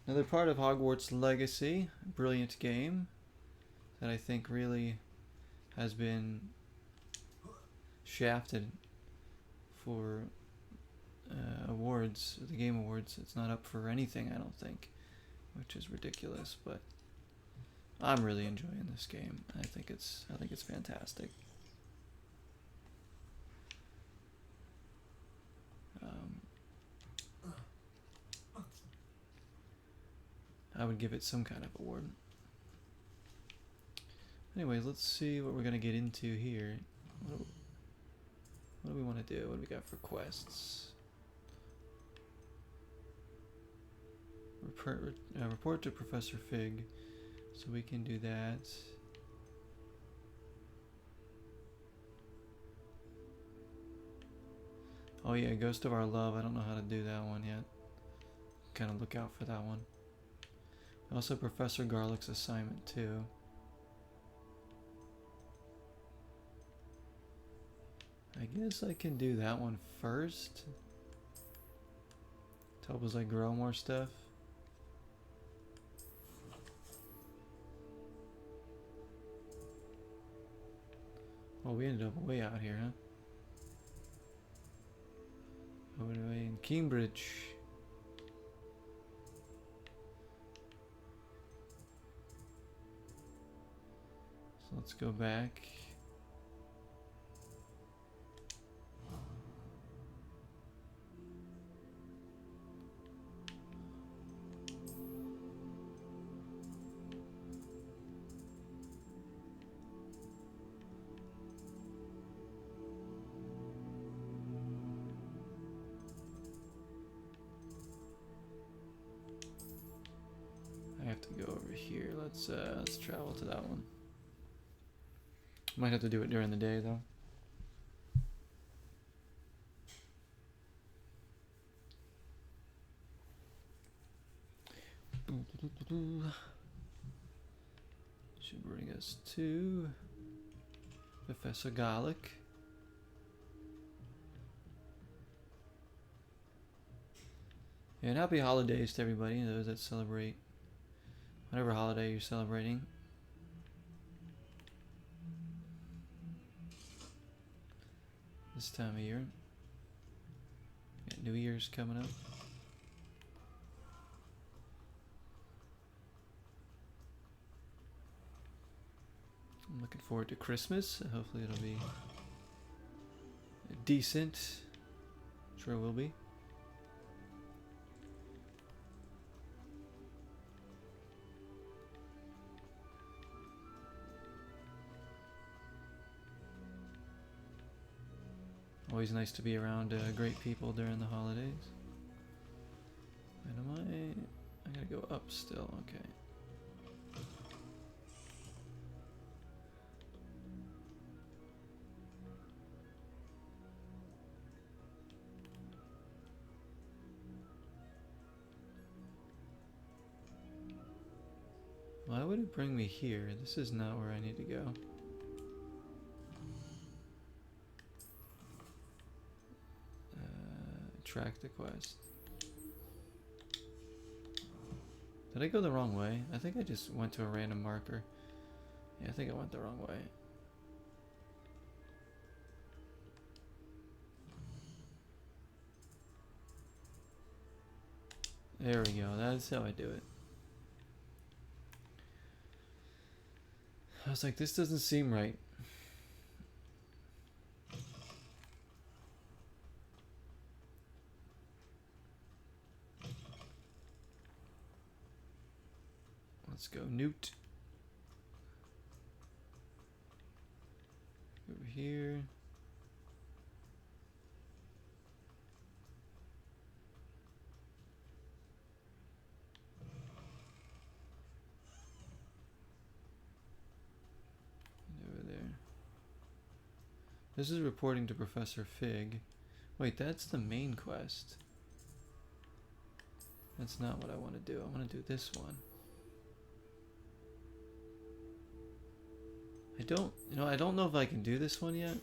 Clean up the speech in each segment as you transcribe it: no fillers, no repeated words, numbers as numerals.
Another part of Hogwarts Legacy, a brilliant game that I think really has been shafted for awards, the Game Awards. It's not up for anything, I don't think, which is ridiculous. But I'm really enjoying this game. I think it's fantastic. I would give it some kind of award. Anyways, let's see what we're gonna get into here. What do we want to do? What do we got for quests? Report to Professor Fig. So we can do that. Oh yeah, Ghost of Our Love. I don't know how to do that one yet. Kind of look out for that one. Also Professor Garlick's assignment too. I guess I can do that one first. To help us like grow more stuff. Oh, we ended up way out here, huh? Over the way in Cambridge. So let's go back. I have to go over here. Let's travel to that one. Might have to do it during the day though. Should bring us to Professor Garlick. And happy holidays to everybody, those that celebrate whatever holiday you're celebrating. This time of year. Got New Year's coming up. I'm looking forward to Christmas. Hopefully it'll be decent. Sure it will be. Always nice to be around great people during the holidays. And I gotta go up still, okay. Why would it bring me here? This is not where I need to go. Track the quest. Did I go the wrong way? I think I just went to a random marker. Yeah, I think I went the wrong way. There we go. That's how I do it. I was like, this doesn't seem right. Let's go Newt. Over here. And over there. This is reporting to Professor Fig. Wait, that's the main quest. That's not what I want to do. I want to do this one. I don't know if I can do this one yet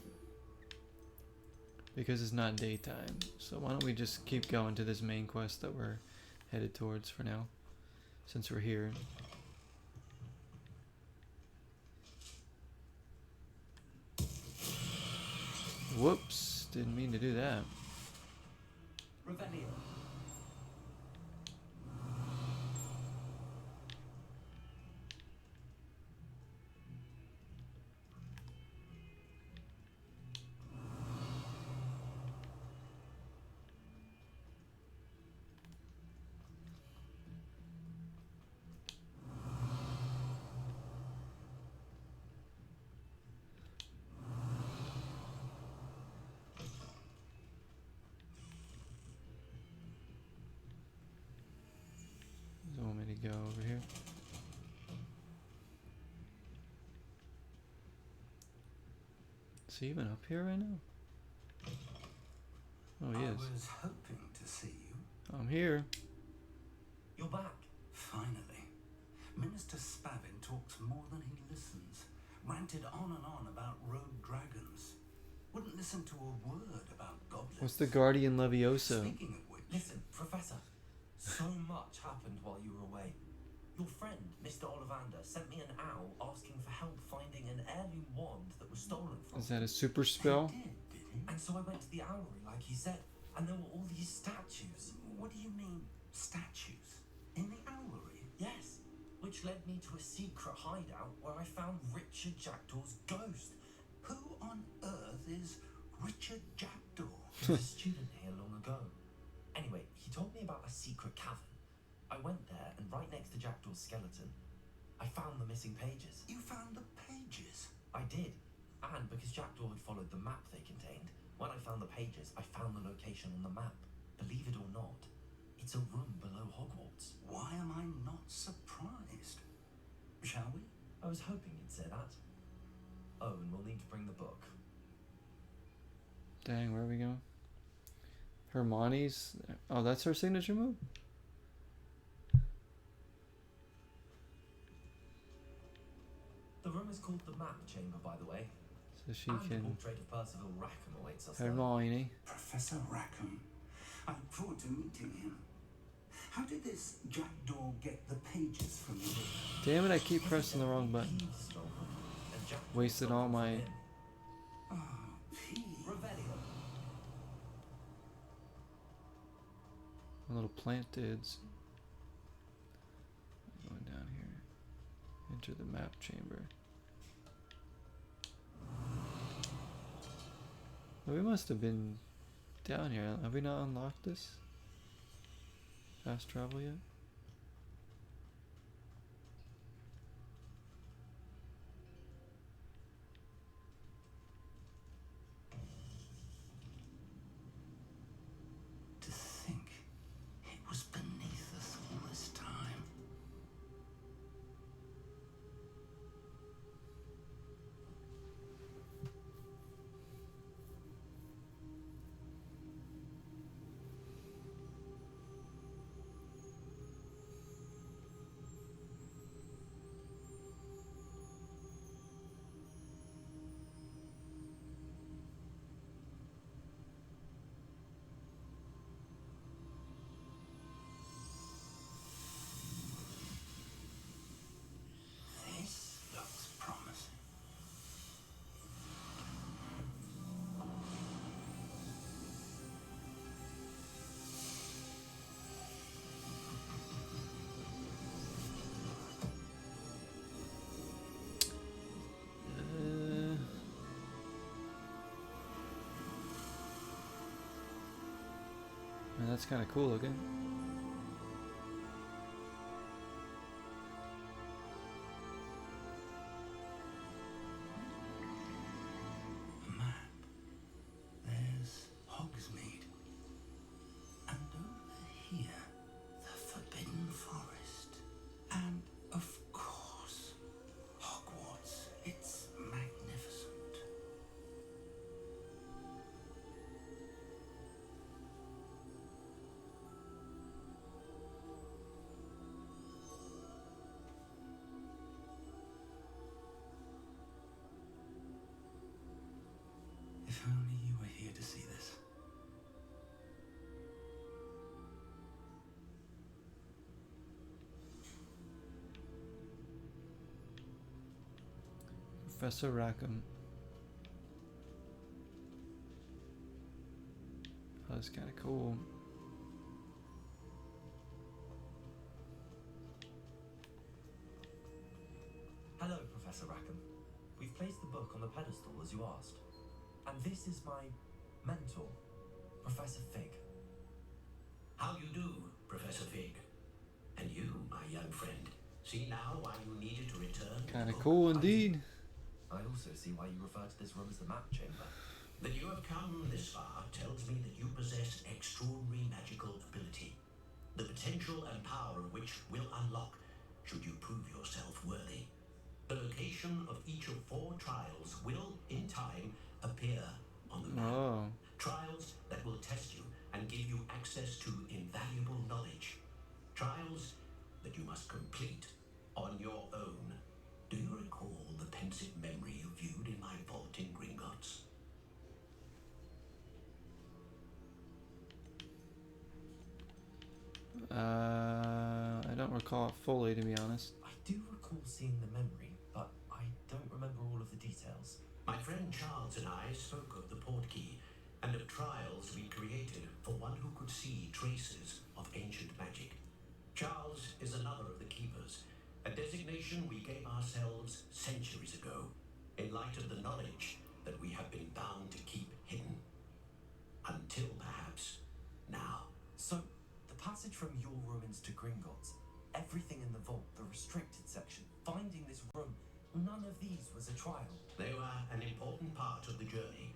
because it's not daytime. So why don't we just keep going to this main quest that we're headed towards for now. since we're here. Whoops, didn't mean to do that. Revelio. Does it want me to go over here? Is he even up here right now? Oh, he I is. was hoping to see you. I'm here. You're back. Finally. Minister Spavin talks more than he listens. Ranted on and on about rogue dragons. Wouldn't listen to a word about goblins. What's the Guardian Levioso? Speaking of which, Listen, Professor. So much happened while you were away. Your friend, Mr. Ollivander, sent me an owl asking for help finding an heirloom wand that was stolen from Is that a super spell? did he? And so I went to the owlery like he said, and there were all these statues. What do you mean, statues? In the owlery? Yes, which led me to a secret hideout where I found Richard Jackdaw's ghost. Who on earth is Richard Jackdaw? He was a student here long ago. Anyway, he told me about a secret cavern. I went there, and right next to Jackdaw's skeleton, I found the missing pages. You found the pages? I did. And because Jackdaw had followed the map they contained, when I found the pages, I found the location on the map. Believe it or not, it's a room below Hogwarts. Why am I not surprised? Shall we? I was hoping you'd say that. Oh, and we'll need to bring the book. Dang, where are we going? Hermione's. Oh, that's her signature move? The room is called the Map Chamber, by the way. So she And the can. portrait of Percival Rackham awaits us there. Hermione. Professor Rackham. I look forward to meeting him. How did this Jackdaw get the pages from you? Damn it, I keep pressing the wrong button. Peeves stole them, and Jackdaw Wasted stole all them my. from him. Oh, P. Revelio. My little plant dudes. Going down here. Enter the map chamber. Well, we must have been down here. Have we not unlocked this? Fast travel yet? To think it was beneath us all this time. This looks promising. Man, that's kind of cool looking. A map. There's Hogsmeade. And over here, the Forbidden Forest. And, of course, Hogwarts. It's magnificent. Professor Rackham. Oh, that's kind of cool. Hello, Professor Rackham. We've placed the book on the pedestal as you asked. And this is my mentor, Professor Fig. How you do, Professor Fig? And you, my young friend, see now why you needed to return? Kind of cool indeed. I also see why you refer to this room as the map chamber. That you have come this far tells me that you possess extraordinary magical ability, the potential and power of which will unlock should you prove yourself worthy. The location of each of 4 trials will, in time, appear on the map. Oh. Trials that will test you and give you access to invaluable knowledge. Trials that you must complete on your own. Do you recall the pensive memory you viewed in my vault in Gringotts? I don't recall it fully, to be honest. I do recall seeing the memory, but I don't remember all of the details. My friend Charles and I spoke of the portkey and of trials we created for one who could see traces of ancient magic. Charles is another of the keepers, a designation we gave ourselves centuries ago, in light of the knowledge that we have been bound to keep hidden. Until perhaps now. So, the passage from your ruins to Gringotts, everything in the vault, the restricted section, finding this room, none of these was a trial. They were an important part of the journey,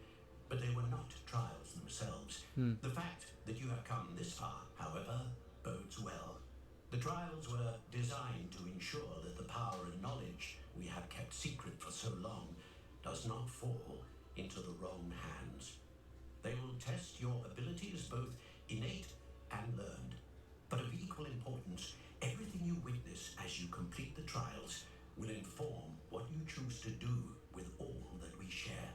but they were not trials themselves. The fact that you have come this far, however, bodes well. The trials were designed to ensure that the power and knowledge we have kept secret for so long does not fall into the wrong hands. They will test your abilities, both innate and learned. But of equal importance, everything you witness as you complete the trials will inform what you choose to do with all that we share.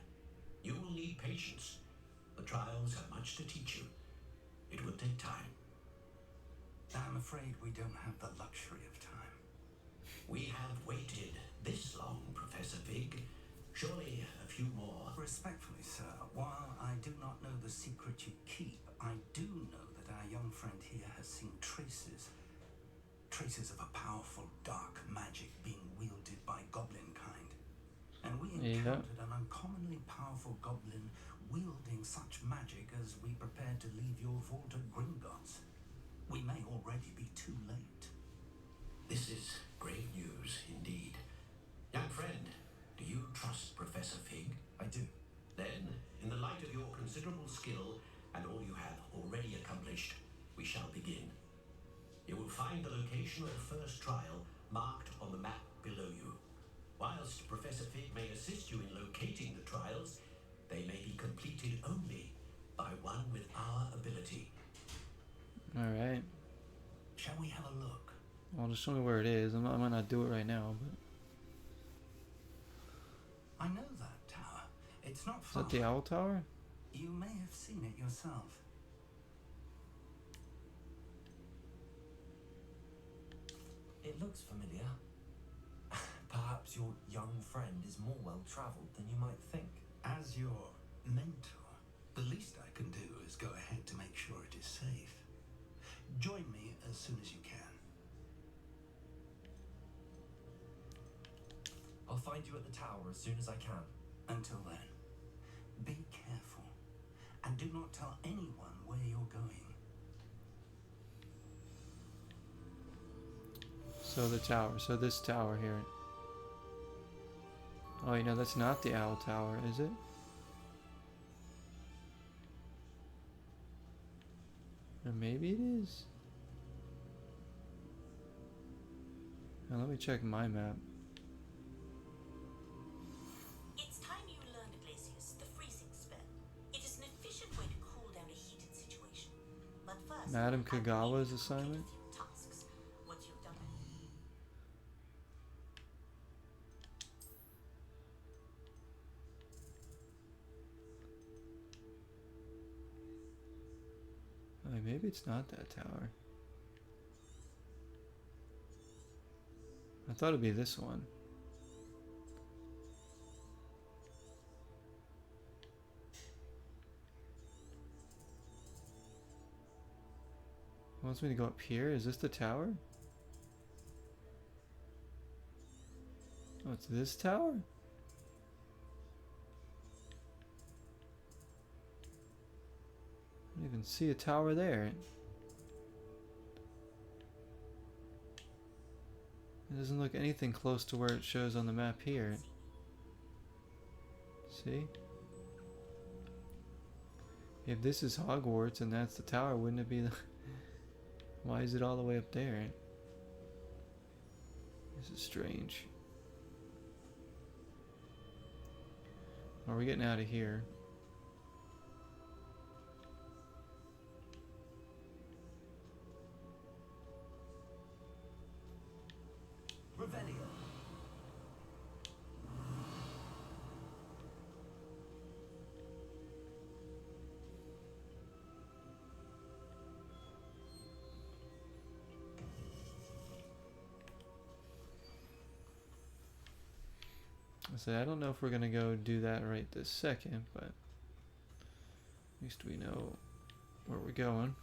You will need patience. The trials have much to teach you. It will take time. I'm afraid we don't have the luxury of time. We have waited this long, Professor Fig. Surely a few more. Respectfully, sir, while I do not know the secret you keep, I do know that our young friend here has seen traces of a powerful dark magic being wielded by goblin kind. And we encountered an uncommonly powerful goblin wielding such magic as we prepared to leave your vault at Gringotts. We may already be too late. This is great news indeed. Young friend, do you trust Professor Fig? I do. Then, in the light of your considerable skill and all you have already accomplished, we shall begin. You will find the location of the first trial marked on the map below you. Whilst Professor Fig may assist you in locating the trials, they may be completed only by one with our ability. Alright. Shall we have a look? Well, just show me where it is. I might not do it right now, but... I know that tower. It's not Is far. that the Owl Tower? You may have seen it yourself. It looks familiar. Perhaps your young friend is more well-travelled than you might think. As your mentor, the least I can do is go ahead to make sure it is safe. Join me as soon as you can. I'll find you at the tower as soon as I can. Until then, be careful and do not tell anyone where you're going. So the tower. So this tower here. Oh, you know, that's not the Owl Tower, is it? Or maybe it is. Now let me check my map. It's time you learned, Iglesias, the freezing spell. It is an efficient way to cool down a heated situation. But first, Madam I will need Kagawa's you to complete assignment? a few tasks. Once you've done it, Oh, maybe it's not that tower. I thought it'd be this one. wants me to go up here? Is this the tower? Oh, it's this tower? I don't even see a tower there. It doesn't look anything close to where it shows on the map here. See? If this is Hogwarts and that's the tower, wouldn't it be the... Why is it all the way up there? This is strange. Are we getting out of here? Revelio. So I don't know if we're gonna go do that right this second, but at least we know where we're going.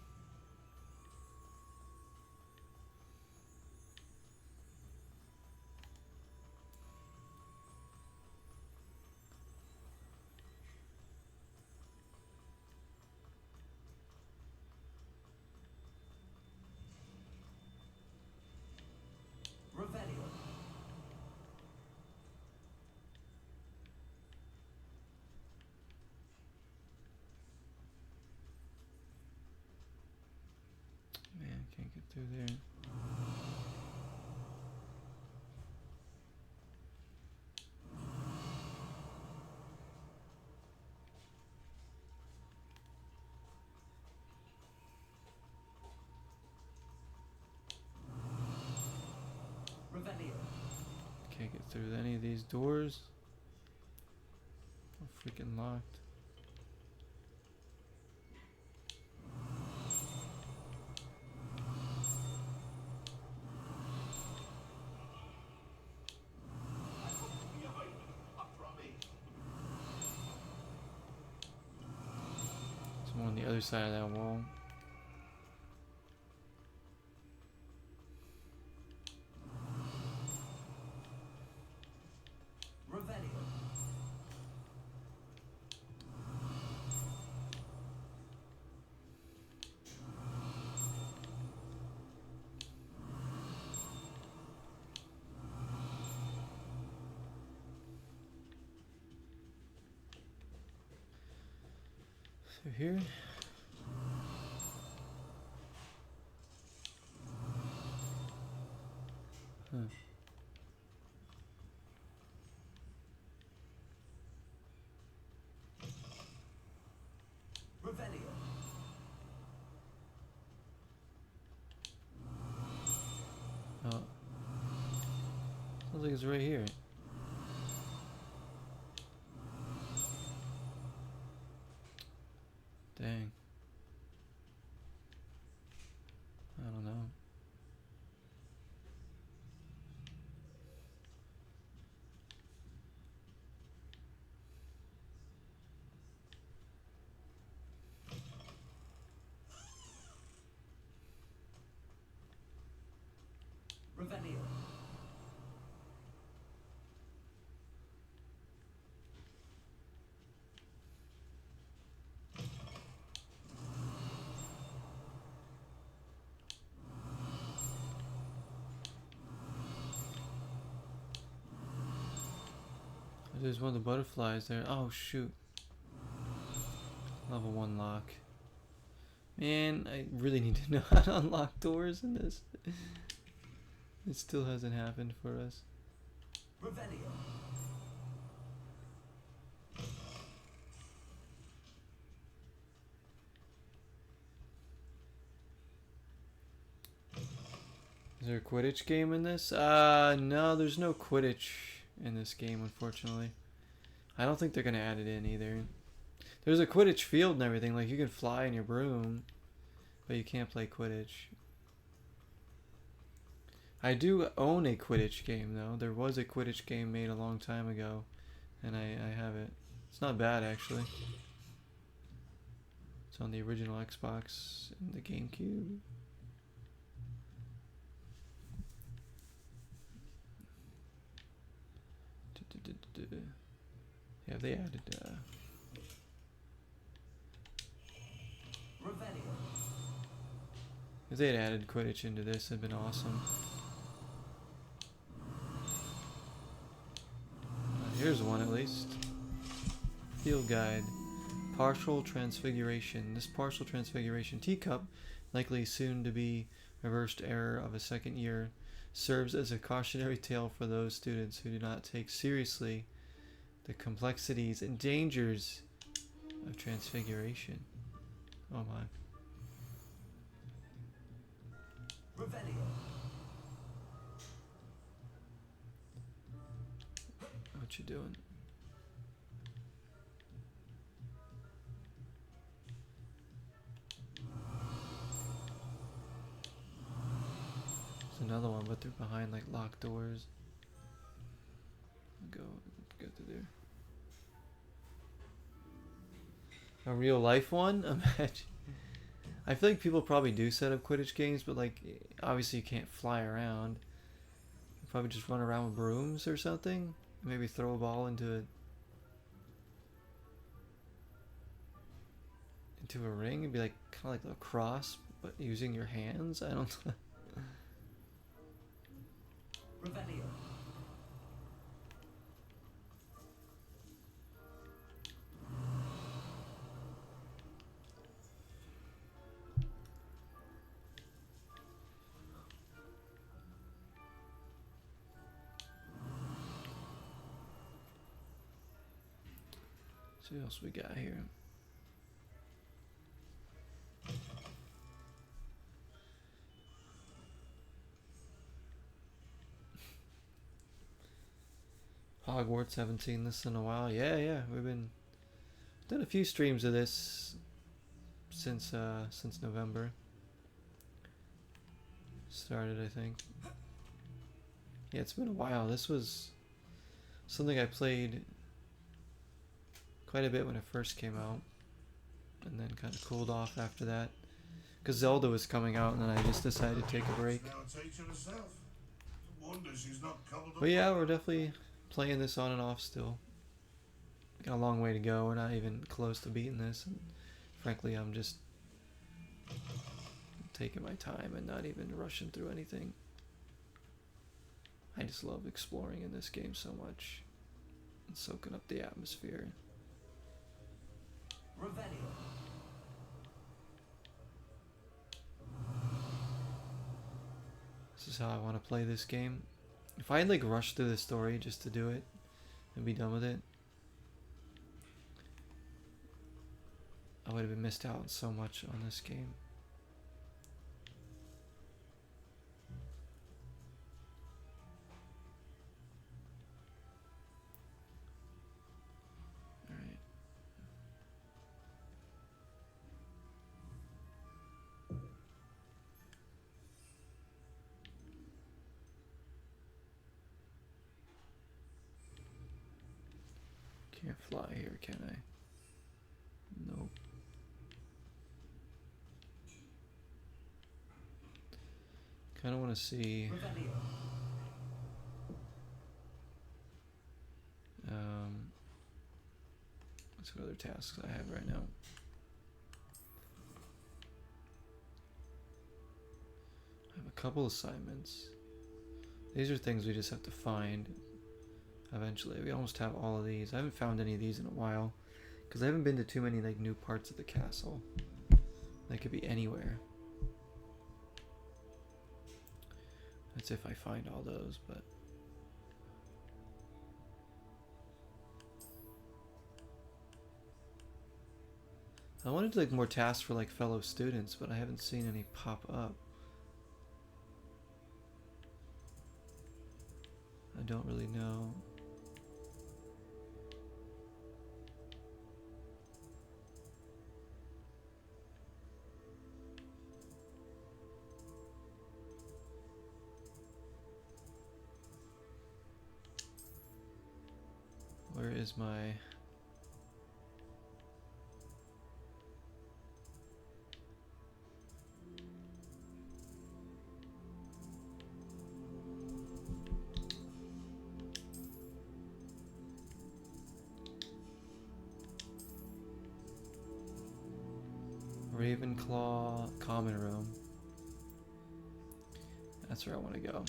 Revelio. Man, can't get through there. Revelio. Can't get through any of these doors. They're freaking locked. Someone on the other side of that wall. Revelio. Through here. Huh. Revelio. Oh. Sounds like it's right here. Dang. I don't know. Revelio. There's one of the butterflies there. Oh shoot. Level 1 lock. Man, I really need to know how to unlock doors in this. It still hasn't happened for us. Revelio. Is there a Quidditch game in this? No, there's no Quidditch in this game, unfortunately. I don't think they're gonna add it in either. There's a Quidditch field and everything, like you can fly in your broom, but you can't play Quidditch. I do own a Quidditch game though. There was a Quidditch game made a long time ago, and I have it. It's not bad actually. It's on the original Xbox and the GameCube. Yeah, they added. Revelio. If they had added Quidditch into this, it'd been awesome. Here's one at least. Field guide. Partial transfiguration. This partial transfiguration teacup, likely soon to be reversed error of a second year, serves as a cautionary tale for those students who do not take seriously the complexities and dangers of transfiguration. Oh my. Revelio. What you doing? There's another one, but they're behind like locked doors. Go through there. A real life one? Imagine. I feel like people probably do set up Quidditch games, but like obviously you can't fly around. You probably just run around with brooms or something. Maybe throw a ball into a ring. It'd be like kind of like lacrosse, but using your hands. I don't know. Revelio. See what else we got here. Hogwarts, haven't seen this in a while. Yeah, we've been done a few streams of this since November. Started, I think. Yeah, it's been a while. This was something I played quite a bit when it first came out, and then kind of cooled off after that, because Zelda was coming out, and then I just decided to take a break. But yeah, we're definitely playing this on and off still. Got a long way to go. We're not even close to beating this, and frankly, I'm just taking my time and not even rushing through anything. I just love exploring in this game so much and soaking up the atmosphere. Revelio. This is how I want to play this game. If I had like rushed through the story just to do it and be done with it, I would have been missed out on so much on this game. Alright. Can't fly here, can I? Nope. Kind of want to see Revelio. what's what other tasks I have right now. I have a couple assignments. These are things we just have to find eventually. We almost have all of these. I haven't found any of these in a while because I haven't been to too many like new parts of the castle. They could be anywhere. That's if I find all those, but I wanted to like more tasks for like fellow students, but I haven't seen any pop up. I don't really know. Where is my... Ravenclaw common room. That's where I want to go.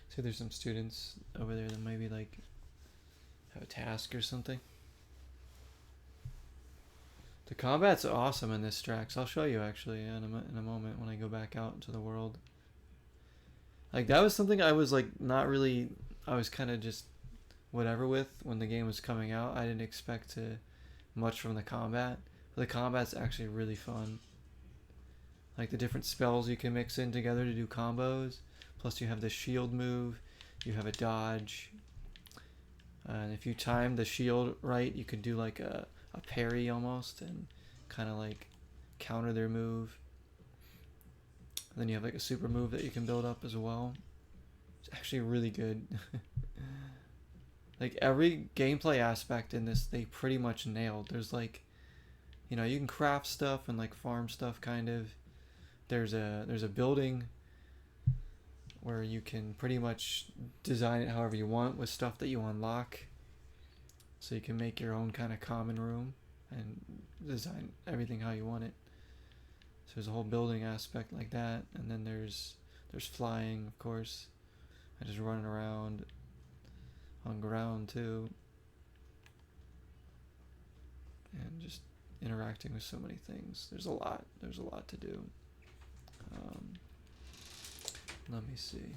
See, there's some students over there that maybe like have a task or something. The combat's awesome in this Strax. I'll show you actually in a moment when I go back out into the world. Like that was something I was like not really. I was kind of just whatever with when the game was coming out. I didn't expect to much from the combat. But the combat's actually really fun. Like the different spells you can mix in together to do combos. Plus you have the shield move, you have a dodge. And if you time the shield right, you can do like a parry almost and kind of like counter their move. And then you have like a super move that you can build up as well. It's actually really good. Like every gameplay aspect in this, they pretty much nailed. There's like, you know, you can craft stuff and like farm stuff kind of. There's a building where you can pretty much design it however you want with stuff that you unlock. So you can make your own kind of common room and design everything how you want it. So there's a whole building aspect like that, and then there's flying, of course, and just running around on ground too, and just interacting with so many things. There's a lot to do. Let me see.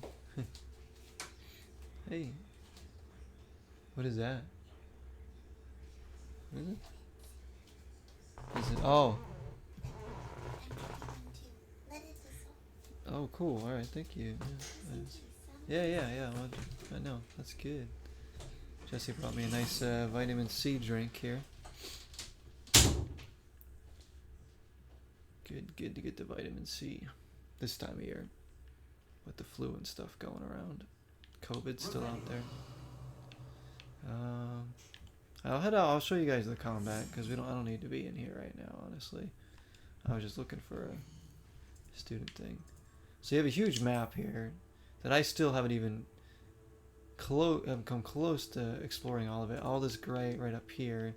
Hey, what is that? What is it? Is it? Oh. Oh, cool. All right, thank you. Yeah. Well, I know that's good. Jesse brought me a nice vitamin C drink here. Good to get the vitamin C this time of year with the flu and stuff going around. COVID's still out there. I'll head out. I'll show you guys the combat because I don't need to be in here right now. Honestly, I was just looking for a student thing. So you have a huge map here that I still haven't even come close to exploring all of it. All this gray right up here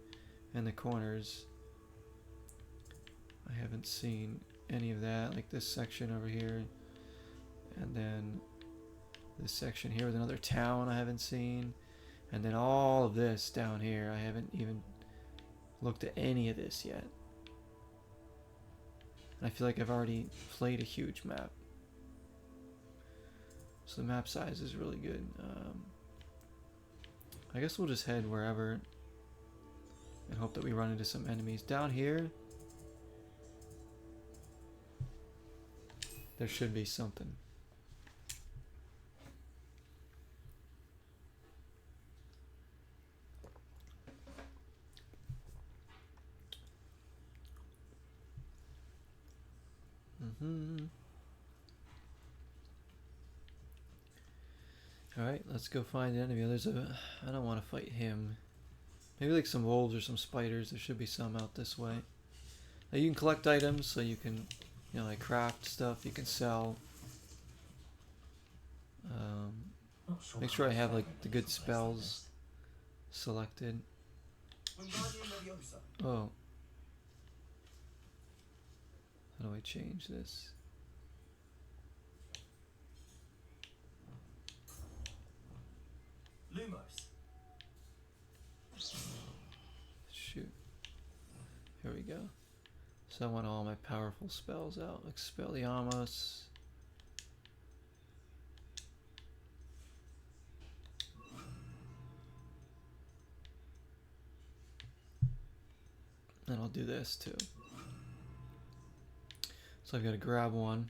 in the corners. I haven't seen any of that, like this section over here, and then this section here with another town I haven't seen, and then all of this down here. I haven't even looked at any of this yet. And I feel like I've already played a huge map. So the map size is really good. I guess we'll just head wherever and hope that we run into some enemies. Down here, there should be something. Alright, let's go find the enemy. I don't want to fight him. Maybe like some wolves or some spiders. There should be some out this way. Now you can collect items, so you can, you know, like craft stuff. You can sell. Make sure I have like the good spells selected. Oh. How do I change this? Lumos. Shoot. Here we go. So I want all my powerful spells out. Expelliarmus. And I'll do this too. So I've got to grab one.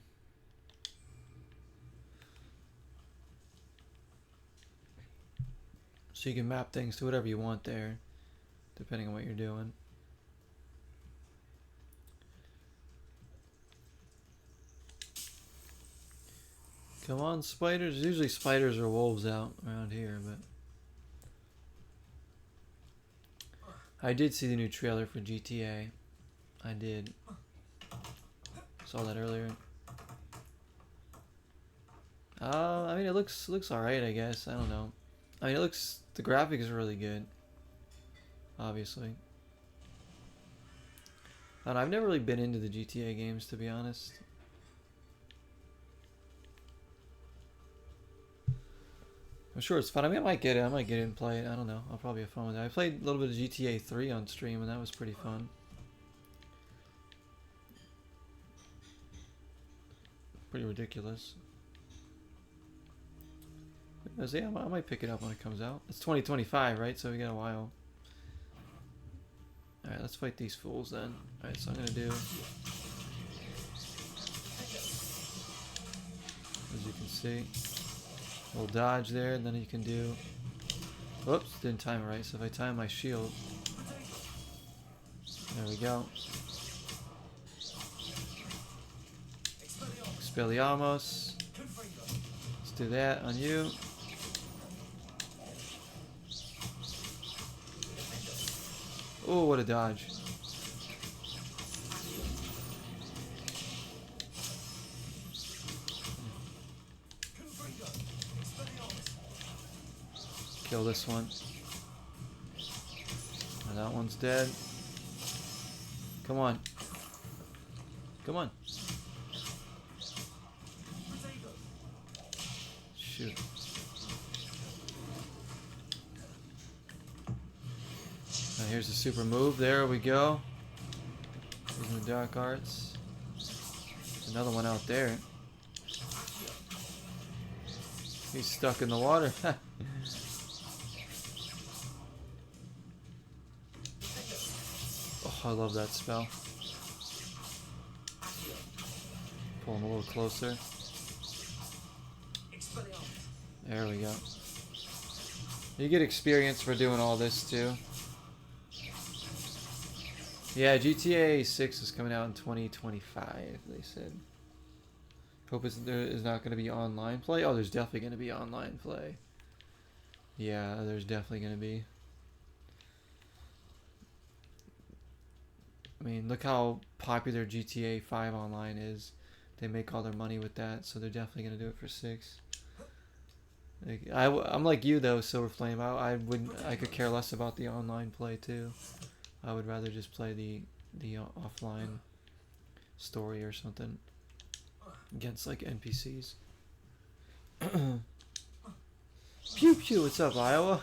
So you can map things to whatever you want there, depending on what you're doing. Come on, spiders. There's usually spiders or wolves out around here, but I did see the new trailer for GTA. I did. Saw that earlier. I mean, it looks alright, I guess. I don't know. I mean, the graphics are really good. obviously. I don't know, I've never really been into the GTA games, to be honest. I'm sure it's fun. I mean, I might get it. I might get it and play it. I don't know. I'll probably have fun with it. I played a little bit of GTA 3 on stream, and that was pretty fun. Pretty ridiculous. Yeah, I might pick it up when it comes out. It's 2025, right? So we got a while. Alright, let's fight these fools then. Alright, so I'm gonna do... As you can see, a little dodge there, and then you can do... Whoops, didn't time it right. So if I time my shield... There we go. Expelliarmus. Let's do that on you. Oh, what a dodge. Kill this one. And that one's dead. Come on. Come on. Shoot. Now here's the super move. There we go. Using the dark arts. There's another one out there. He's stuck in the water. Oh, I love that spell. Pull him a little closer. There we go. You get experience for doing all this too. Yeah, GTA 6 is coming out in 2025, they said. Hope there is not going to be online play. Oh, there's definitely going to be online play. Yeah, there's definitely going to be. I mean, look how popular GTA 5 online is. They make all their money with that, so they're definitely going to do it for 6. Like, I'm like you though, Silver Flame. I could care less about the online play too. I would rather just play the offline story or something against like NPCs. Pew pew, what's up, Iowa?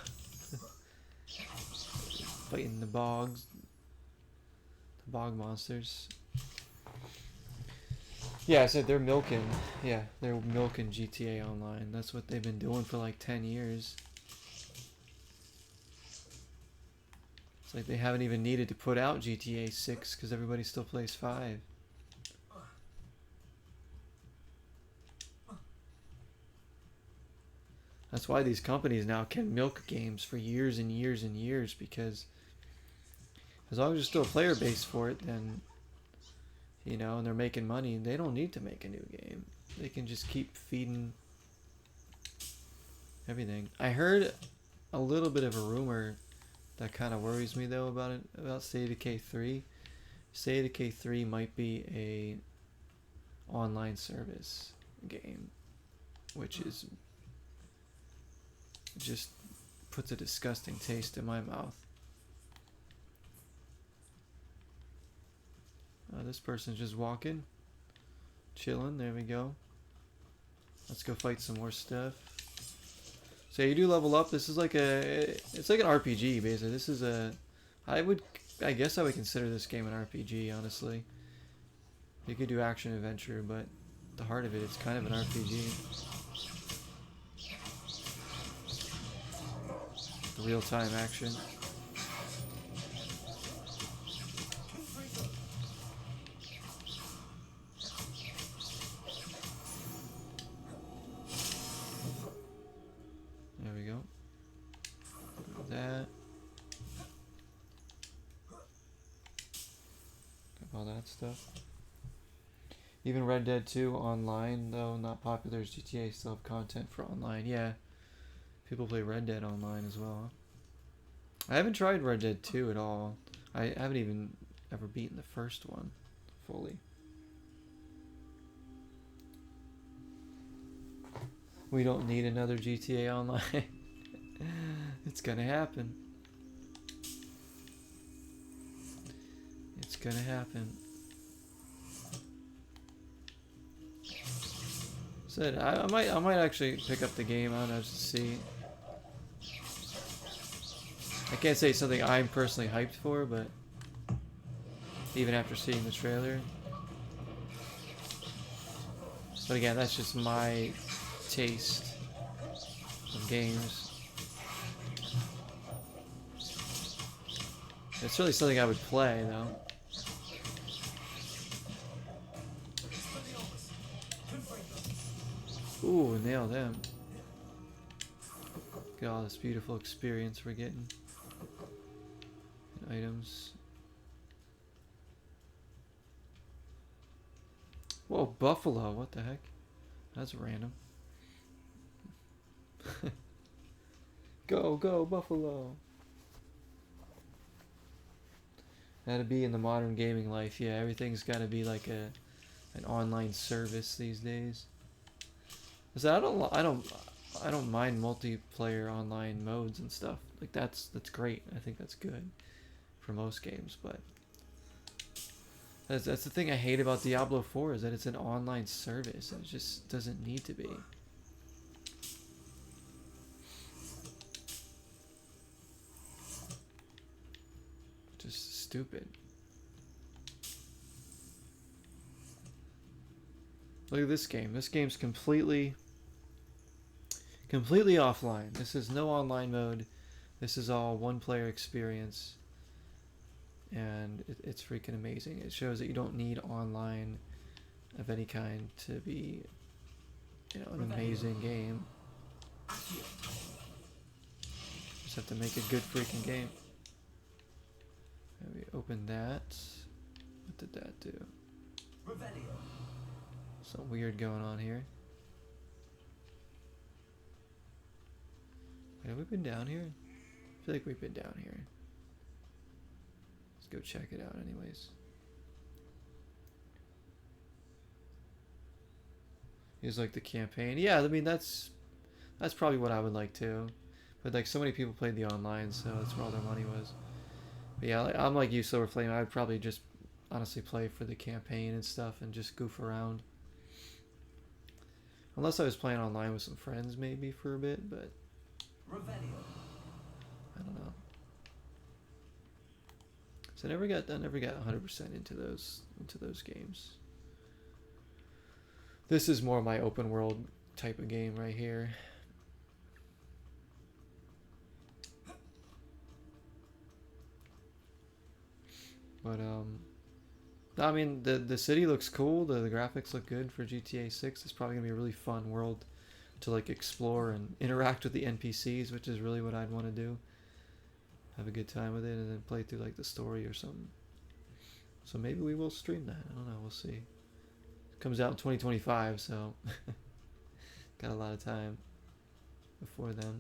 Fighting the bogs, the bog monsters. Yeah, I said they're milking. Yeah, they're milking GTA Online. That's what they've been doing for like 10 years. It's like they haven't even needed to put out GTA 6 because everybody still plays 5. That's why these companies now can milk games for years and years and years, because as long as there's still a player base for it, then, you know, and they're making money, they don't need to make a new game. They can just keep feeding everything. I heard a little bit of a rumor that kind of worries me though about State of Decay 3. State of Decay 3 might be a online service game, which is just puts a disgusting taste in my mouth. This person's just walking, chilling. There we go. Let's go fight some more stuff. So you do level up. This is like it's like an RPG basically. This is I guess I would consider this game an RPG, honestly. You could do action adventure, but the heart of it's kind of an RPG. Real-time action. There we go. That. Got all that stuff. Even Red Dead 2 online, though not popular as GTA, still have content for online. Yeah. People play Red Dead online as well. I haven't tried Red Dead 2 at all. I haven't even ever beaten the first one fully. We don't need another GTA Online. It's gonna happen. gonna happen. Said I might actually pick up the game. I don't know, just to see. I can't say it's something I'm personally hyped for, but even after seeing the trailer. But again, that's just my taste of games. It's really something I would play, though. Ooh, nailed him. Look at all this beautiful experience we're getting. And items. Whoa, buffalo, what the heck? That's random. Go, go, buffalo. Gotta be in the modern gaming life, yeah, everything's gotta be like an online service these days. So I don't mind multiplayer online modes and stuff. Like that's great. I think that's good for most games, but that's the thing I hate about Diablo 4 is that it's an online service and it just doesn't need to be. Just stupid. Look at this game. This game's completely offline. This is no online mode. This is all one player experience. And it's freaking amazing. It shows that you don't need online of any kind to be, you know, an amazing game. Just have to make a good freaking game. Let me open that. What did that do? Something weird going on here. Wait, have we been down here? I feel like we've been down here. Let's go check it out anyways. Here's like the campaign. Yeah, I mean that's probably what I would like too. But like so many people played the online, so that's where all their money was. But yeah, like, I'm like you, Silver Flame. I'd probably just honestly play for the campaign and stuff and just goof around. Unless I was playing online with some friends maybe for a bit, but I don't know. So I never got 100% into those games. This is more my open world type of game right here. But I mean the city looks cool, the graphics look good for GTA 6. It's probably gonna be a really fun world to like explore and interact with the NPCs, which is really what I'd want to do. Have a good time with it and then play through like the story or something. So maybe we will stream that. I don't know, we'll see. It comes out in 2025, so got a lot of time before then.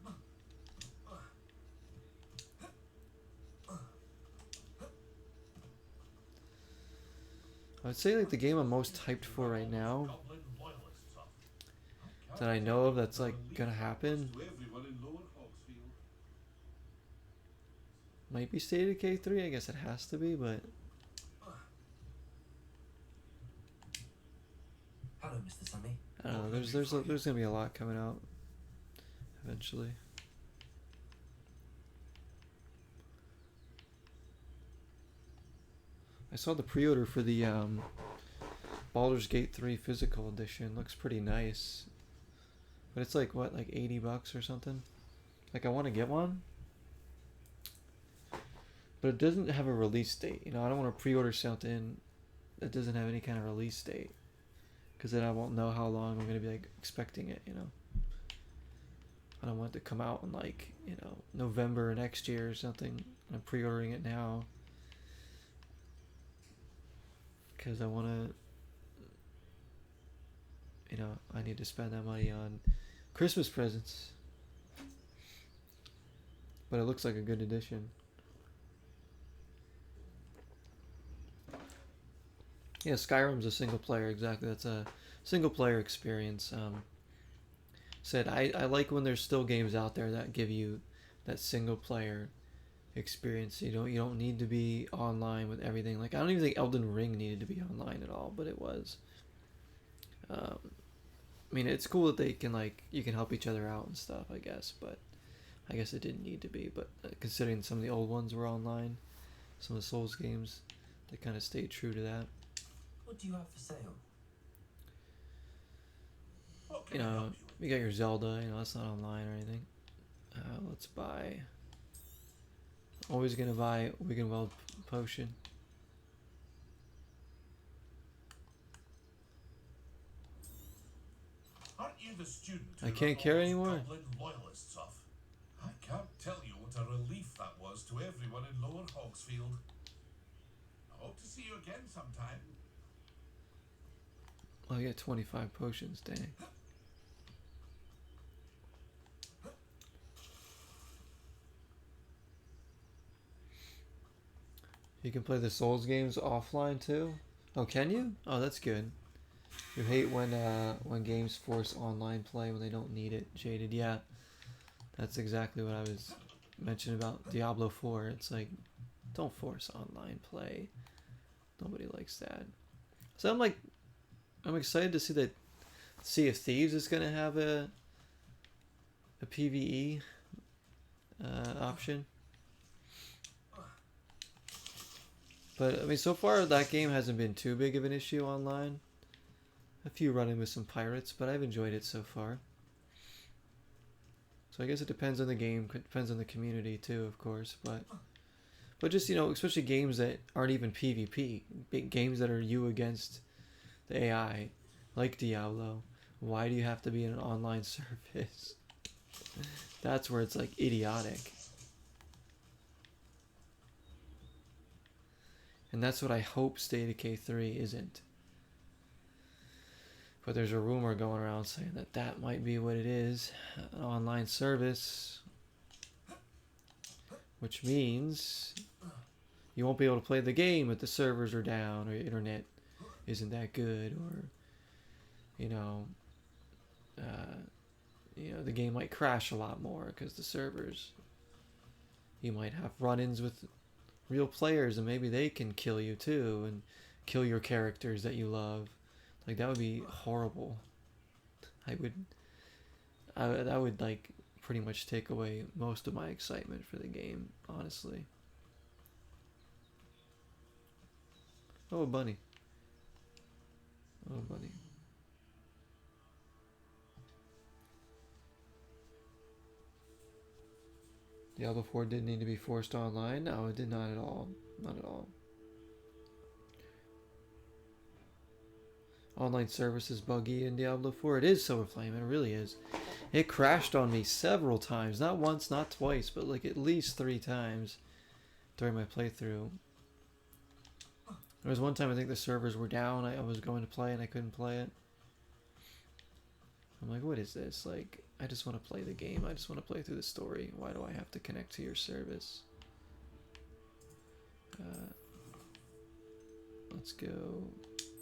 I would say like the game I'm most hyped for right now that I know of that's like gonna happen might be State of Decay 3. I guess it has to be, but Hello, Mr. Sammy. I don't know. There's gonna be a lot coming out eventually. I saw the pre-order for the Baldur's Gate 3 physical edition. Looks pretty nice. But it's like, what, like $80 or something? Like, I want to get one. But it doesn't have a release date. You know, I don't want to pre-order something that doesn't have any kind of release date. Because then I won't know how long I'm going to be, like, expecting it, you know. I don't want it to come out in, like, you know, November next year or something. I'm pre-ordering it now. Because I want to, you know, I need to spend that money on Christmas presents. But it looks like a good edition. Yeah, Skyrim's a single player, exactly. That's a single player experience. Said I like when there's still games out there that give you that single player experience. You don't need to be online with everything. Like I don't even think Elden Ring needed to be online at all, but it was. I mean, it's cool that they can like you can help each other out and stuff, I guess, but I guess it didn't need to be. But considering some of the old ones were online, some of the Souls games, they kind of stayed true to that. What do you have for sale? What can You I know, help you with? you got your Zelda. You know, that's not online or anything. Let's buy. Always gonna buy Wigan Weld potion. Aren't you the student I who can't ran all carry those anymore. Goblin loyalists off? I can't tell you what a relief that was to everyone in Lower Hogsfield. I hope to see you again sometime. Oh, I get 25 potions. Dang. You can play the Souls games offline too. Oh, can you? Oh, that's good. You hate when games force online play when they don't need it. Jaded, yeah. That's exactly what I was mentioning about Diablo 4. It's like, don't force online play. Nobody likes that. So I'm excited to see that Sea of Thieves is gonna have a PvE option. But I mean, so far that game hasn't been too big of an issue online. A few running with some pirates, but I've enjoyed it so far. So I guess it depends on the game, depends on the community too, of course. But just especially games that aren't even PvP, big games that are you against the AI, like Diablo. Why do you have to be in an online service? That's where it's like idiotic. And that's what I hope State of K3 isn't. But there's a rumor going around saying that might be what it is. An online service. Which means you won't be able to play the game if the servers are down or your internet isn't that good, or the game might crash a lot more because the servers. You might have run-ins with real players and maybe they can kill you too and kill your characters that you love. Like that would be horrible. That would like pretty much take away most of my excitement for the game, honestly. Oh, a bunny. Oh, bunny. Diablo 4 didn't need to be forced online. No, it did not at all. Not at all. Online service is buggy in Diablo 4. It is Silver Flame. It really is. It crashed on me several times. Not once, not twice, but like at least 3 times during my playthrough. There was one time I think the servers were down. I was going to play and I couldn't play it. I'm like, what is this? Like, I just want to play the game. I just want to play through the story. Why do I have to connect to your service? Let's go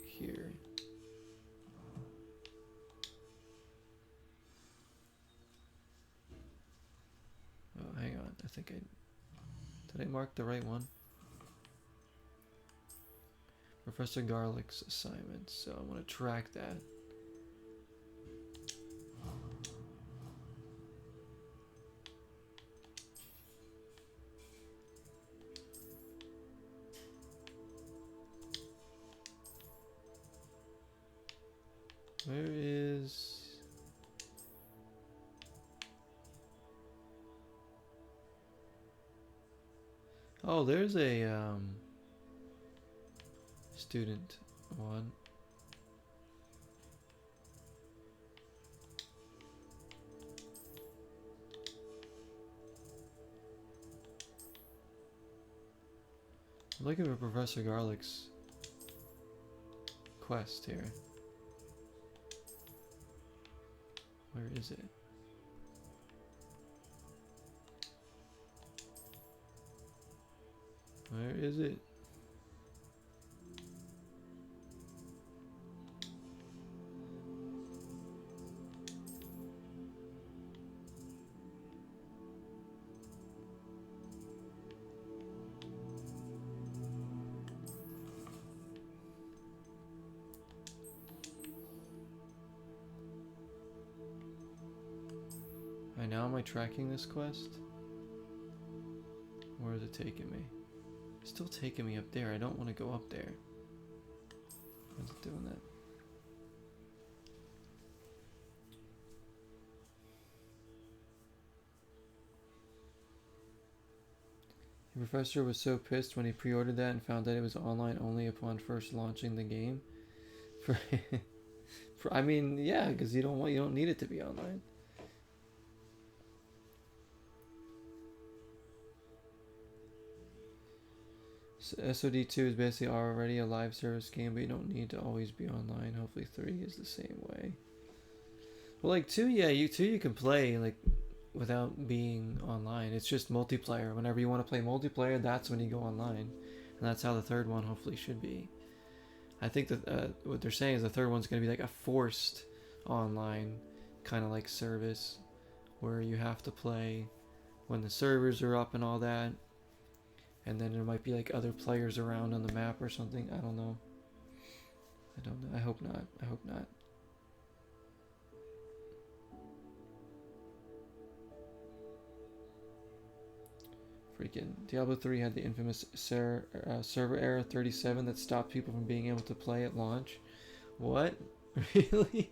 here. Oh, hang on. I think did I mark the right one? Professor Garlick's assignment. So I'm going to track that. Where is... Oh, there's a student one. I'm looking for Professor Garlick's quest here. Where is it? Where is it? Alright, now am I tracking this quest? Where is it taking me? It's still taking me up there. I don't want to go up there. Why is it doing that? The professor was so pissed when he pre-ordered that and found that it was online only upon first launching the game. I mean, yeah, because you don't need it to be online. So SOD2 is basically already a live service game, but you don't need to always be online. Hopefully 3 is the same way. Well, like 2, yeah, you can play like without being online. It's just multiplayer. Whenever you want to play multiplayer, that's when you go online, and that's how the third one hopefully should be. I think that what they're saying is the third one's going to be like a forced online kind of like service where you have to play when the servers are up and all that, and then there might be like other players around on the map or something. I don't know. I hope not. I hope not. Freaking Diablo 3 had the infamous server error 37 that stopped people from being able to play at launch. What? Really?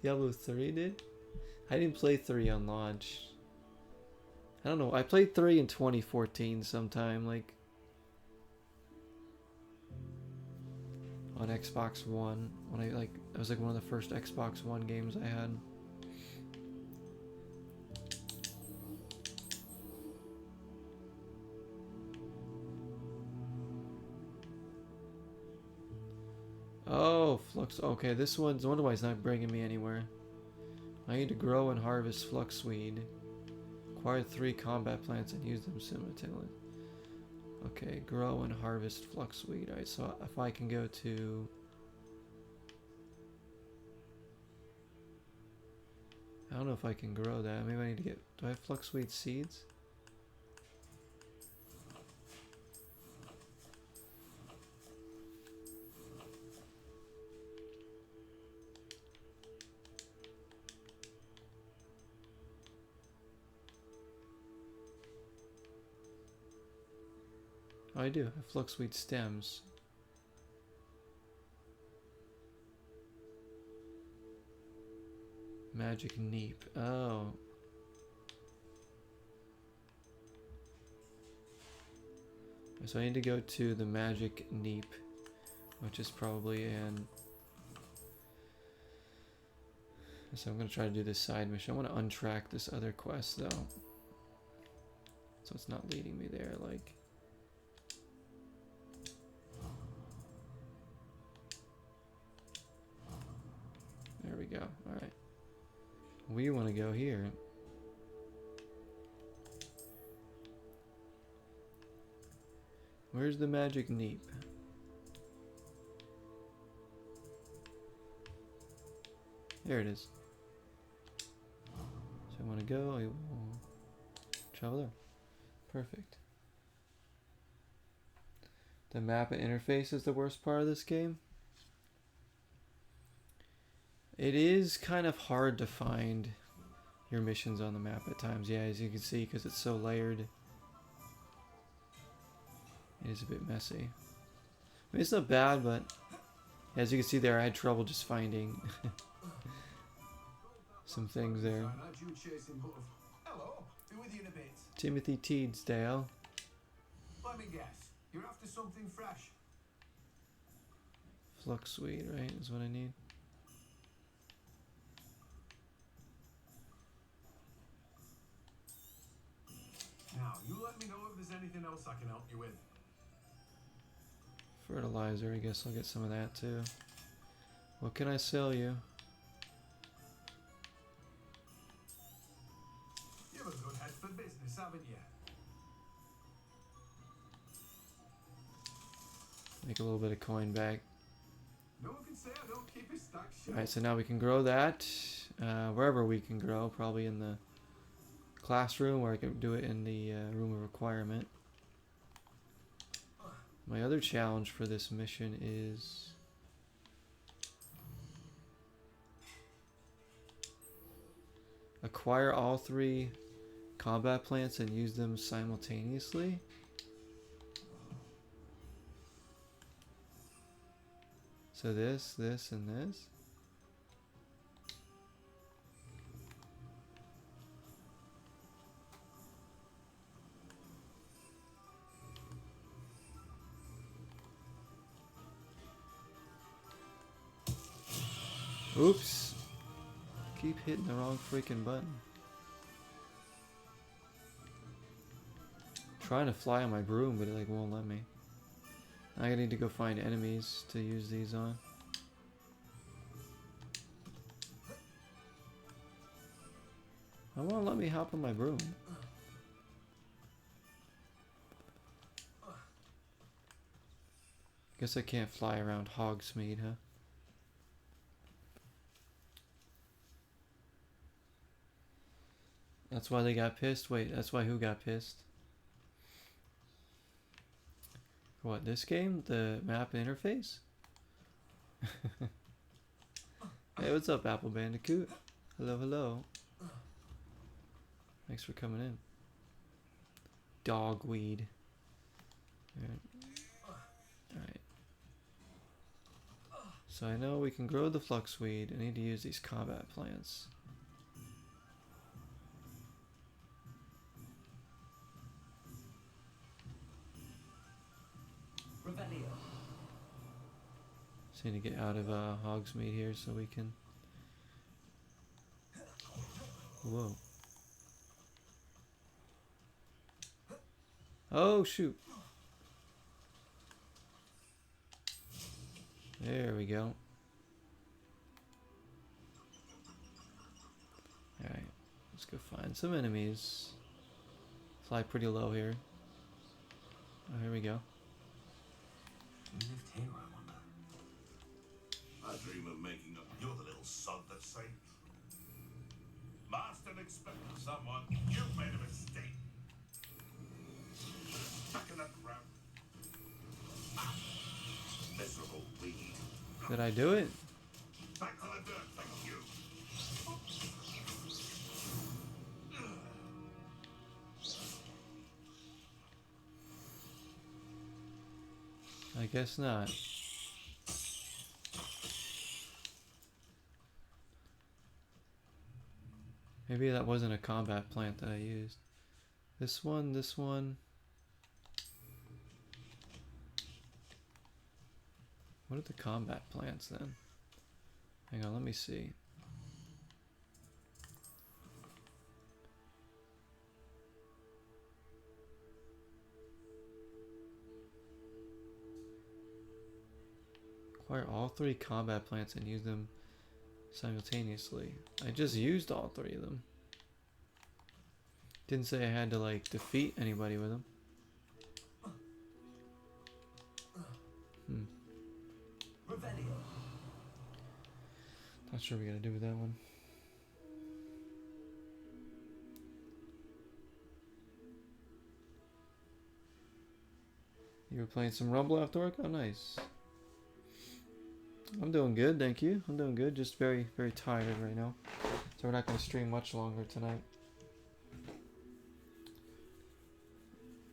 Diablo 3 did? I didn't play 3 on launch. I don't know. I played 3 in 2014 sometime, like on Xbox One. When that was like one of the first Xbox One games I had. Oh, flux. Okay, this one's. I wonder why it's not bringing me anywhere. I need to grow and harvest fluxweed. Acquire 3 combat plants and use them simultaneously. Okay, grow and harvest fluxweed. Alright, so if I can go to... I don't know if I can grow that. Maybe I need to get... Do I have fluxweed seeds? Oh, I do. I have fluxweed stems. Magic neep. Oh. So I need to go to the magic neep, which is probably in... So I'm going to try to do this side mission. I want to untrack this other quest though. So it's not leading me there like... There we go. Alright. We want to go here. Where's the magic neep? There it is. So I want to go. I will travel there. Perfect. The map and interface is the worst part of this game. It is kind of hard to find your missions on the map at times, yeah, as you can see, because it's so layered. It is a bit messy. I mean, it's not bad, but as you can see there, I had trouble just finding some things there. Hello, be with you in a bit. Timothy Teedsdale. Let me guess, you're after something fresh. Fluxweed, right, is what I need. Now, you let me know if there's anything else I can help you with. Fertilizer, I guess I'll get some of that too. What can I sell you? You have a good head for business, haven't you? Make a little bit of coin back. No one can say I don't keep his stack shut. Alright, so now we can grow that wherever we can grow, probably in the classroom, or I can do it in the room of requirement. My other challenge for this mission is Acquire all 3 combat plants and use them simultaneously. So this, and this. Oops. Keep hitting the wrong freaking button. Trying to fly on my broom, but it like won't let me. I need to go find enemies to use these on. I won't let me hop on my broom. Guess I can't fly around Hogsmeade, huh? That's why they got pissed? Wait, that's why who got pissed? What, this game? The map interface? Hey, what's up, Apple Bandicoot? Hello, hello. Thanks for coming in. Dogweed. Alright. So I know we can grow the fluxweed. I need to use these combat plants. Just need to get out of Hogsmeade here so we can... Whoa. Oh, shoot. There we go. Alright, let's go find some enemies. Fly pretty low here. Oh, here we go. You lived here, I wonder. I dream of making up. You're the little sod that saved. Master expected someone. You've made a mistake. Back in that ground. Miserable weed. Did I do it? Back to the dirt, thank you. I guess not. Maybe that wasn't a combat plant that I used. This one, this one. What are the combat plants then? Hang on, let me see. Acquire all 3 combat plants and use them simultaneously. I just used all 3 of them. Didn't say I had to like defeat anybody with them. Not sure what we gotta do with that one. You were playing some Rumble after work? Oh, nice. I'm doing good, thank you. I'm doing good. Just very, very tired right now. So we're not going to stream much longer tonight.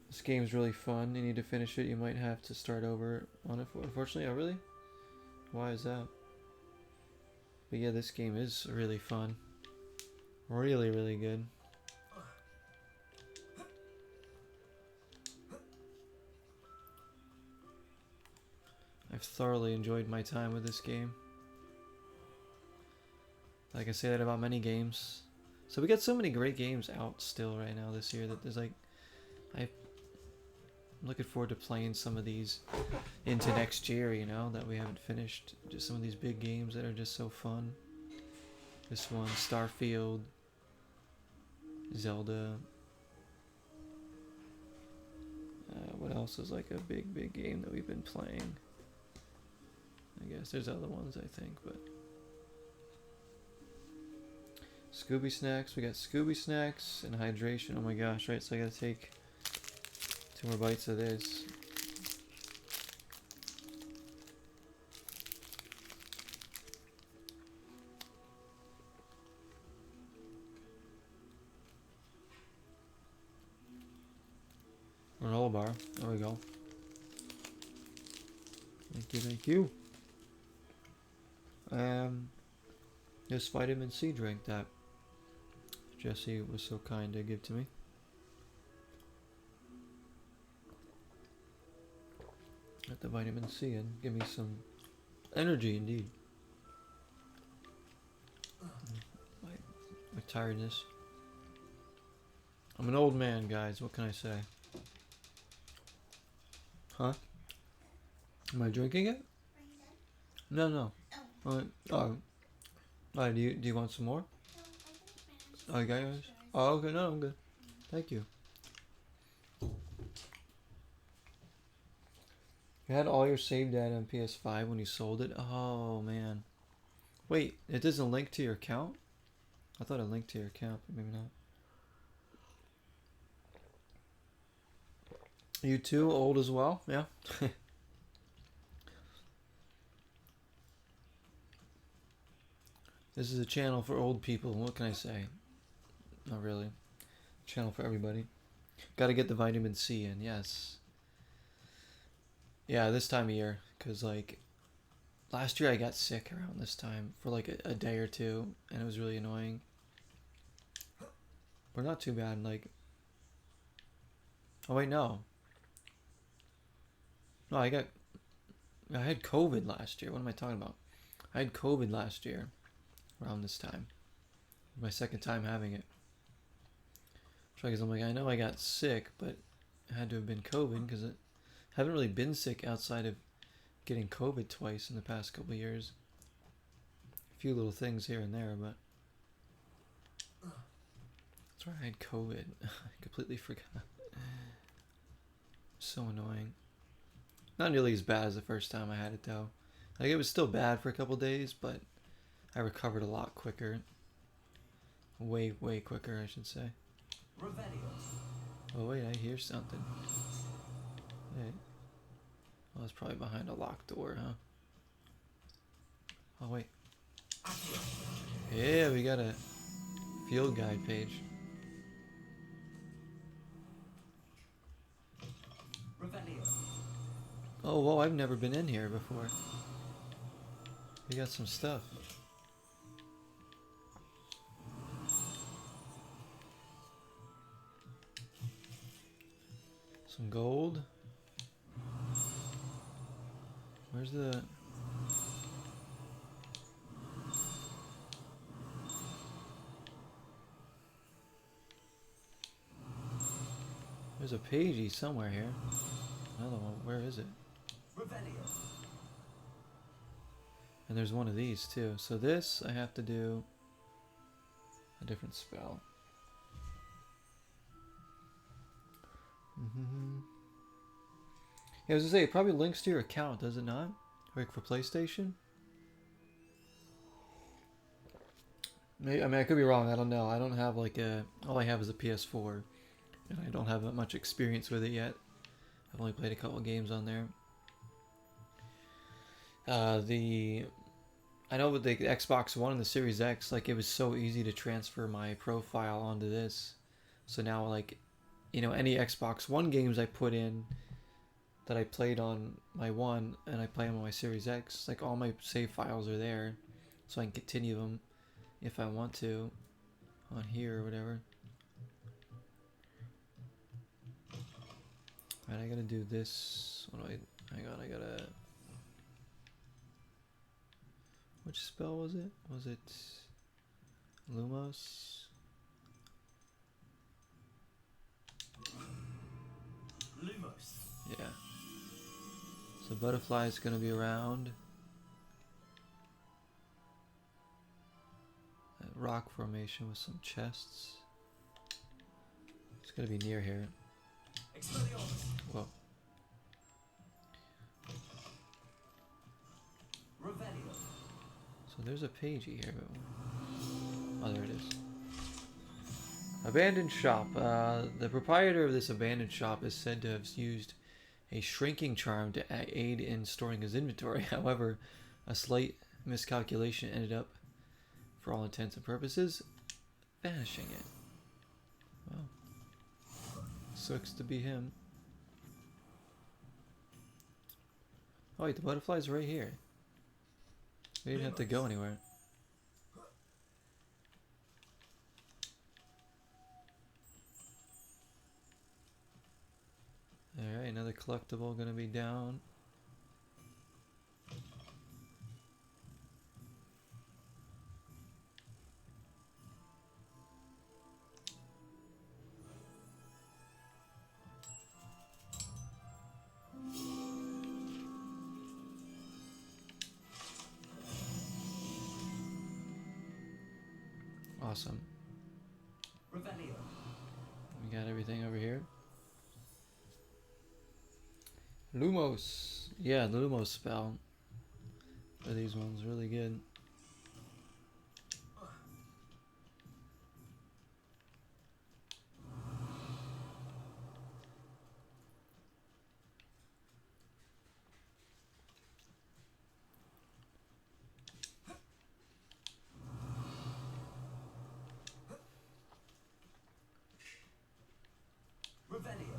This game's really fun. You need to finish it. You might have to start over on it. Unfortunately, oh really? Why is that? But yeah, this game is really fun. Really, really good. I've thoroughly enjoyed my time with this game. I can say that about many games. So we got so many great games out still right now this year that there's like... I'm looking forward to playing some of these into next year, you know, that we haven't finished. Just some of these big games that are just so fun. This one, Starfield, Zelda. What else is like a big, big game that we've been playing? I guess there's other ones, I think, but... Scooby Snacks. We got Scooby Snacks and hydration. Oh my gosh, right? So I gotta take 2 more bites of this. There we go. Thank you, thank you. This vitamin C drink that Jesse was so kind to give to me. Get the vitamin C in. Give me some energy indeed. My tiredness. I'm an old man, guys. What can I say? Huh? Am I drinking it? No, no. Oh. Do you want some more? Oh, you got yours? Oh, okay. No, I'm good. Thank you. You had all your saved data on PS5 when you sold it? Oh, man. Wait, it doesn't link to your account? I thought it linked to your account, but maybe not. You too, old as well? Yeah. This is a channel for old people. What can I say? Not really. Channel for everybody. Gotta get the vitamin C in, yes. Yeah, this time of year. Because, like, last year I got sick around this time for, like, a day or two. And it was really annoying. But not too bad, like... Oh, wait, no. No, I had COVID last year. What am I talking about? I had COVID last year. Around this time. My second time having it. Because I'm like, I know I got sick, but it had to have been COVID because I haven't really been sick outside of getting COVID twice in the past couple of years. A few little things here and there, but that's right, I had COVID. I completely forgot. So annoying. Not nearly as bad as the first time I had it though. Like it was still bad for a couple days, but I recovered a lot quicker. Way, way quicker, I should say. Oh wait, I hear something. Wait. Oh, it's probably behind a locked door, huh? Oh wait. Yeah, we got a field guide page. Oh, whoa, I've never been in here before. We got some stuff. Some gold. Where's the... There's a pagey somewhere here. Another one. Where is it? And there's one of these too. So this, I have to do a different spell. Yeah, I was gonna say, it probably links to your account, does it not? Like for PlayStation? Maybe, I mean, I could be wrong. I don't know. I don't have like a... All I have is a PS4. And I don't have that much experience with it yet. I've only played a couple games on there. I know with the Xbox One and the Series X, like it was so easy to transfer my profile onto this. So now, like, you know, any Xbox One games I put in that I played on my One and I play them on my Series X, like all my save files are there, so I can continue them if I want to on here or whatever. Alright, I gotta do this. What do hang on, I gotta... Which spell was it? Was it Lumos? Lumos. Yeah. So butterfly is gonna be around that rock formation with some chests. It's gonna be near here. Whoa. So there's a pagey here. Oh, there it is. Abandoned shop. The proprietor of this abandoned shop is said to have used a shrinking charm to aid in storing his inventory. However, a slight miscalculation ended up, for all intents and purposes, vanishing it. Well, sucks to be him. Oh wait, the butterfly's right here. We didn't have to go anywhere. Alright, another collectible gonna be down. Awesome. Revelio. We got everything over here. Lumos. Yeah, the Lumos spell for these ones really good. Revelio.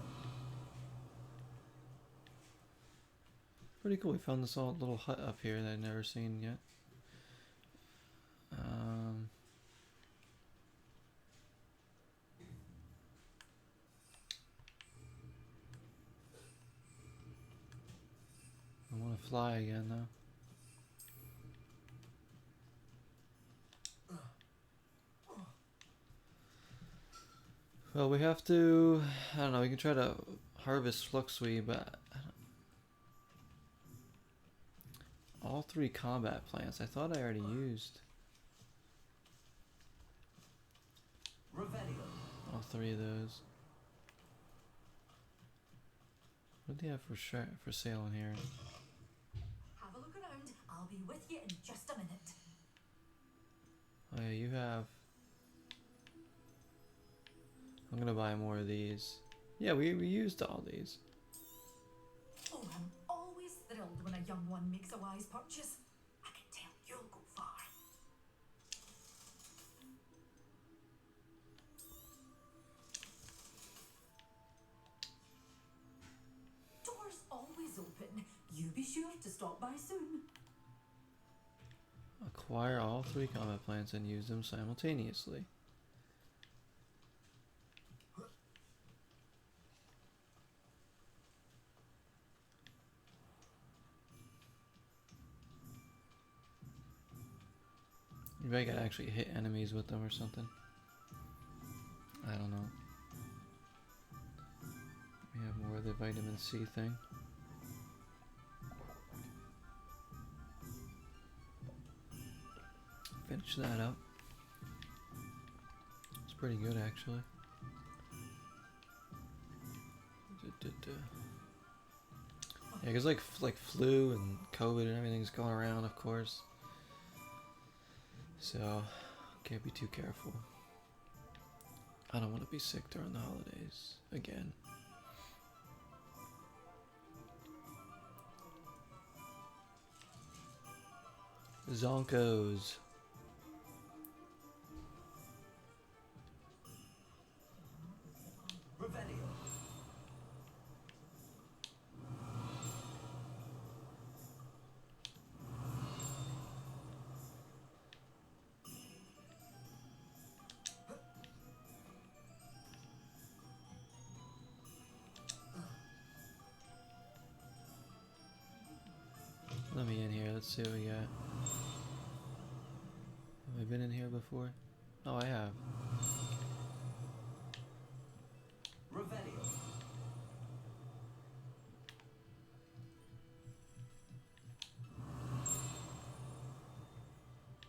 Pretty cool. We found this little hut up here that I've never seen yet. I want to fly again though. Well, we have to, I don't know, we can try to harvest Fluxweed, but all 3 combat plants, I thought I already used Revelio. all 3 of those. What do they have for sale in here? Have a look around. I'll be with you in just a minute. Oh yeah, you have... I'm gonna buy more of these. Yeah, we used all these. Oh, I'm always thrilled when a young one makes a wise purchase. I can tell you'll go far. Doors always open. You be sure to stop by soon. Acquire all 3 combat plants and use them simultaneously. Maybe I could actually hit enemies with them or something. I don't know. We have more of the vitamin C thing. Finish that up. It's pretty good actually. Yeah, because like flu and COVID and everything's going around, of course. So, can't be too careful. I don't want to be sick during the holidays again. Zonkos. Revelio. Let me in here. Let's see what we got. Have I been in here before? Oh, I have. Revelio.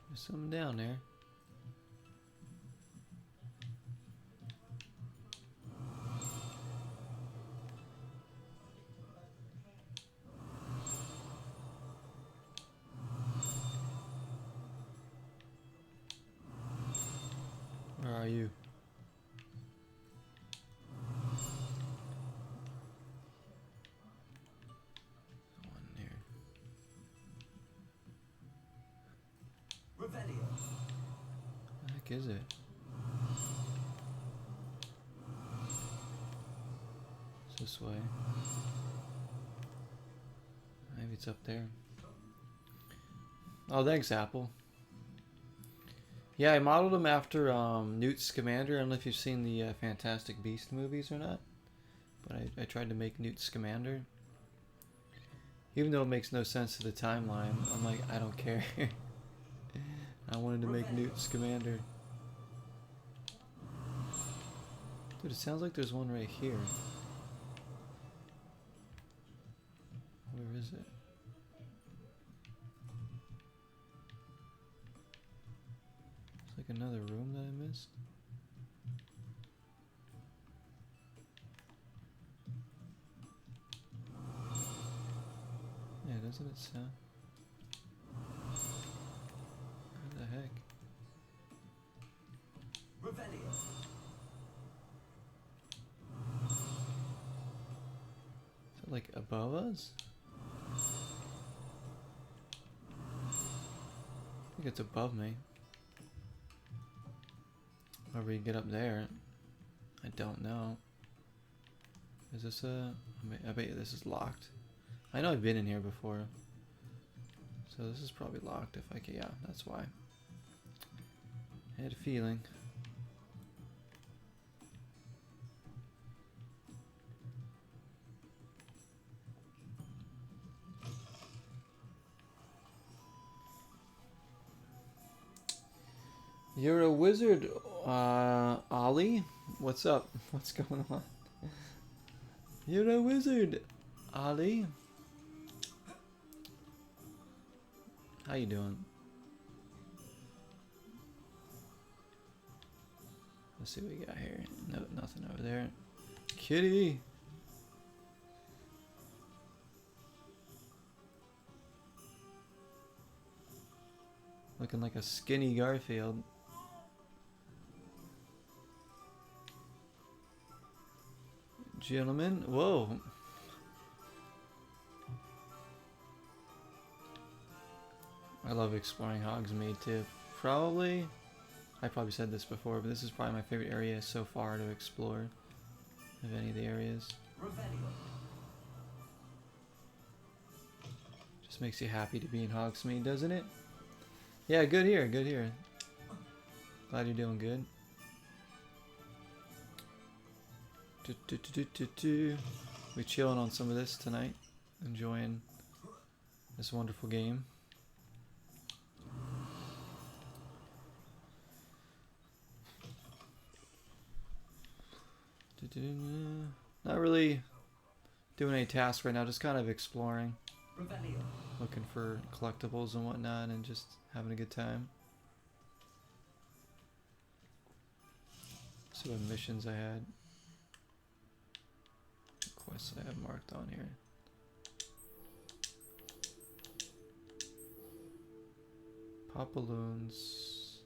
There's something down there. Where are you? One here. Revelio. What the heck is it? It's this way. Maybe It's up there. Oh, thanks, Apple. Yeah, I modeled him after Newt Scamander. I don't know if you've seen the Fantastic Beast movies or not, but I tried to make Newt Scamander. Even though it makes no sense to the timeline, I'm like, I don't care. I wanted to make Newt Scamander. Dude, it sounds like there's one right here. Where is it? It's like another room that I missed. Yeah, doesn't it sound? What the heck? Revelio. Is it like above us? I think it's above me. However you get up there, I don't know. Is this a... I bet you this is locked. I know I've been in here before. So this is probably locked if I can... Yeah, that's why. I had a feeling. You're a wizard, Ollie. What's up? What's going on? You're a wizard, Ollie. How you doing? Let's see what we got here. No, nothing over there. Kitty. Looking like a skinny Garfield. Gentlemen, whoa. I love exploring Hogsmeade too. I probably said this before, but this is probably my favorite area so far to explore of any of the areas. Just makes you happy to be in Hogsmeade, doesn't it? Yeah, good here, good here. Glad you're doing good. We chilling on some of this tonight, enjoying this wonderful game. Not really doing any tasks right now, just kind of exploring, looking for collectibles and whatnot, and just having a good time. See what missions I had. Quests I have marked on here. Pop balloons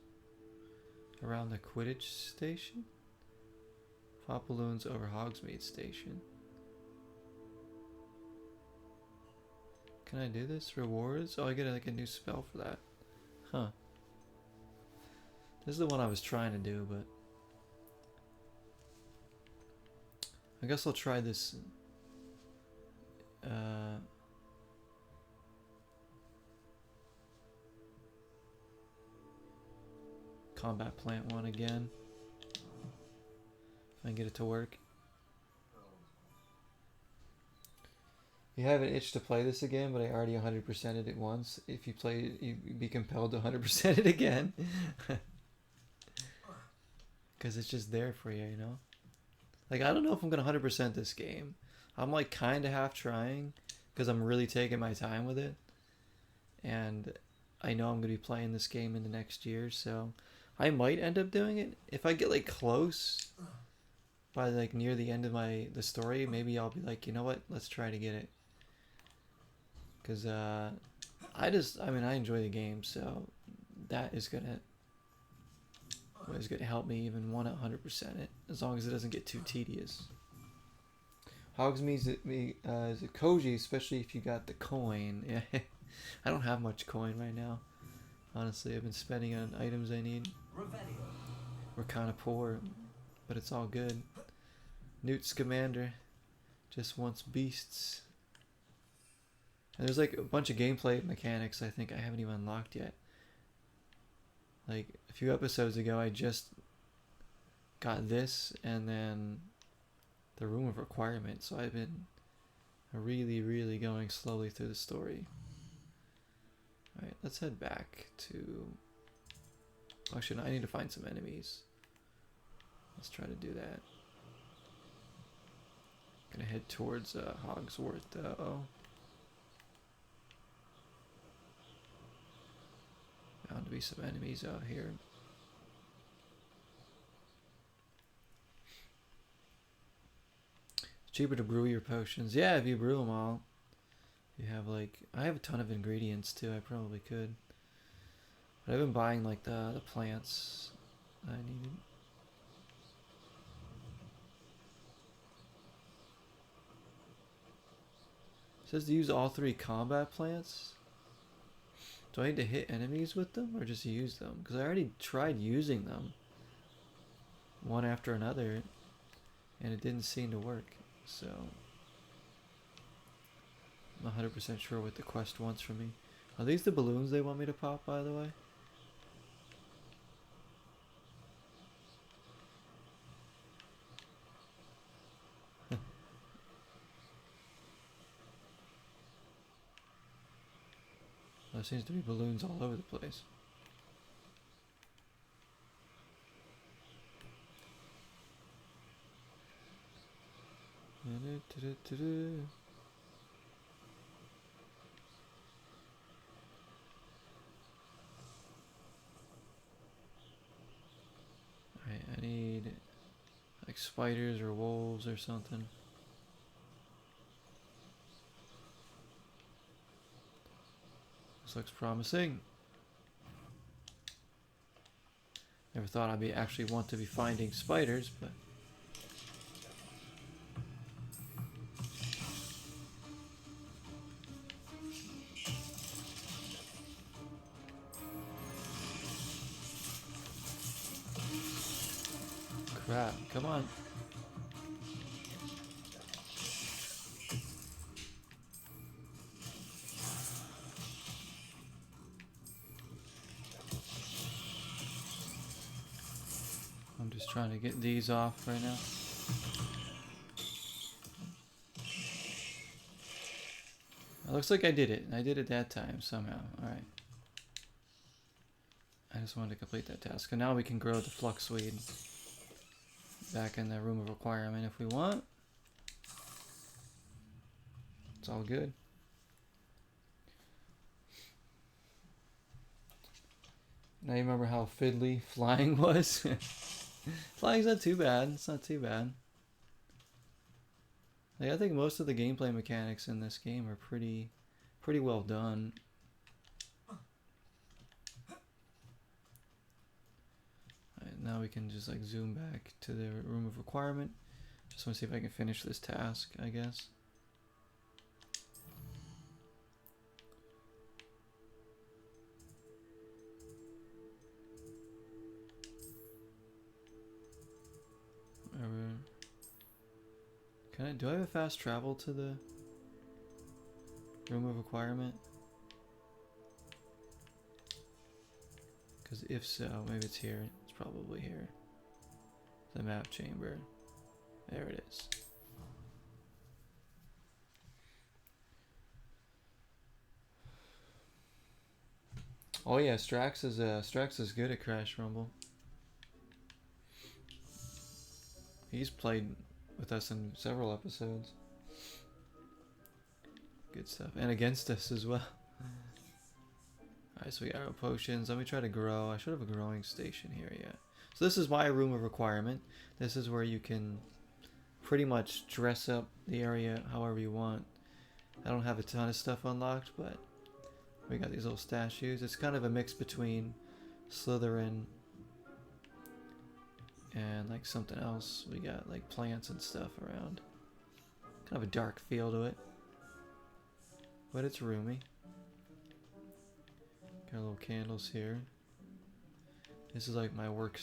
around the Quidditch station. Pop balloons over Hogsmeade station. Can I do this? Rewards? Oh, I get like a new spell for that. Huh. This is the one I was trying to do, but I guess I'll try this. Combat plant one again. If I can get it to work. You have an itch to play this again, but I already 100%ed it once. If you play it, you'd be compelled to 100% it again. Because it's just there for you, you know? Like, I don't know if I'm going to 100% this game. I'm like kind of half trying because I'm really taking my time with it. And I know I'm going to be playing this game in the next year, so I might end up doing it. If I get like close by like near the end of the story, maybe I'll be like, you know what, let's try to get it. Because I enjoy the game, so that is gonna help me even want to 100% it, as long as it doesn't get too tedious. Hogsmeade is a koji, especially if you got the coin. Yeah, I don't have much coin right now. Honestly, I've been spending on items I need. We're kind of poor, but it's all good. Newt Scamander just wants beasts. And there's like a bunch of gameplay mechanics I think I haven't even unlocked yet. Like a few episodes ago I just got this and then the Room of Requirement, so I've been really going slowly through the story. Alright, let's head back to... Actually, no, I need to find some enemies. Let's try to do that. Gonna head towards Hogwarts though. Bound to be some enemies out here. It's cheaper to brew your potions. Yeah, if you brew them all. You have like... I have a ton of ingredients too, I probably could. But I've been buying like the plants I needed. It says to use all 3 combat plants. Do I need to hit enemies with them or just use them? Because I already tried using them one after another and it didn't seem to work. So I'm not 100% sure what the quest wants from me. Are these the balloons they want me to pop, by the way? There seems to be balloons all over the place. Alright, I need like spiders or wolves or something. This looks promising. Never thought I'd actually want to be finding spiders, but crap, come on. I'm just trying to get these off right now. It looks like I did it. I did it that time somehow. Alright. I just wanted to complete that task. And now we can grow the fluxweed back in the Room of Requirement if we want. It's all good. Now you remember how fiddly flying was? Flying's not too bad. It's not too bad. Like, I think most of the gameplay mechanics in this game are pretty well done. Alright, now we can just like zoom back to the Room of Requirement. Just want to see if I can finish this task, I guess. Do I have a fast travel to the Room of Requirement? Because if so, maybe it's here. It's probably here. The map chamber. There it is. Oh yeah, Strax is good at Crash Rumble. He's played with us in several episodes. Good stuff. And against us as well. Alright, so we got our potions. Let me try to grow. I should have a growing station here, yeah. So this is my Room of Requirement. This is where you can pretty much dress up the area however you want. I don't have a ton of stuff unlocked, but we got these little statues. It's kind of a mix between Slytherin and like something else. We got like plants and stuff around. Kind of a dark feel to it, but it's roomy. Got little candles here. This is like my work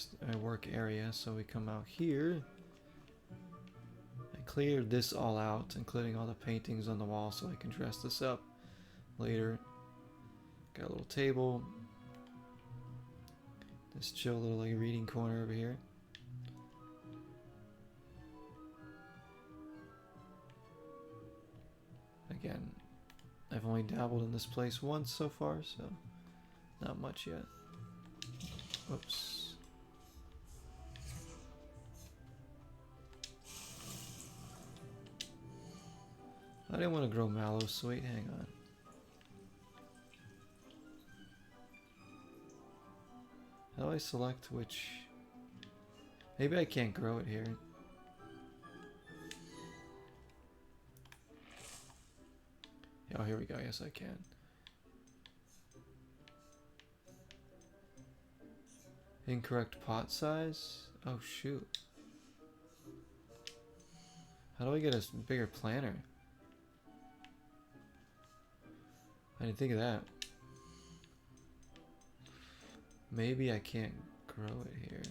area, so we come out here. I cleared this all out, including all the paintings on the wall, so I can dress this up later. Got a little table. This chill little like reading corner over here. Again, I've only dabbled in this place once so far, so not much yet. Whoops. I didn't want to grow mallow sweet, hang on. How do I select which? Maybe I can't grow it here. Oh, here we go. Yes, I can. Incorrect pot size? Oh, shoot. How do I get a bigger planter? I didn't think of that. Maybe I can't grow it here.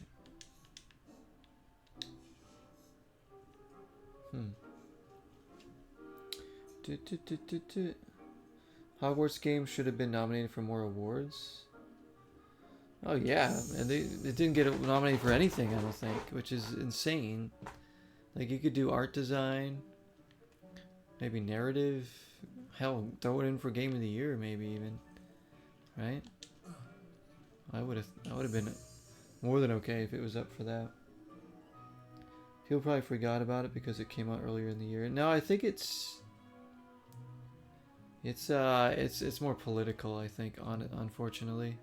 Hogwarts games should have been nominated for more awards. Oh yeah, and they didn't get nominated for anything, I don't think, which is insane. Like you could do art design, maybe narrative, hell, throw it in for game of the year, maybe even, right? I would have been more than okay if it was up for that. People probably forgot about it because it came out earlier in the year. No, I think it's more political, I think, on it, unfortunately,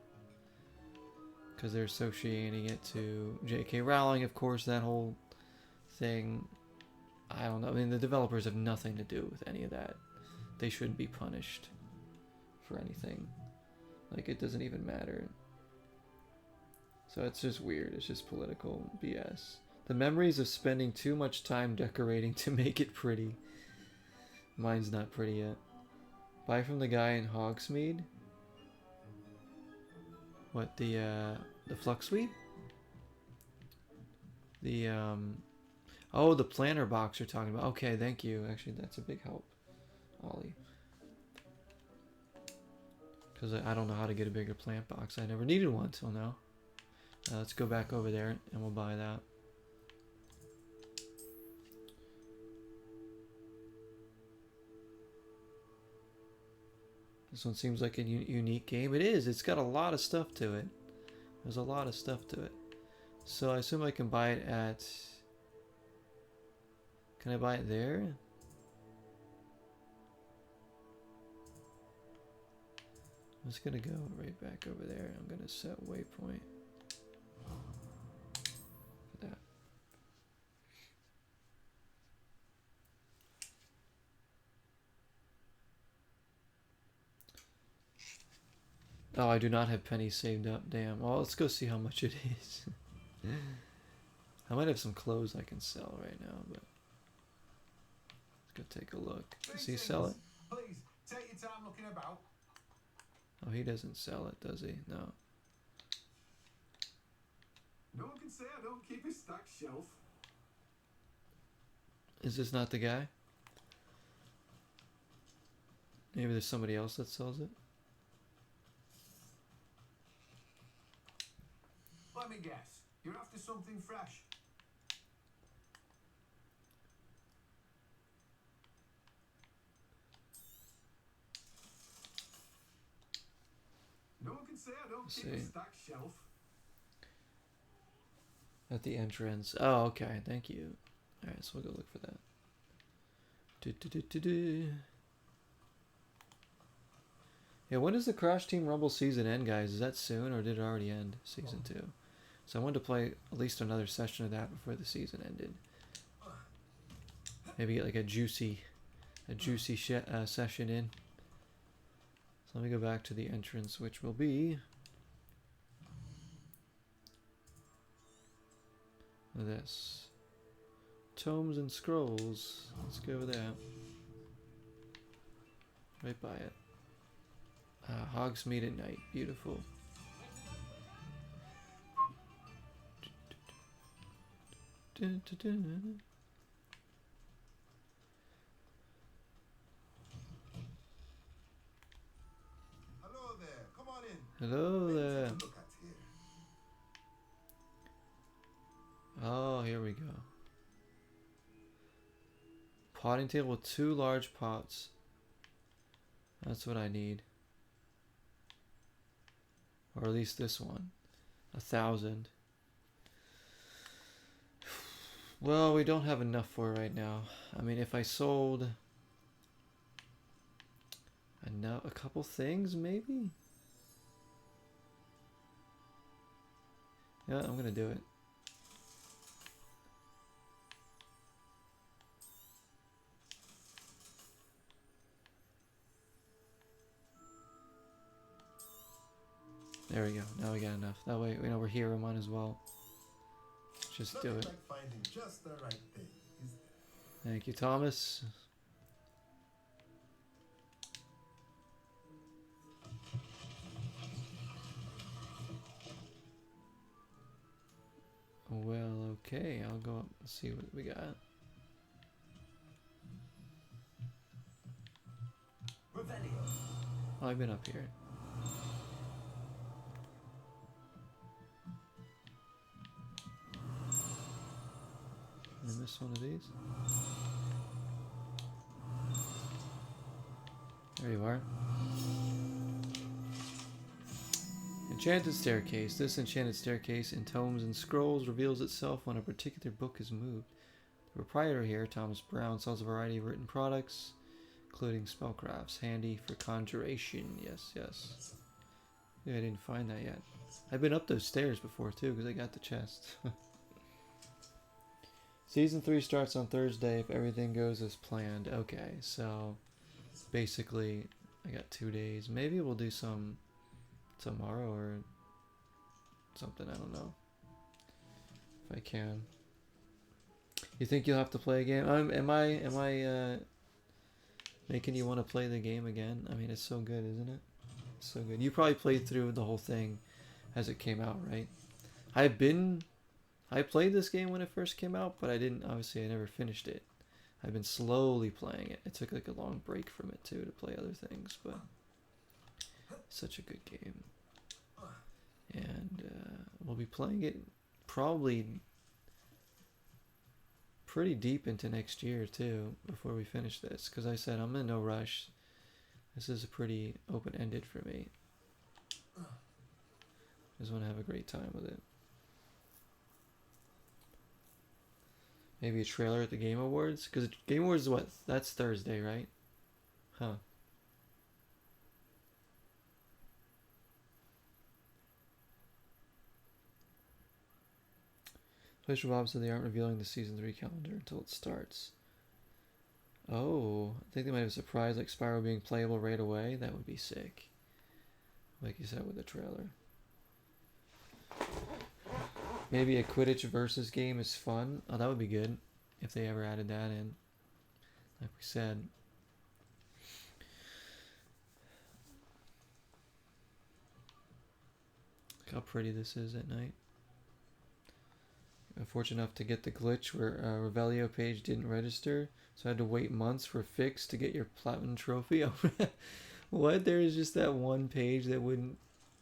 because they're associating it to J.K. Rowling, of course, that whole thing. I don't know. I mean, the developers have nothing to do with any of that. They shouldn't be punished for anything. Like, it doesn't even matter. So it's just weird. It's just political BS. The memories of spending too much time decorating to make it pretty. Mine's not pretty yet. Buy from the guy in Hogsmeade. What, the Flux Suite? The oh, the planner box you're talking about. Okay, thank you. Actually, that's a big help, Ollie. Because I don't know how to get a bigger plant box. I never needed one till now. Let's go back over there and we'll buy that. This one seems like a unique game. It is. It's got a lot of stuff to it. There's a lot of stuff to it. So I assume I can buy it at... Can I buy it there? I'm just going to go right back over there. I'm going to set waypoint. That. Oh, I do not have pennies saved up. Damn. Well, let's go see how much it is. I might have some clothes I can sell right now, but let's go take a look. Does he sell it? Please, take your time looking about. Oh, he doesn't sell it, does he? No. No one can say I don't keep a stacked shelf. Is this not the guy? Maybe there's somebody else that sells it? Let me guess. You're after something fresh. No one can say I don't keep a stacked shelf. At the entrance. Oh, okay. Thank you. Alright, so we'll go look for that. Yeah, when does the Crash Team Rumble season end, guys? Is that soon, or did it already end? Season 2. So I wanted to play at least another session of that before the season ended. Maybe get like a juicy session in. So let me go back to the entrance, which will be this. Tomes and Scrolls. Let's go with that. Right by it. Hogsmeade at night. Beautiful. Hello there. Look at here. Oh, here we go. Potting table with 2 large pots. That's what I need. Or at least this one. 1,000. Well, we don't have enough for it right now. I mean, if I sold a couple things, maybe? Yeah, I'm gonna do it. There we go. Now we got enough. That way, you know, we're here. We might as well just do it. Like finding just the right thing, is there? Thank you, Thomas. Well, okay. I'll go up and see what we got. Revelio. Oh, I've been up here. Did I miss one of these? There you are. Enchanted staircase. This enchanted staircase in tomes and scrolls reveals itself when a particular book is moved. The proprietor here, Thomas Brown, sells a variety of written products, including spellcrafts, handy for conjuration. Yes, yes. Yeah, I didn't find that yet. I've been up those stairs before too, because I got the chest. Season 3 starts on Thursday if everything goes as planned. Okay, so basically I got 2 days. Maybe we'll do some tomorrow or something. I don't know if I can. You think you'll have to play a game? Am I making you want to play the game again? I mean, it's so good, isn't it? It's so good. You probably played through the whole thing as it came out, right? I played this game when it first came out, but I never finished it. I've been slowly playing it. It took like a long break from it too to play other things, but such a good game. And we'll be playing it probably pretty deep into next year too before we finish this, because I said I'm in no rush. This is pretty open-ended for me. Just want to have a great time with it. Maybe a trailer at the Game Awards? Because Game Awards is what? That's Thursday, right? Huh. Felicia Bob said they aren't revealing the Season 3 calendar until it starts. Oh, I think they might have a surprise like Spyro being playable right away. That would be sick. Like you said with the trailer. Maybe a Quidditch versus game is fun. Oh, that would be good if they ever added that in. Like we said. Look how pretty this is at night. I'm fortunate enough to get the glitch where Revelio page didn't register, so I had to wait months for a fix to get your platinum trophy. What? There was just that one page that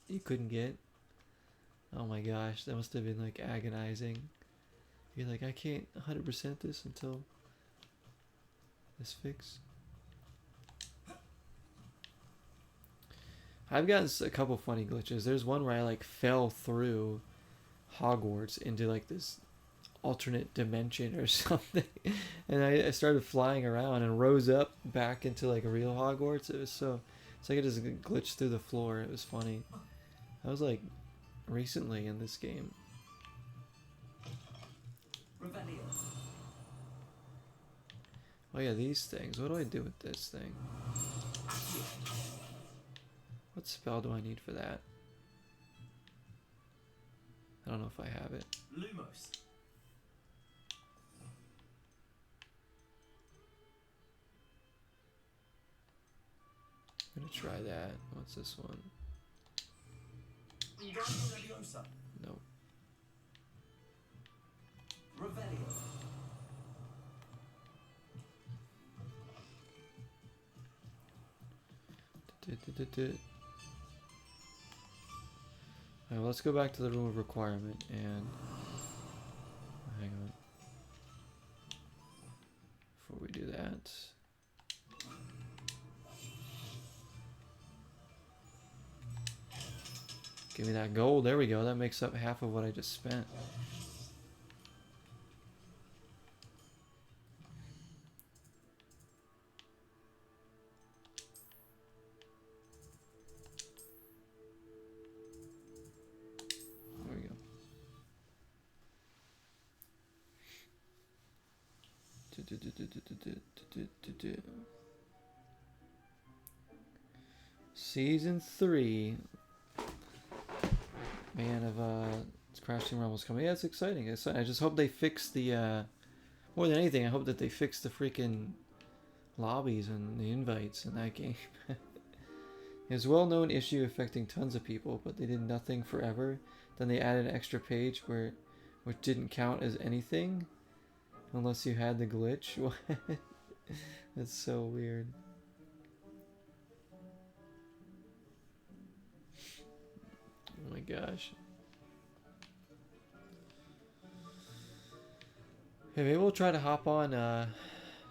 you couldn't get. Oh my gosh, that must have been like agonizing. You're like, I can't 100% this until this fix. I've gotten a couple funny glitches. There's one where I like fell through Hogwarts into like this alternate dimension or something, and I started flying around and rose up back into like a real Hogwarts. It's like I just glitched through the floor. It was funny. I was like recently in this game. Revelio. Oh yeah, these things. What do I do with this thing? What spell do I need for that? I don't know if I have it. Lumos. I'm gonna try that. What's this one? Wingardium Leviosa. Nope. Revelio. Alright, well, let's go back to the room of requirement and hang on. Before we do that. Give me that gold. There we go. That makes up half of what I just spent. There we go. Season 3. Man of Crashing Rumbles coming. Yeah, it's exciting. I just hope they fix the more than anything, I hope that they fix the freaking lobbies and the invites in that game. It's a well-known issue affecting tons of people, but they did nothing forever. Then they added an extra page which didn't count as anything unless you had the glitch. What? That's so weird. Oh my gosh. Hey, maybe we'll try to hop on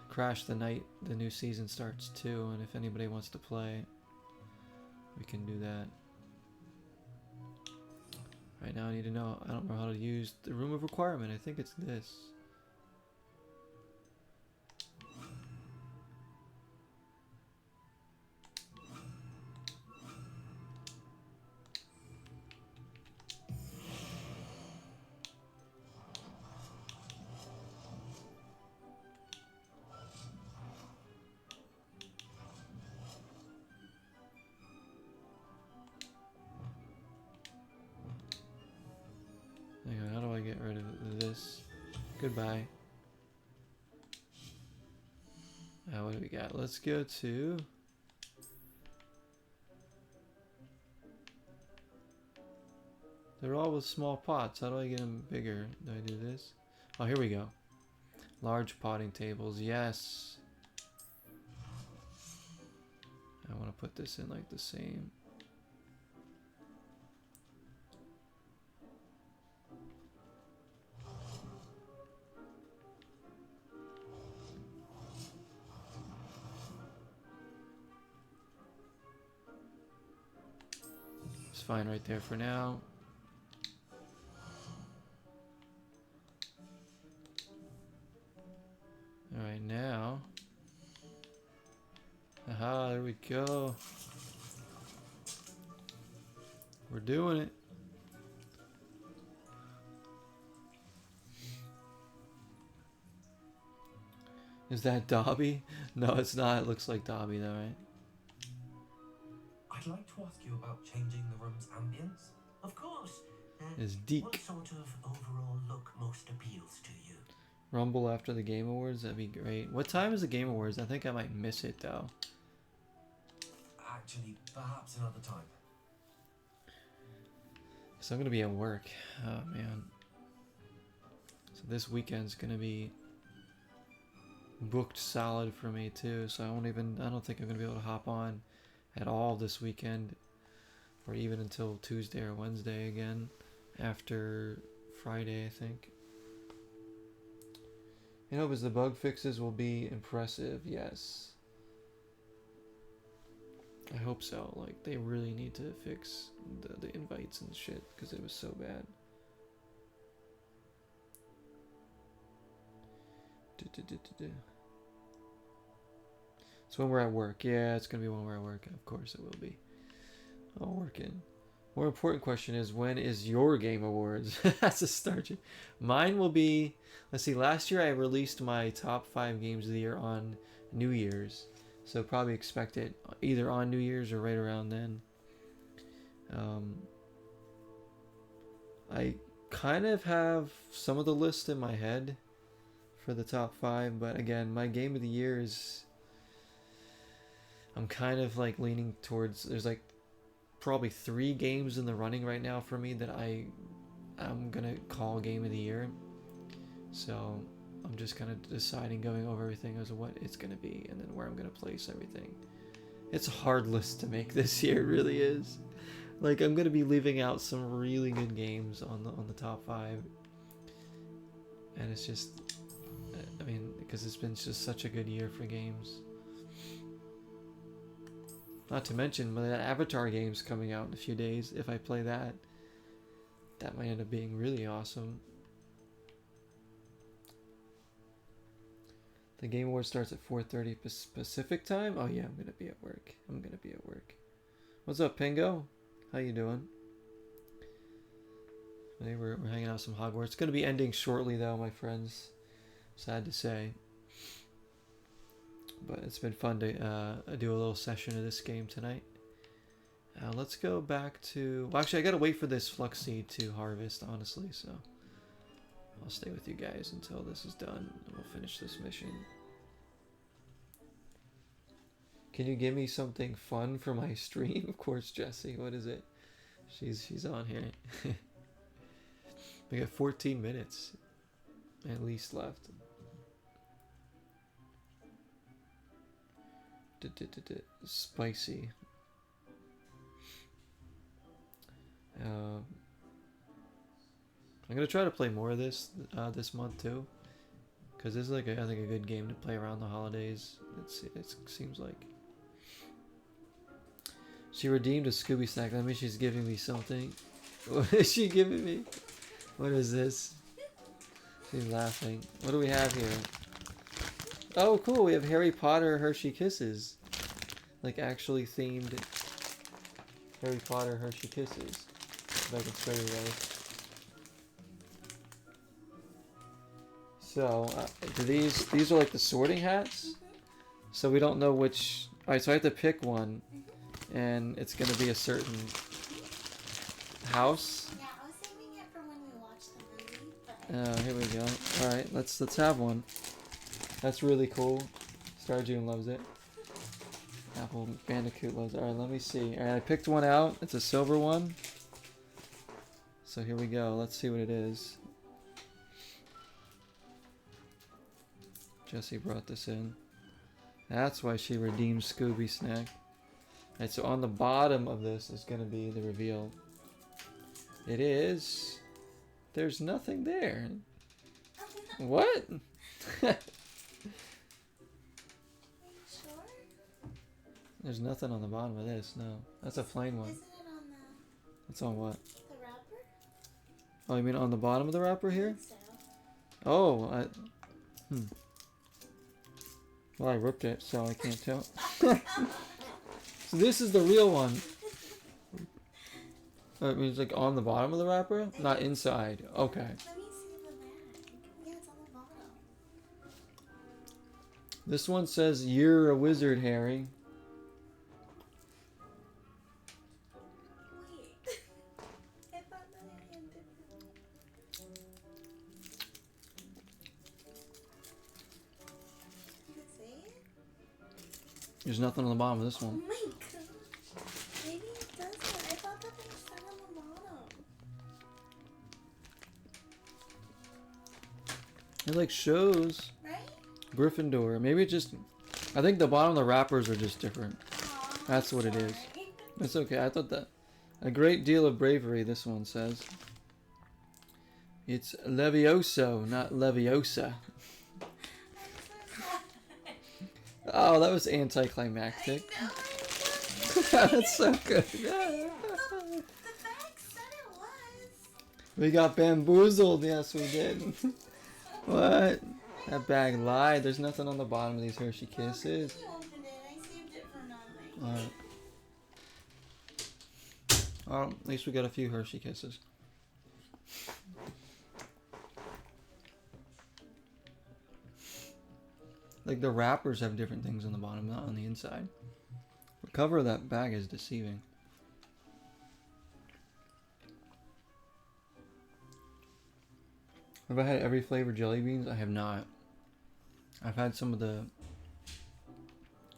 Crash the night the new season starts too, and if anybody wants to play, we can do that. Right now I need to know, I don't know how to use the room of requirement. I think it's this. Hang on, how do I get rid of this? Goodbye. What do we got? Let's go to... They're all with small pots. How do I get them bigger? Do I do this? Oh, here we go. Large potting tables. Yes. I want to put this in like the same... Fine right there for now. Alright, now. Aha, there we go. We're doing it. Is that Dobby? No, it's not. It looks like Dobby though, right? I'd like to ask you about changing the room's ambience. Of course. It's Deke. What sort of overall look most appeals to you? Rumble after the Game Awards? That'd be great. What time is the Game Awards? I think I might miss it though. Actually, perhaps another time. So I'm gonna be at work. Oh man. So this weekend's gonna be booked solid for me too. So I don't think I'm gonna be able to hop on at all this weekend, or even until Tuesday or Wednesday again, after Friday, I think. You know, because the bug fixes will be impressive, yes. I hope so. Like, they really need to fix the invites and shit, because it was so bad. So when we're at work, yeah, it's gonna be when we're at work. Of course it will be. I'll work in. More important question is, when is your Game Awards? That's a start. Mine will be, let's see, last year I released my top 5 games of the year on New Year's. So probably expect it either on New Year's or right around then. I kind of have some of the list in my head for the top 5, but again, my game of the year is... I'm kind of like leaning towards, there's like probably 3 games in the running right now for me that I'm gonna call game of the year. So I'm just kind of deciding, going over everything as what it's gonna be and then where I'm gonna place everything. It's a hard list to make this year, it really is. Like, I'm gonna be leaving out some really good games on the top 5, and it's just, I mean, because it's been just such a good year for games. Not to mention, when that Avatar game's coming out in a few days. If I play that, that might end up being really awesome. The Game Awards starts at 4:30 Pacific time. Oh yeah, I'm gonna be at work. What's up, Pingo? How you doing? Today we're hanging out some Hogwarts. It's gonna be ending shortly though, my friends. Sad to say. But it's been fun to do a little session of this game tonight. Let's go back to... Well, actually, I gotta wait for this flux seed to harvest, honestly, so... I'll stay with you guys until this is done, and we'll finish this mission. Can you give me something fun for my stream? Of course, Jessie. What is it? She's on here. We got 14 minutes at least left. Spicy. I'm gonna try to play more of this this month too, because this is like I think a good game to play around the holidays. It seems like. She redeemed a Scooby snack. That means she's giving me something. What is she giving me? What is this? She's laughing. What do we have here? Oh, cool. We have Harry Potter Hershey Kisses. Like actually themed Harry Potter Hershey Kisses. If I can show you guys. So, these are like the sorting hats. So we don't know which... Alright, so I have to pick one. And it's going to be a certain house. Yeah, I was saving it for when we watch the movie. But... Here we go. Alright, let's have one. That's really cool. Star June loves it. Apple Bandicoot loves it. Alright, let me see. Alright, I picked one out. It's a silver one. So here we go. Let's see what it is. Jessie brought this in. That's why she redeemed Scooby Snack. Alright, so on the bottom of this is going to be the reveal. It is... There's nothing there. What? Sure? There's nothing on the bottom of this, no. That's a plain one. Isn't it on the It's on what? wrapper? Oh, you mean on the bottom of the wrapper here? So. Oh, Well, I ripped it, so I can't tell. So this is the real one. It means like on the bottom of the wrapper? Not inside. Okay. Let me see the bag. Yeah, it's on the bottom. This one says, "You're a wizard, Harry." Wait. I thought that I had different. Does it say it? There's nothing on the bottom of this Oh one. my gosh. Maybe it doesn't. I thought that they said on the bottom. It like shows Right? Gryffindor. Maybe it just... I think the bottom of the wrappers are just different. Aw, That's what it is. sorry. It's okay. I thought that... A great deal of bravery, this one says. It's Levioso, not Leviosa. Oh, that was anticlimactic. That's so good. The bag said it was. We got bamboozled. Yes, we did. What? That bag lied. There's nothing on the bottom of these Hershey Kisses. You opened it. I saved it for nothing. Alright. Well, at least we got a few Hershey Kisses. Like the wrappers have different things on the bottom, not on the inside. The cover of that bag is deceiving. Have I had every flavor jelly beans? I have not. I've had some of the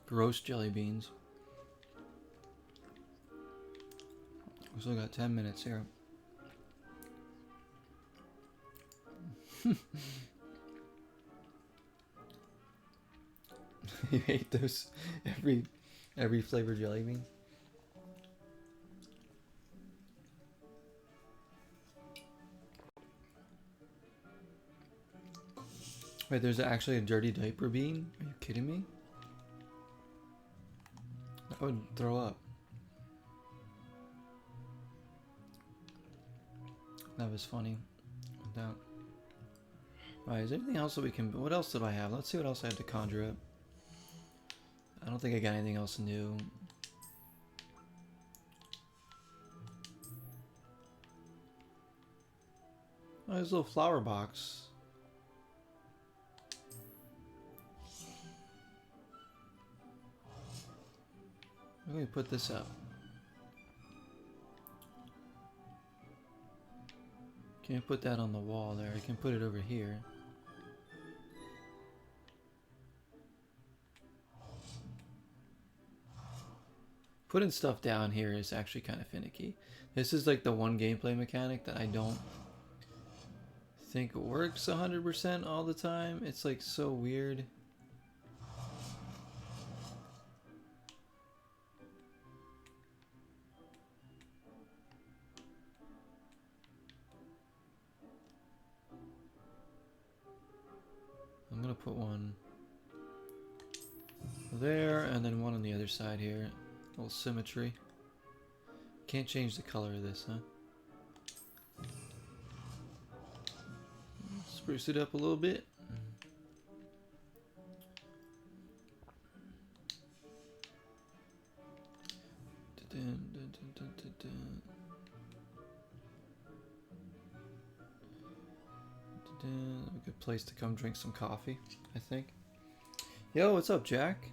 gross jelly beans. We still got 10 minutes here. You hate those every flavor jelly bean? Wait, there's actually a dirty diaper bean? Are you kidding me? I would throw up. That was funny. That. Right, is there anything else that we can... What else did I have? Let's see what else I have to conjure up. I don't think I got anything else new. Oh, there's a little flower box. Let me put this up. Can't put that on the wall there. I can put it over here. Putting stuff down here is actually kind of finicky. This is like the one gameplay mechanic that I don't think works 100% all the time. It's like so weird. I'm gonna put one there and then one on the other side here. A little symmetry. Can't change the color of this, huh? Spruce it up a little bit. A good place to come drink some coffee, I think. Yo, what's up, Jack?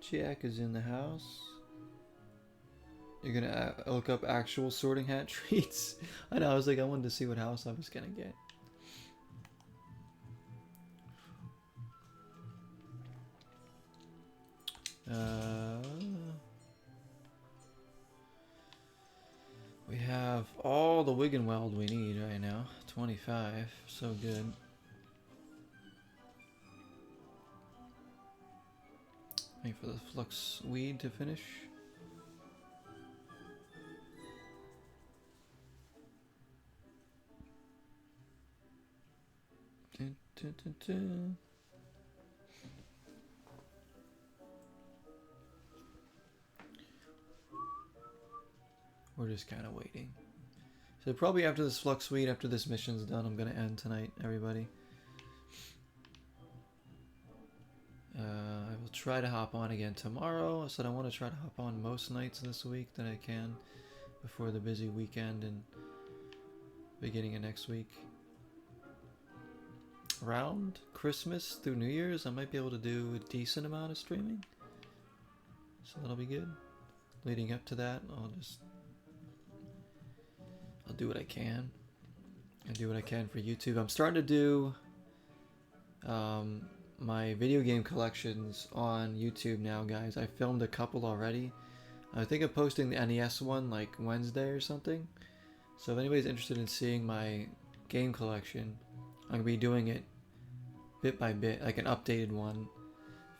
Jack is in the house. You're gonna look up actual Sorting Hat treats? I know, I was like, I wanted to see what house I was gonna get. We have all the Wiggenweld we need right now. 25, so good. Wait for the flux weed to finish. Dun, dun, dun, dun. We're just kind of waiting. So probably after this flux suite, after this mission's done, I'm going to end tonight, everybody. I will try to hop on again tomorrow. I said I want to try to hop on most nights this week that I can before the busy weekend and beginning of next week. Around Christmas through New Year's, I might be able to do a decent amount of streaming. So that'll be good. Leading up to that, I'll do what I can. I do what I can for YouTube. I'm starting to do my video game collections on YouTube now, guys. I filmed a couple already. I think I'm posting the NES one like Wednesday or something. So if anybody's interested in seeing my game collection, I'm going to be doing it bit by bit, like an updated one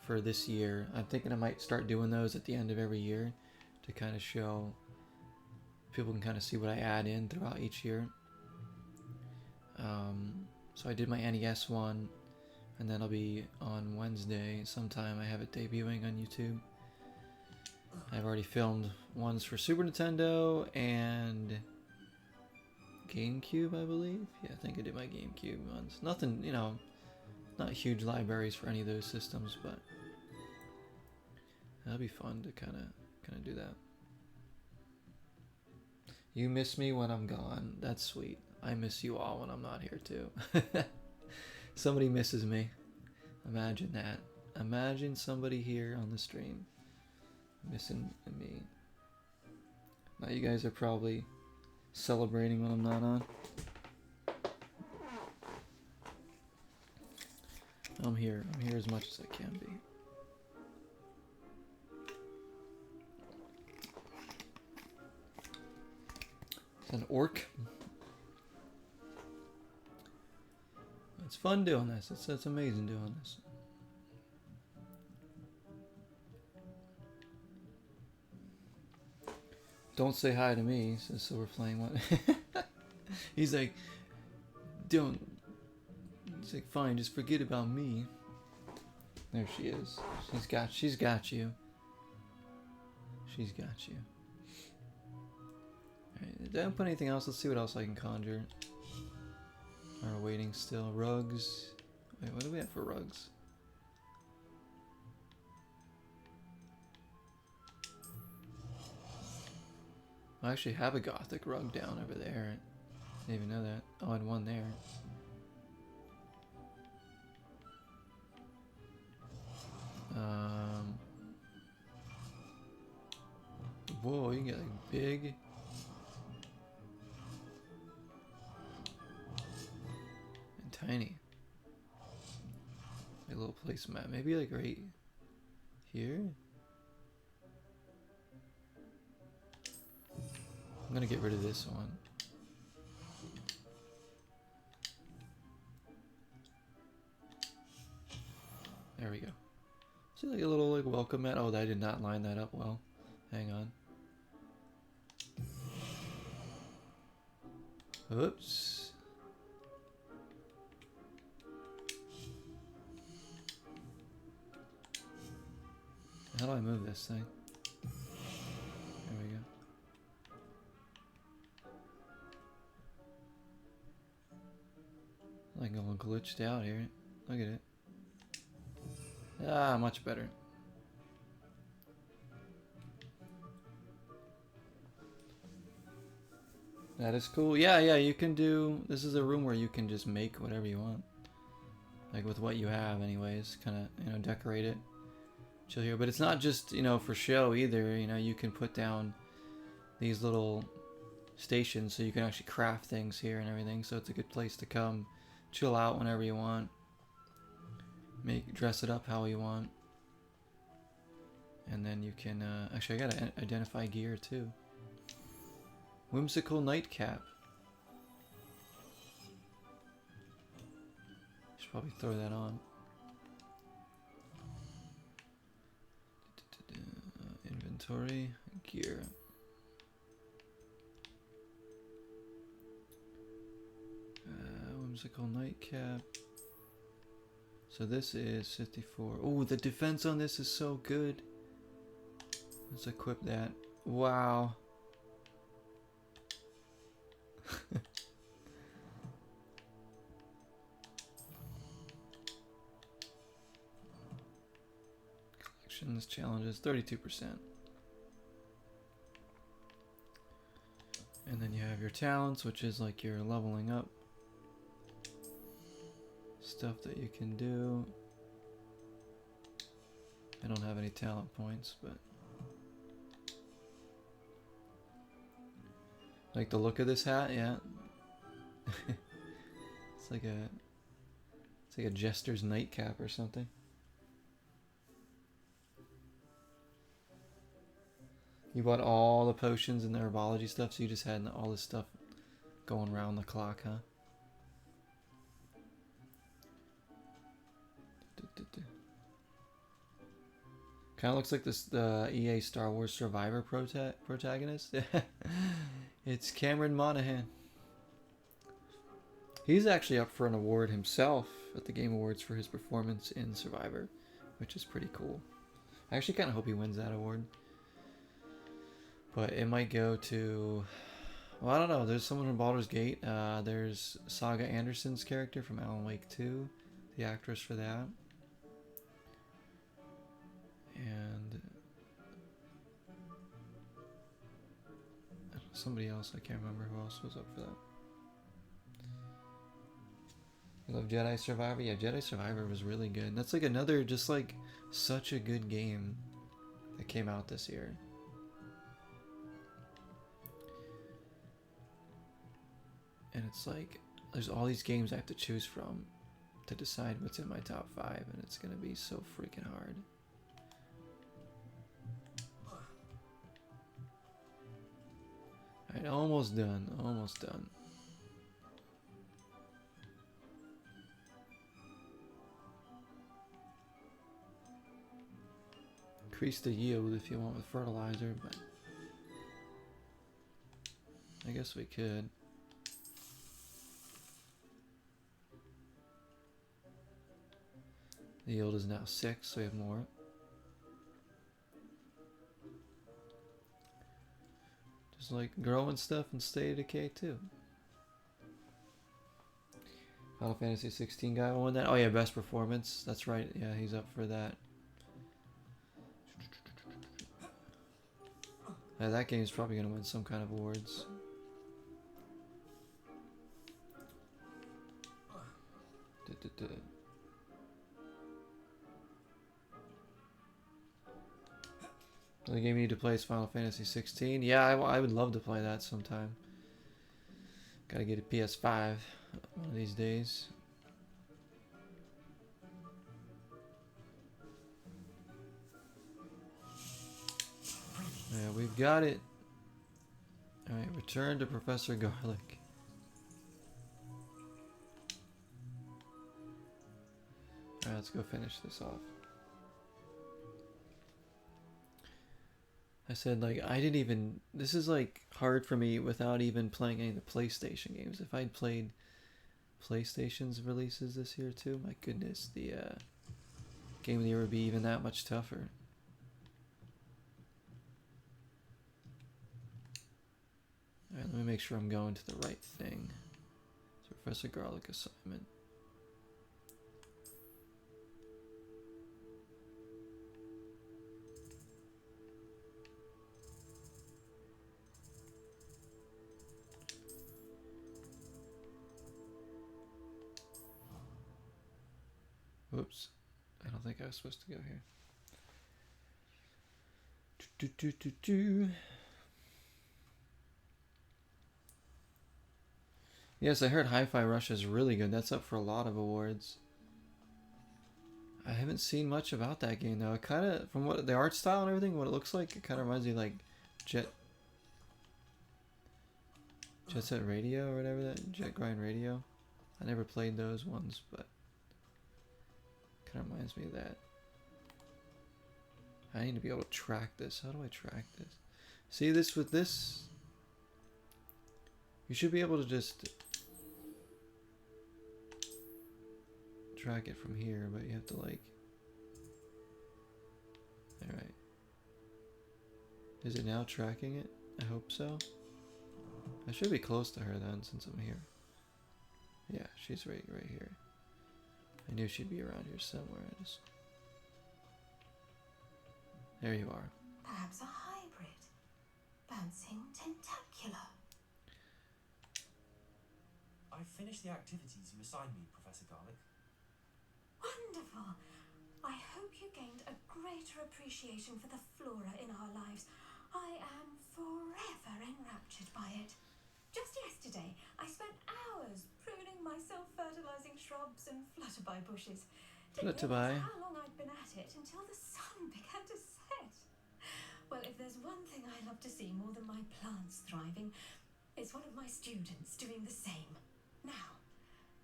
for this year. I'm thinking I might start doing those at the end of every year to kind of show people can kind of see what I add in throughout each year. So I did my NES one, and then I'll be on Wednesday sometime. I have it debuting on YouTube. I've already filmed ones for Super Nintendo and GameCube, I believe. Yeah, I think I did my GameCube ones. Nothing, you know, not huge libraries for any of those systems, but that'll be fun to kind of do that. You miss me when I'm gone. That's sweet. I miss you all when I'm not here too. Somebody misses me. Imagine that. Imagine somebody here on the stream missing me. Now you guys are probably celebrating when I'm not on. I'm here as much as I can be. It's an orc. It's fun doing this. It's amazing doing this. Don't say hi to me, so we're playing what? He's like, don't He's like, fine, just forget about me. There she is. She's got you. She's got you. Alright, did I put anything else? Let's see what else I can conjure. Are waiting still. Rugs. Wait, what do we have for rugs? I actually have a gothic rug down over there. Didn't even know that. Oh, I had one there. Whoa, you can get like big. And tiny. A little placemat. Maybe like right here? I'm gonna get rid of this one. There we go. See, like a little like welcome mat. Oh, I did not line that up well. Hang on. Oops. How do I move this thing? There we go. Like all glitched out here. Look at it. Ah, much better. That is cool. Yeah, you can do... This is a room where you can just make whatever you want. Like with what you have anyways. Kind of, you know, decorate it. Chill here. But it's not just, you know, for show either. You know, you can put down these little stations so you can actually craft things here and everything. So it's a good place to come chill out whenever you want. Dress it up how you want. And then you can... actually, I gotta identify gear too. Whimsical nightcap. Should probably throw that on. Inventory, gear. Whimsical nightcap. So this is 54. Oh, the defense on this is so good. Let's equip that. Wow. Collections, challenges, 32%. And then you have your talents, which is like your leveling up stuff that you can do. I don't have any talent points, but like the look of this hat, yeah. It's like a jester's nightcap or something. You bought all the potions and the herbology stuff, so you just had all this stuff going around the clock, huh? Kind of looks like the EA Star Wars Survivor protagonist. It's Cameron Monaghan. He's actually up for an award himself at the Game Awards for his performance in Survivor, which is pretty cool. I actually kind of hope he wins that award. But it might go to... Well, I don't know. There's someone from Baldur's Gate. There's Saga Anderson's character from Alan Wake 2. The actress for that. And... somebody else. I can't remember who else was up for that. You love Jedi Survivor? Yeah, Jedi Survivor was really good. That's like another, just like, such a good game that came out this year. And it's like, there's all these games I have to choose from to decide what's in my top 5, and it's gonna be so freaking hard. Alright, almost done, almost done. Increase the yield if you want with fertilizer, but I guess we could. The yield is now 6, so we have more. Just like growing stuff in State of Decay too. Final Fantasy 16 guy won that. Oh yeah, best performance. That's right. Yeah, he's up for that. Yeah, that game's probably gonna win some kind of awards. The game you need to play is Final Fantasy 16. Yeah, I would love to play that sometime. Gotta get a PS5 one of these days. Yeah, we've got it. Alright, return to Professor Garlic. Alright, let's go finish this off. I said, like, I didn't even... This is, like, hard for me without even playing any of the PlayStation games. If I'd played PlayStation's releases this year, too, my goodness, the game of the year would be even that much tougher. Alright, let me make sure I'm going to the right thing. It's Professor Garlic assignment. Whoops. I don't think I was supposed to go here. Yes, I heard Hi-Fi Rush is really good. That's up for a lot of awards. I haven't seen much about that game though. It kind of, from what the art style and everything, what it looks like, it kind of reminds me of like Jet Set Radio or whatever that, Jet Grind Radio. I never played those ones, but kind of reminds me of that. I need to be able to track this. How do I track this? See this with this? You should be able to just track it from here, but you have to like... Alright. Is it now tracking it? I hope so. I should be close to her then, since I'm here. Yeah, she's right here. I knew she'd be around here somewhere. There you are. Perhaps a hybrid. Bouncing tentacular. I finished the activities you assigned me, Professor Garlic. Wonderful. I hope you gained a greater appreciation for the flora in our lives. I am forever enraptured by it. Just yesterday, I spent hours pruning my self-fertilizing shrubs and flutterby bushes. Didn't realize how long I'd been at it until the sun began to set. Well, if there's one thing I love to see more than my plants thriving, it's one of my students doing the same. Now,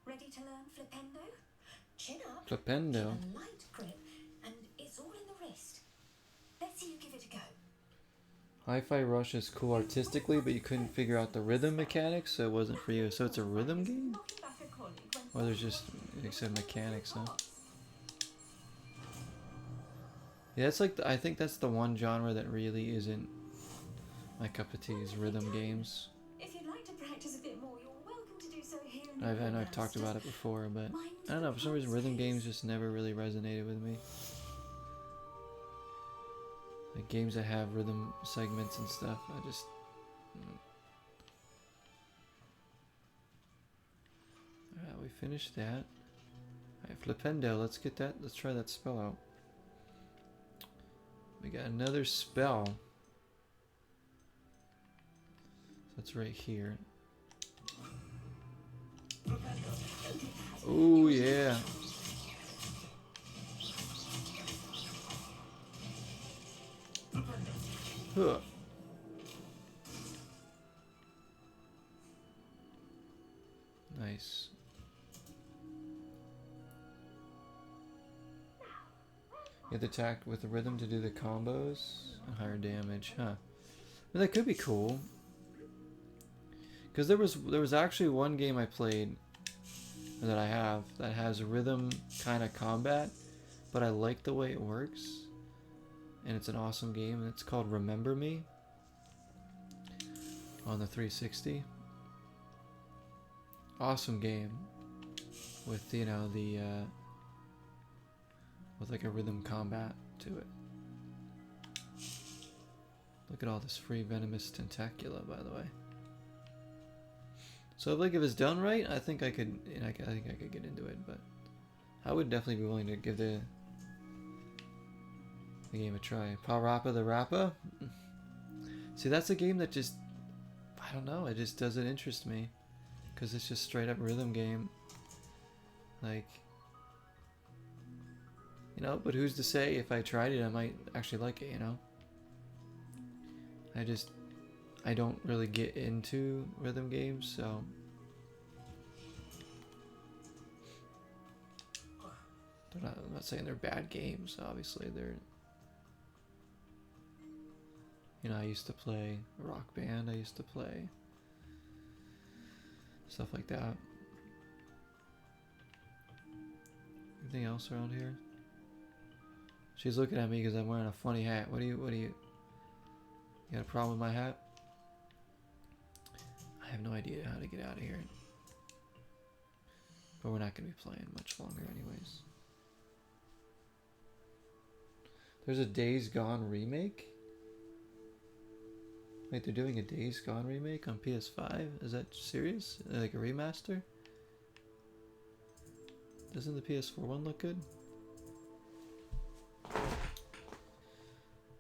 ready to learn Flipendo? Chin up, Flipendo. keep a light grip, and it's all in the wrist. Let's see you give it a go. Hi-Fi Rush is cool artistically, but you couldn't figure out the rhythm mechanics, so it wasn't for you. So it's a rhythm game? Or there's just, like I said, mechanics, huh? Yeah, it's like, I think that's the one genre that really isn't my cup of tea, is rhythm games. If you'd like to practice a bit more, you're welcome to do so here. I know I've talked about it before, but I don't know, for some reason rhythm games just never really resonated with me. Like games that have rhythm segments and stuff, I just... Alright, we finished that. Alright, Flipendo, let's get that, let's try that spell out. We got another spell. That's right here. Oh yeah. Huh. Nice. You have to attack with the rhythm to do the combos and higher damage, huh? But that could be cool. Because there was actually one game I played, or that I have, that has rhythm kind of combat, but I like the way it works, and it's an awesome game. And it's called Remember Me on the 360. Awesome game with, you know, the with like a rhythm combat to it. Look at all this free venomous tentacula, by the way. So like if it's done right, I think I could, I think I could get into it, but I would definitely be willing to give the game a try. Parappa the Rappa. See, that's a game that just, I don't know, it just doesn't interest me, because it's just straight up rhythm game. Like, you know, but who's to say if I tried it I might actually like it, you know? I don't really get into rhythm games, so I'm not saying they're bad games. Obviously, they're, you know, I used to play Rock Band. I used to play stuff like that. Anything else around here? She's looking at me because I'm wearing a funny hat. What do you got a problem with my hat? I have no idea how to get out of here. But we're not going to be playing much longer anyways. There's a Days Gone remake? Wait, they're doing a Days Gone remake on PS5? Is that serious? Like a remaster? Doesn't the PS4 one look good?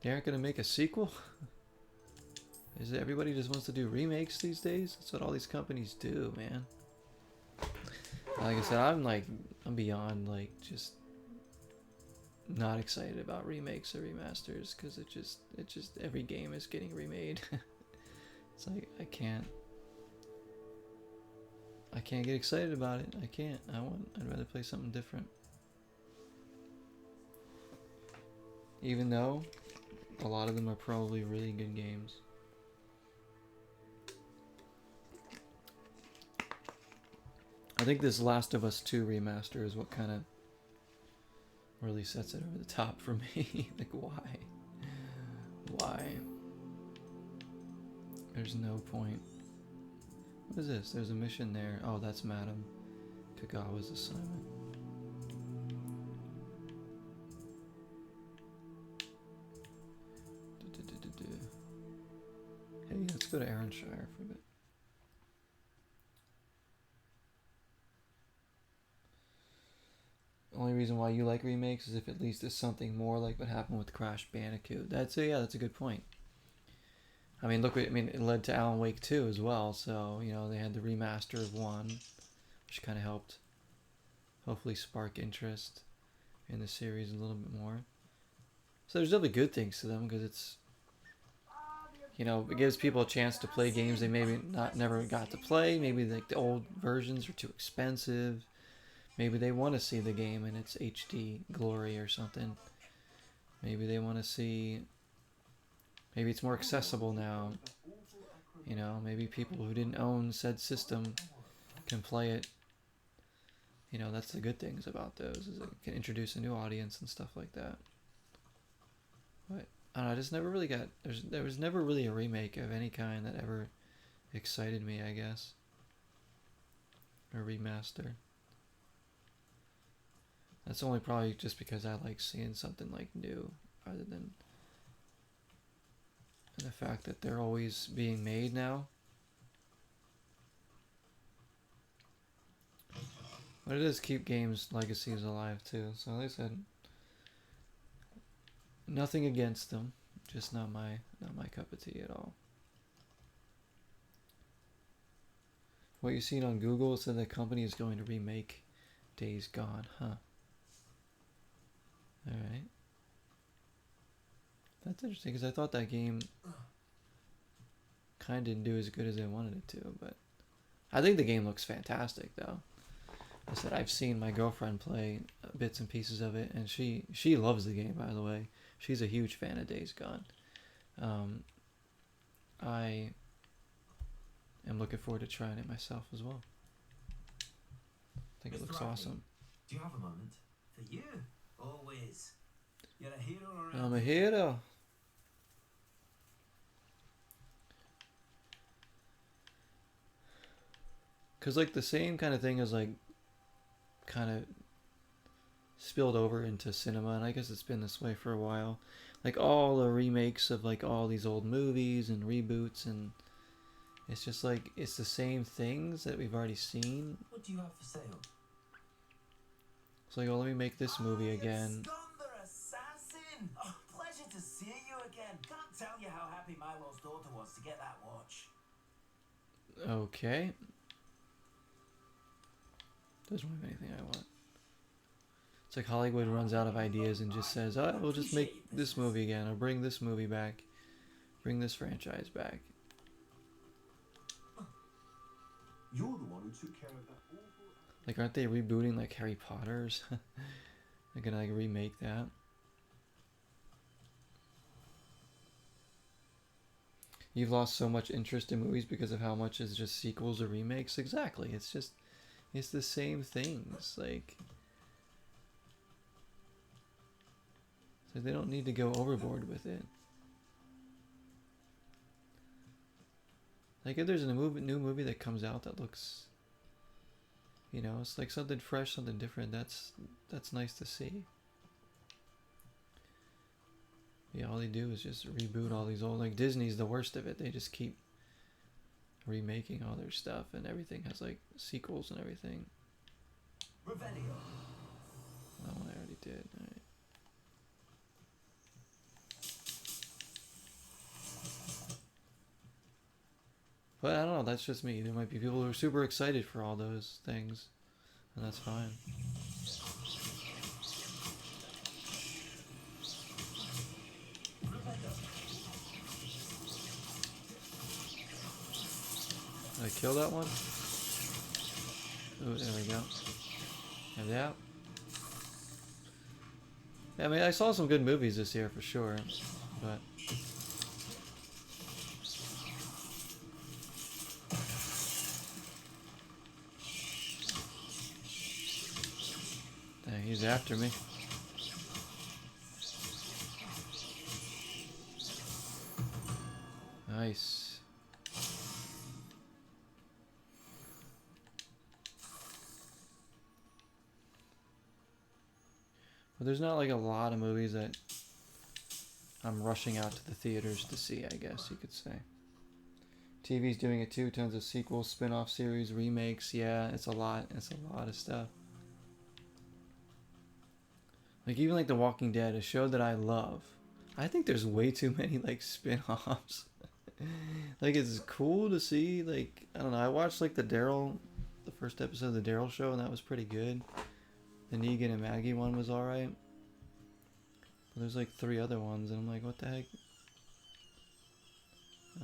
They aren't going to make a sequel? Is it everybody just wants to do remakes these days? That's what all these companies do, man. Like I said, I'm beyond like just not excited about remakes or remasters, because it just every game is getting remade. It's like I can't get excited about it. I can't. I'd rather play something different. Even though a lot of them are probably really good games. I think this Last of Us 2 remaster is what kind of really sets it over the top for me. Like, why? Why? There's no point. What is this? There's a mission there. Oh, that's Madam Kagawa's assignment. Hey, let's go to Aaronshire for a bit. Only reason why you like remakes is if at least it's something more like what happened with Crash Bandicoot. That's a good point. I mean, it led to Alan Wake 2 as well, so, you know, they had the remaster of 1, which kind of helped hopefully spark interest in the series a little bit more. So there's definitely good things to them, because it's, you know, it gives people a chance to play games they maybe never got to play. Maybe like the old versions are too expensive. Maybe they want to see the game in its HD glory or something. Maybe they want to see... Maybe it's more accessible now. You know, maybe people who didn't own said system can play it. You know, that's the good things about those, is it can introduce a new audience and stuff like that. But, I don't know, I just never really got... There was never really a remake of any kind that ever excited me, I guess. Or remaster. That's only probably just because I like seeing something like new, rather than the fact that they're always being made now. But it does keep games' legacies alive too. So like I said, nothing against them, just not my cup of tea at all. What you've seen on Google said the company is going to remake Days Gone, huh? Alright. That's interesting, because I thought that game kind of didn't do as good as I wanted it to, but I think the game looks fantastic, though. I said I've seen my girlfriend play bits and pieces of it, and she loves the game, by the way. She's a huge fan of Days Gone. I am looking forward to trying it myself as well. I think it looks awesome. Do you have a moment? For you? Always. You're a hero around I'm a here. hero. Cause like the same kind of thing is like kind of spilled over into cinema, and I guess it's been this way for a while. Like all the remakes of like all these old movies and reboots, and it's just like it's the same things that we've already seen. What do you have for sale? It's like, oh, let me make this movie again. Absconder assassin! Oh, pleasure to see you again. Can't tell you how happy my lost daughter was to get that watch. Okay. Doesn't have anything I want. It's like Hollywood runs out of ideas and just says, oh, we'll just make this movie again, or bring this movie back. Bring this franchise back. You're the one who took care of that awful... Like, aren't they rebooting like Harry Potter's? They're gonna like remake that. You've lost so much interest in movies because of how much is just sequels or remakes. Exactly. It's the same things. Like, so they don't need to go overboard with it. Like if there's a new movie that comes out that looks, you know, it's like something fresh, something different. That's nice to see. Yeah, all they do is just reboot all these old, like Disney's the worst of it. They just keep remaking all their stuff, and everything has like sequels and everything. Revelio. That one I already did. All right. But I don't know, that's just me. There might be people who are super excited for all those things, and that's fine. Did I kill that one? Oh, there we go. And yeah. Yeah, I mean, I saw some good movies this year for sure, but... Dang, he's after me. Nice. But there's not like a lot of movies that I'm rushing out to the theaters to see, I guess you could say. TV's doing it too, tons of sequels, spin-off series, remakes. Yeah, it's a lot. It's a lot of stuff. Like even like The Walking Dead, a show that I love. I think there's way too many like spin-offs. Like it's cool to see, like, I don't know, I watched like the first episode of the Daryl show, and that was pretty good. The Negan and Maggie one was alright. But there's like 3 other ones, and I'm like, what the heck?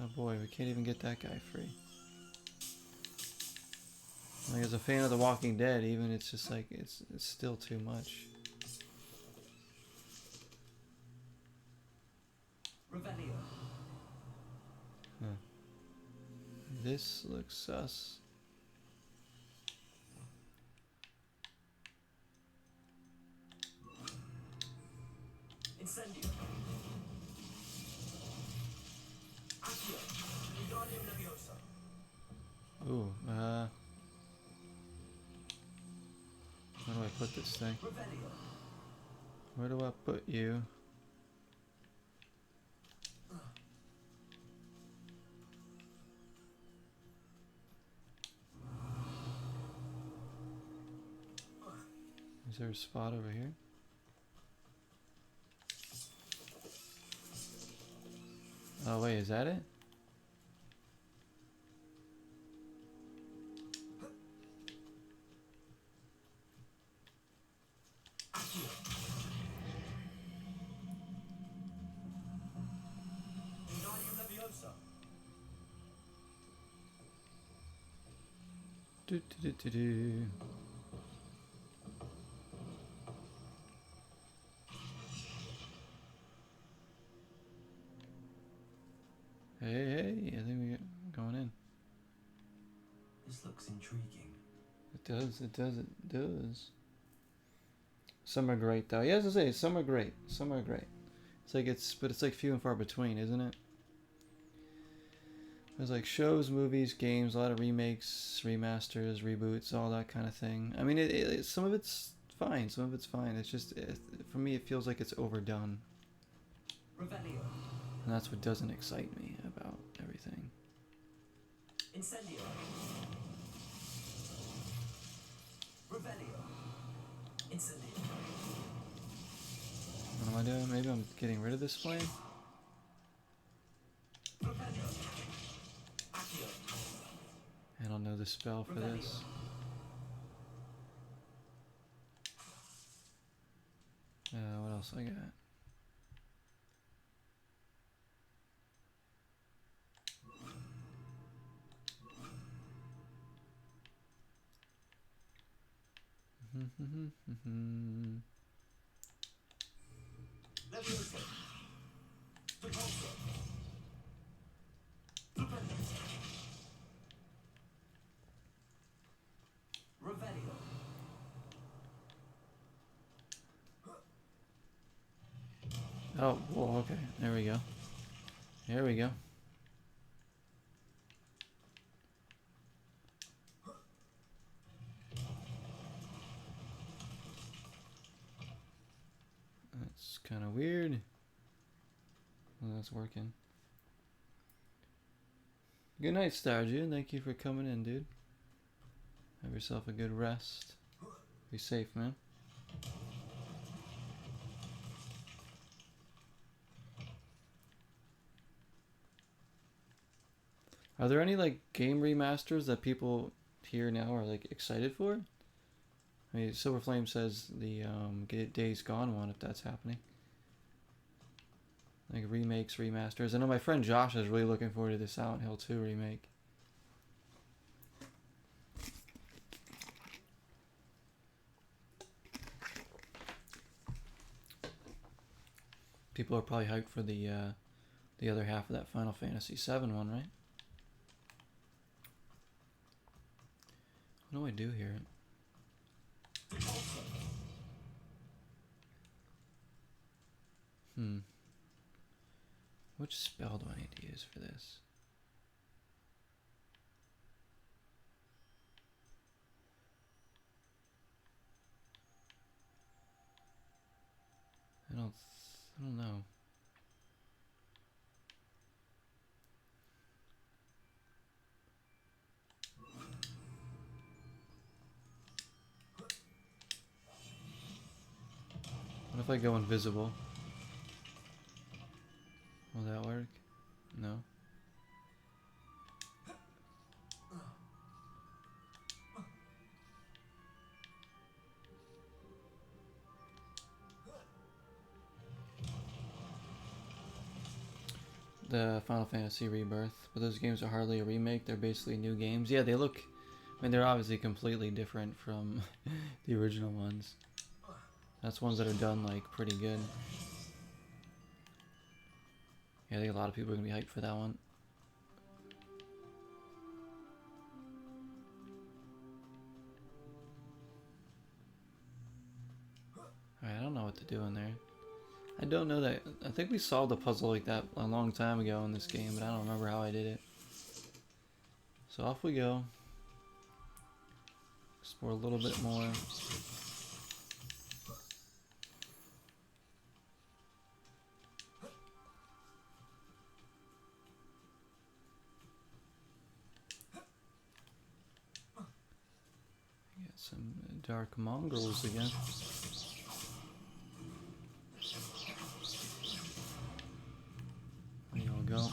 Oh boy, we can't even get that guy free. Like as a fan of The Walking Dead, even it's just like, it's still too much. Revelio. Huh. This looks sus. Incendio. Accio. Wingardium Leviosa. Ooh, where do I put this thing? Revelio. Where do I put you? Is there a spot over here? Oh wait, is that it? Wingardium Leviosa. Do, do, do, do, do. Hey, I think we're going in. This looks intriguing. It does. Some are great though. Yeah, as I say, some are great. Some are great. But it's like few and far between, isn't it? There's like shows, movies, games, a lot of remakes, remasters, reboots, all that kind of thing. I mean, some of it's fine, some of it's fine. It's just, for me, it feels like it's overdone. Revelio. And that's what doesn't excite me about everything. Incendio. Revelio. Incendio. What am I doing? Maybe I'm getting rid of this flame? Revelio. Accio. I don't know the spell for this. What else I got? Leviosa. Repulsor. Repelio. Revelio. Oh, whoa, okay. There we go. There we go. That's kind of weird. Well, that's working. Good night, Starju. Thank you for coming in, dude. Have yourself a good rest. Be safe, man. Are there any like game remasters that people here now are like excited for? I mean, Silver Flame says the Days Gone one, if that's happening. Like remakes, remasters. I know my friend Josh is really looking forward to the Silent Hill 2 remake. People are probably hyped for the other half of that Final Fantasy VII one, right? What do I do here? Which spell do I need to use for this? I don't know. What if I go invisible? Will that work? No. The Final Fantasy Rebirth, but those games are hardly a remake, they're basically new games. Yeah, they look, I mean, they're obviously completely different from the original ones. That's ones that are done, like, pretty good. Yeah, I think a lot of people are going to be hyped for that one. Alright, I don't know what to do in there. I don't know that. I think we solved a puzzle like that a long time ago in this game, but I don't remember how I did it. So off we go. Explore a little bit more. Get some dark mongrels again. There you all go.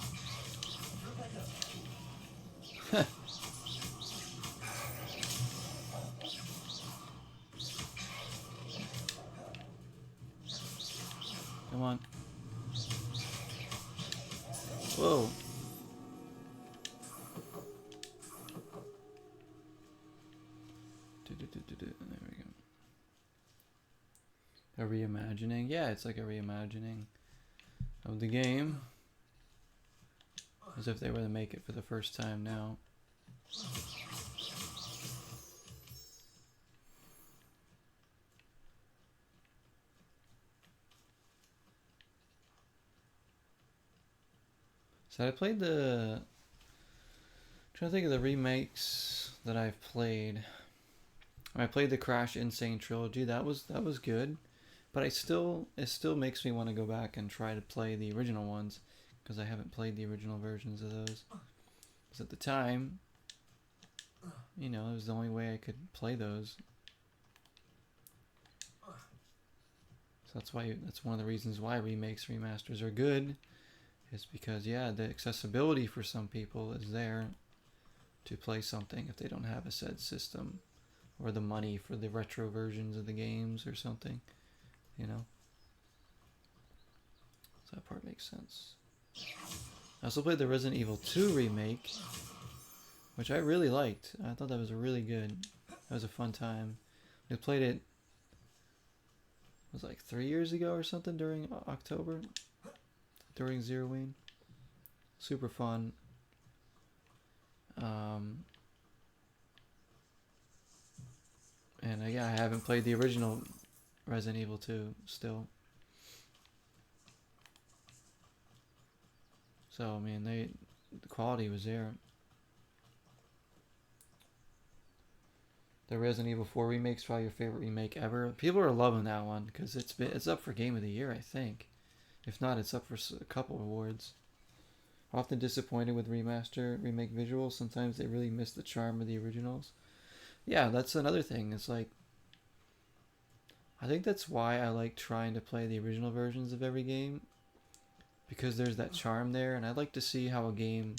Come on. Whoa. There we go. A reimagining? Yeah, it's like a reimagining of the game. As if they were to make it for the first time now. So I played the. I'm trying to think of the remakes that I've played. I played the Crash Insane trilogy. That was good, but it still makes me want to go back and try to play the original ones because I haven't played the original versions of those. Because at the time, you know, it was the only way I could play those. So that's one of the reasons why remakes, remasters are good, is because yeah, the accessibility for some people is there to play something if they don't have a said system or the money for the retro versions of the games or something, you know. So that part makes sense. I also played the Resident Evil 2 remake, which I really liked. I thought that was really good. That was a fun time. We played it, was like 3 years ago or something during October, during Zeroween. Super fun. And yeah, I haven't played the original Resident Evil 2 still. So I mean, the quality was there. The Resident Evil 4 remake's probably your favorite remake ever. People are loving that one because it's up for Game of the Year, I think. If not, it's up for a couple awards. Often disappointed with remake visuals. Sometimes they really miss the charm of the originals. Yeah, that's another thing. It's like, I think that's why I like trying to play the original versions of every game, because there's that charm there, and I like to see how a game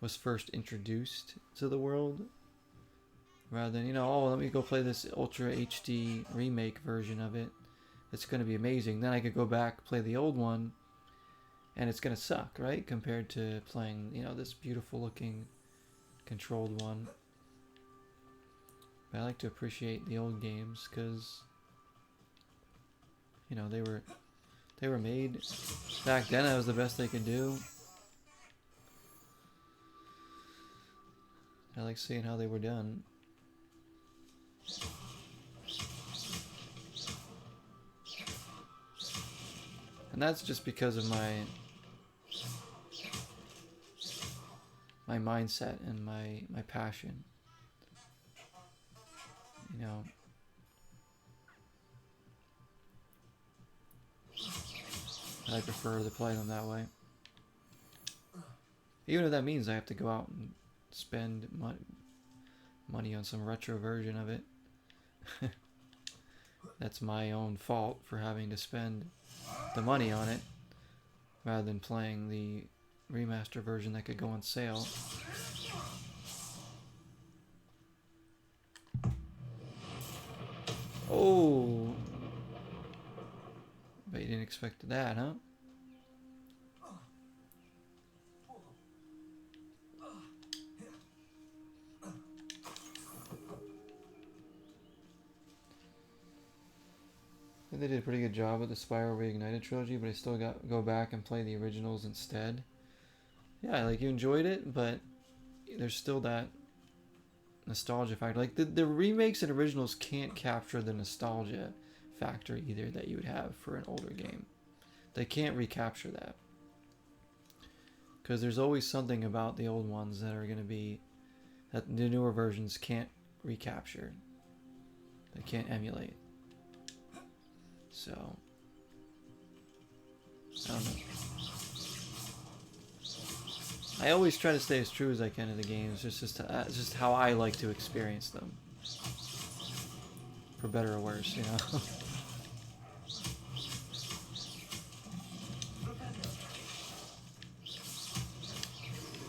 was first introduced to the world, rather than, you know, oh, let me go play this Ultra HD remake version of it. It's going to be amazing. Then I could go back, play the old one, and it's going to suck, right? Compared to playing, you know, this beautiful looking controlled one. But I like to appreciate the old games because, you know, they were made back then. That was the best they could do. I like seeing how they were done. And that's just because of my mindset and my passion. You know, I prefer to play them that way. Even if that means I have to go out and spend money on some retro version of it. That's my own fault for having to spend the money on it rather than playing the remaster version that could go on sale. Oh, bet you didn't expect that, huh? I think they did a pretty good job with the Spyro Reignited trilogy, but I still got go back and play the originals instead. Yeah, like, you enjoyed it, but there's still that nostalgia factor. Like, the remakes and originals can't capture the nostalgia factor either that you would have for an older game. They can't recapture that. Because there's always something about the old ones that are going to be, that the newer versions can't recapture. They can't emulate. So, I don't know. I always try to stay as true as I can to the games. It's just how I like to experience them. For better or worse, you know.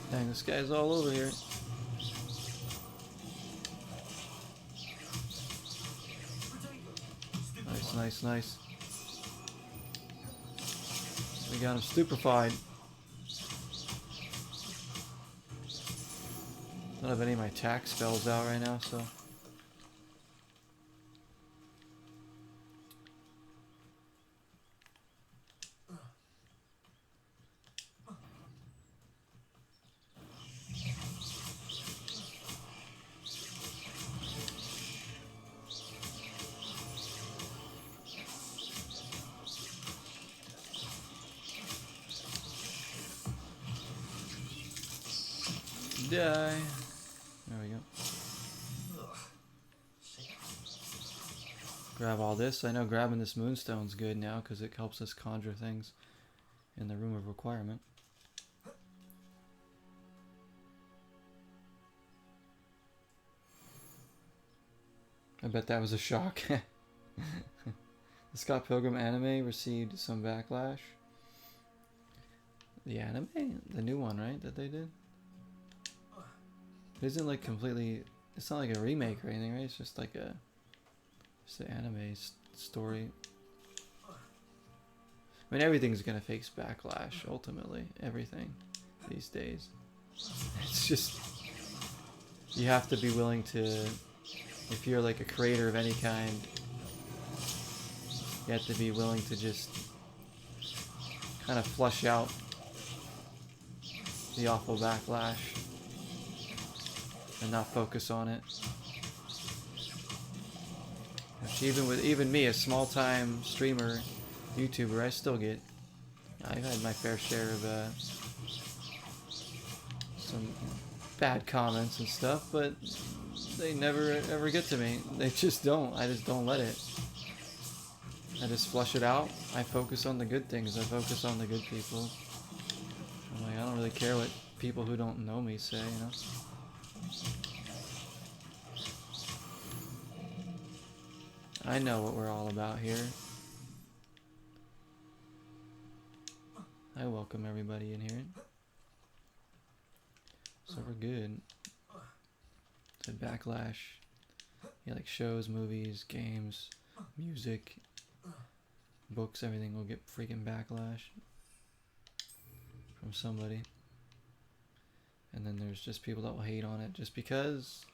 Dang, this guy's all over here. Nice, nice, nice. We got him stupefied. I don't have any of my attack spells out right now, so. die. There we go. Grab all this. I know grabbing this moonstone's good now because it helps us conjure things in the room of requirement. I bet that was a shock. The Scott Pilgrim anime received some backlash. The anime? The new one, right? That they did? It isn't like completely... It's not like a remake or anything, right? It's just like a... It's an anime story. I mean, everything's gonna face backlash, ultimately. Everything. These days. It's just... You have to be willing to... If you're like a creator of any kind... You have to be willing to just... kind of flush out the awful backlash and not focus on it. Which even me, a small-time streamer, YouTuber, I still get... I've had my fair share of some bad comments and stuff, but they never ever get to me. They just don't. I just don't let it. I just flush it out. I focus on the good things. I focus on the good people. I'm like, I don't really care what people who don't know me say, you know? I know what we're all about here. I welcome everybody in here. So we're good. Said backlash. Yeah, like shows, movies, games, music, books, everything will get freaking backlash from somebody. And then there's just people that will hate on it just because.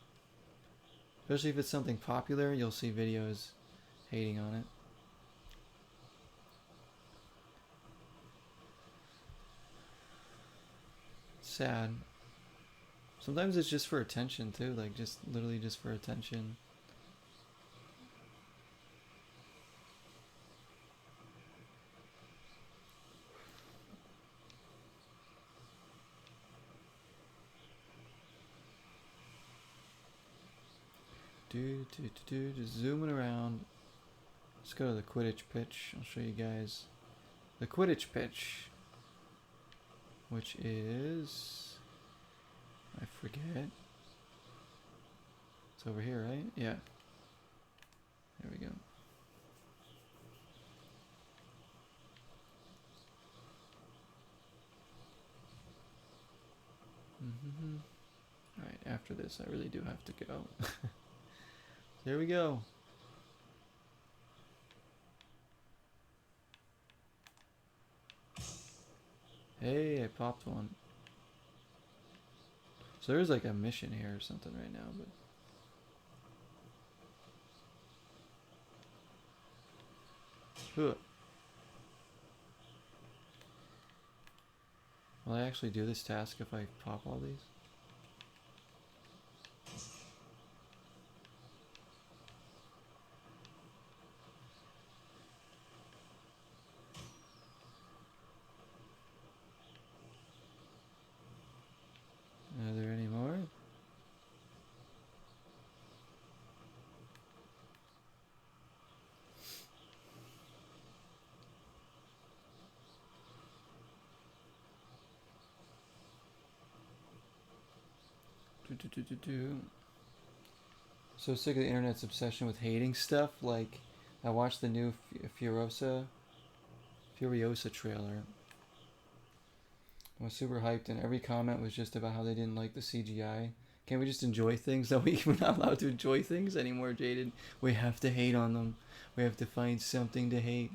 Especially if it's something popular, you'll see videos hating on it. Sad. Sometimes it's just for attention too, like just literally just for attention. Just zooming around. Let's go to the Quidditch pitch. I'll show you guys the Quidditch pitch, which is, I forget. It's over here, right? Yeah. There we go. Alright, after this I really do have to go. There we go. Hey, I popped one. So there's like a mission here or something right now, but... Ugh. Will I actually do this task if I pop all these? Are there any more? So sick of the internet's obsession with hating stuff. Like, I watched the new Furiosa trailer. I was super hyped, and every comment was just about how they didn't like the CGI. Can't we just enjoy things? No, we're not allowed to enjoy things anymore, Jaden. We have to hate on them. We have to find something to hate.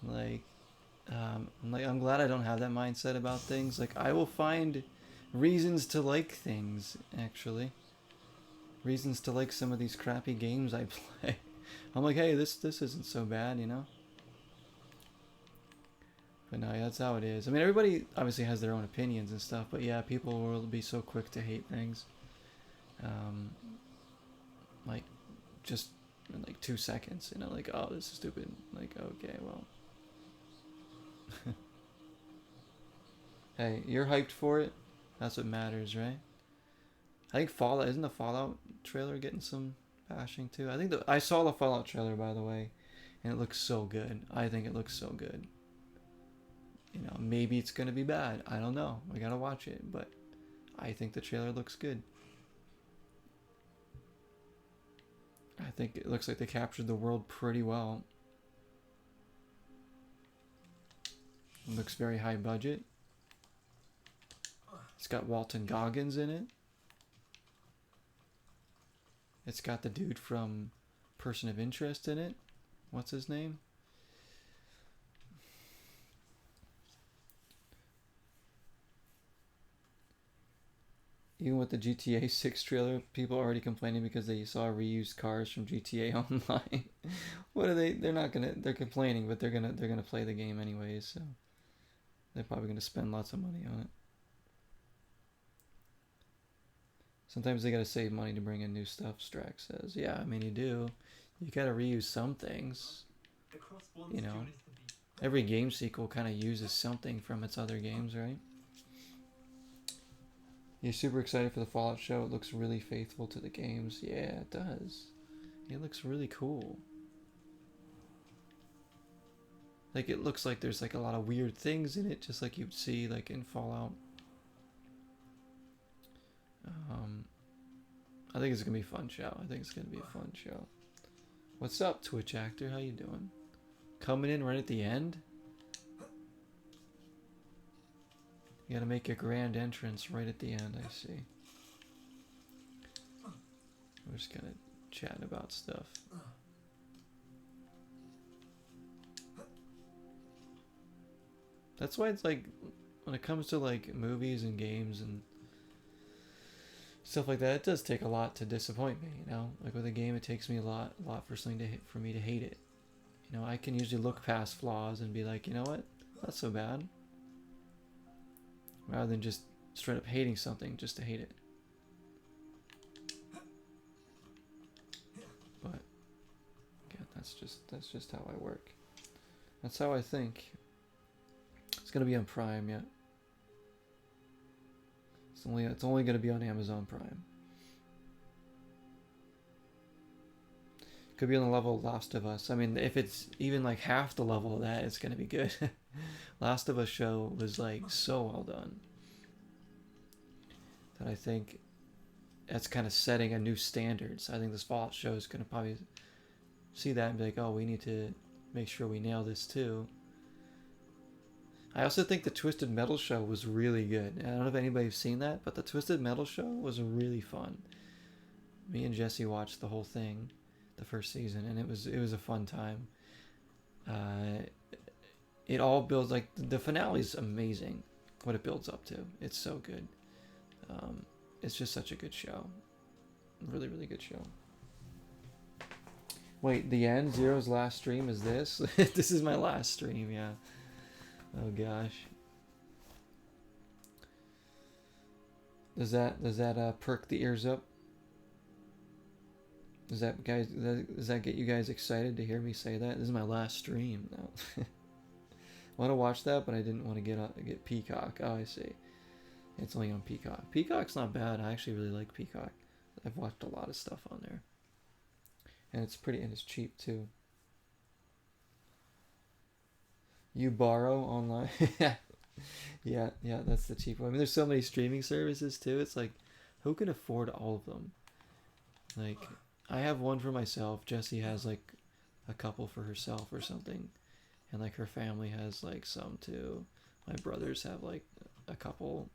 I'm glad I don't have that mindset about things. Like, I will find reasons to like things, actually. Reasons to like some of these crappy games I play. I'm like, hey, this isn't so bad, you know? But no, that's how it is. I mean, everybody obviously has their own opinions and stuff, but yeah, people will be so quick to hate things. Like, just in like 2 seconds, you know, like, oh, this is stupid. Like, okay, well. Hey, you're hyped for it. That's what matters, right? I think Fallout, isn't the Fallout trailer getting some bashing too? I think I saw the Fallout trailer, by the way, and it looks so good. I think it looks so good. You know, maybe it's gonna be bad. I don't know. We gotta watch it, but I think the trailer looks good. I think it looks like they captured the world pretty well. It looks very high budget. It's got Walton Goggins in it. It's got the dude from Person of Interest in it. What's his name? Even with the GTA 6 trailer, people are already complaining because they saw reused cars from GTA Online. What are they? They're complaining, but they're gonna play the game anyways, so they're probably gonna spend lots of money on it. Sometimes they gotta save money to bring in new stuff, Strax says. Yeah, I mean you do. You gotta reuse some things. You know, every game sequel kind of uses something from its other games, right? You're super excited for the Fallout show. It looks really faithful to the games. Yeah, it does. It looks really cool. Like, it looks like there's like a lot of weird things in it, just like you'd see like in Fallout. I think it's gonna be a fun show. I think it's gonna be a fun show. What's up, Twitch actor? How you doing? Coming in right at the end? You gotta make a grand entrance right at the end, I see. We're just kind of chatting about stuff. That's why it's like, when it comes to like movies and games and stuff like that, it does take a lot to disappoint me, you know? Like with a game, it takes me a lot for something for me to hate it. You know, I can usually look past flaws and be like, you know what? Not so bad. Rather than just straight up hating something just to hate it. But yeah, that's just how I work. That's how I think. It's gonna be on Prime yet. It's only gonna be on Amazon Prime. Could be on the level of Last of Us. I mean, if it's even like half the level of that, it's gonna be good. Last of Us show was like so well done that I think that's kind of setting a new standard. So I think this Fallout show is gonna probably see that and be like, oh, we need to make sure we nail this too. I also think the Twisted Metal show was really good. I don't know if anybody's seen that, but the Twisted Metal show was really fun. Me and Jesse watched the whole thing, the first season, and it was a fun time. It all builds, like, the finale's amazing, what it builds up to. It's so good. It's just such a good show. Really, really good show. Wait, the end? Zero's last stream is this? This is my last stream, yeah. Oh gosh. Does that perk the ears up? Does that get you guys excited to hear me say that? This is my last stream now. I want to watch that, but I didn't want to get Peacock. Oh, I see. It's only on Peacock. Peacock's not bad. I actually really like Peacock. I've watched a lot of stuff on there. And it's cheap too. You borrow online. yeah, that's the cheap one. I mean, there's so many streaming services too. It's like, who can afford all of them? Like, I have one for myself. Jessie has like a couple for herself or something. And like her family has like some too. My brothers have like a couple.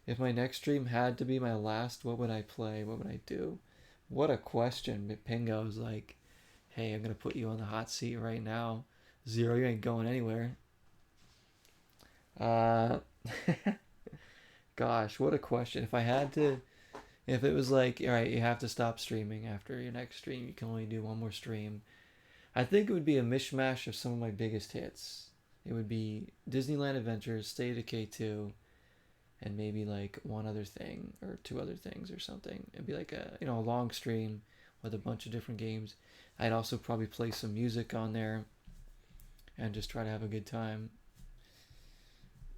If my next stream had to be my last, what would I play? What would I do? What a question. Pingo's like, hey, I'm going to put you on the hot seat right now. Zero, you ain't going anywhere. Gosh, what a question. If it was like, all right, you have to stop streaming after your next stream. You can only do one more stream. I think it would be a mishmash of some of my biggest hits. It would be Disneyland Adventures, State of Decay 2, and maybe like one other thing or two other things or something. It'd be like a long stream with a bunch of different games. I'd also probably play some music on there and just try to have a good time.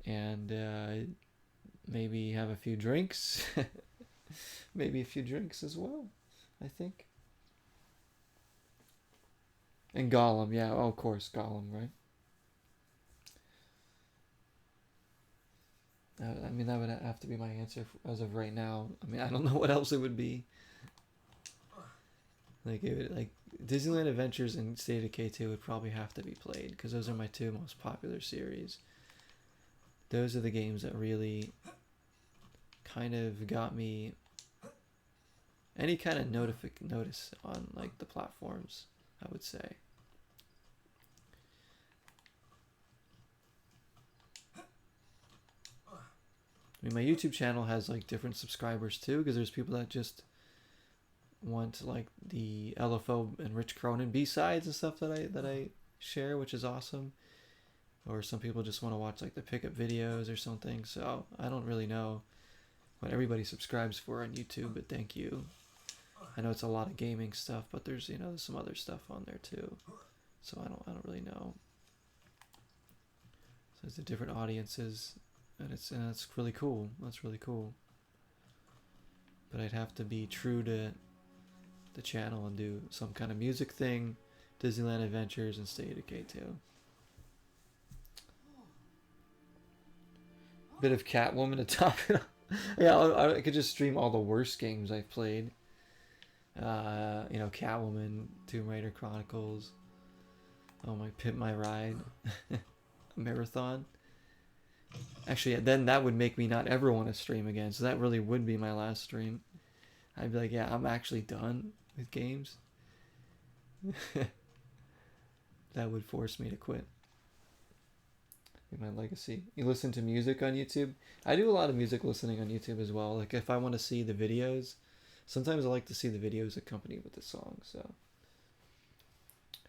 and maybe have a few drinks. Maybe a few drinks as well, I think. And Gollum, yeah, oh, of course, Gollum, right? I mean, that would have to be my answer as of right now. I mean, I don't know what else it would be. Like, it would, like Disneyland Adventures and State of Decay 2 would probably have to be played because those are my two most popular series. Those are the games that really kind of got me any kind of notice on like the platforms, I would say. I mean, my YouTube channel has like different subscribers too, because there's people that just want like the LFO and Rich Cronin B-sides and stuff that I share, which is awesome. Or some people just want to watch like the pickup videos or something. So I don't really know what everybody subscribes for on YouTube, but thank you. I know it's a lot of gaming stuff, but there's, you know, there's some other stuff on there too. So I don't really know. So there's the different audiences, and it's really cool. That's really cool. But I'd have to be true to the channel and do some kind of music thing, Disneyland Adventures, and State of Decay 2. Bit of Catwoman to top it off. Yeah, I could just stream all the worst games I've played. You know, Catwoman, Tomb Raider Chronicles. Oh my, Pimp My Ride, Marathon. Actually, then that would make me not ever want to stream again. So that really would be my last stream. I'd be like, yeah, I'm actually done with games. That would force me to quit. My legacy. You listen to music on YouTube? I do a lot of music listening on YouTube as well. Like if I want to see the videos, sometimes I like to see the videos accompanied with the song. So,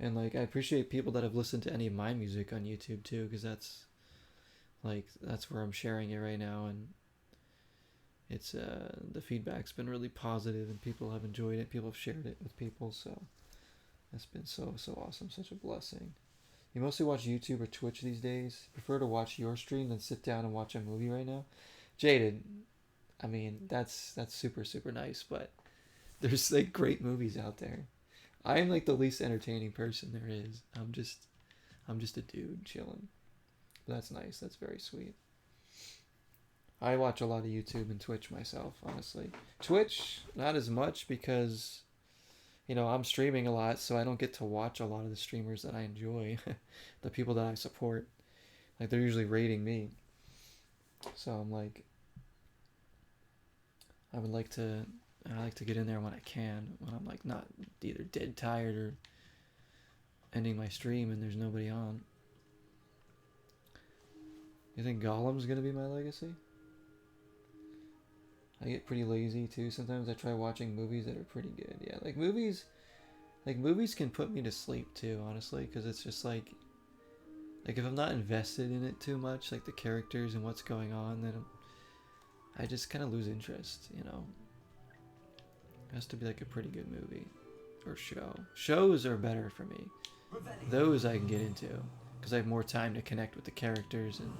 and like I appreciate people that have listened to any of my music on YouTube too, because that's where I'm sharing it right now, and it's the feedback's been really positive, and people have enjoyed it. People have shared it with people, so that's been so awesome, such a blessing. You mostly watch YouTube or Twitch these days? Prefer to watch your stream than sit down and watch a movie right now? Jaded, I mean, that's super nice, but there's like great movies out there. I'm like the least entertaining person there is. I'm just a dude chilling. But that's nice. That's very sweet. I watch a lot of YouTube and Twitch myself, honestly. Twitch, not as much because, you know, I'm streaming a lot, so I don't get to watch a lot of the streamers that I enjoy. The people that I support. Like, they're usually rating me. So I'm like, I like to get in there when I can, when I'm like not either dead tired or ending my stream and there's nobody on. You think Gollum's gonna be my legacy? I get pretty lazy too. Sometimes I try watching movies that are pretty good. Yeah, like movies can put me to sleep too, honestly, because it's just like if I'm not invested in it too much, like the characters and what's going on, then I just kind of lose interest, you know. It has to be like a pretty good movie or show. Shows are better for me. Those I can get into because I have more time to connect with the characters, and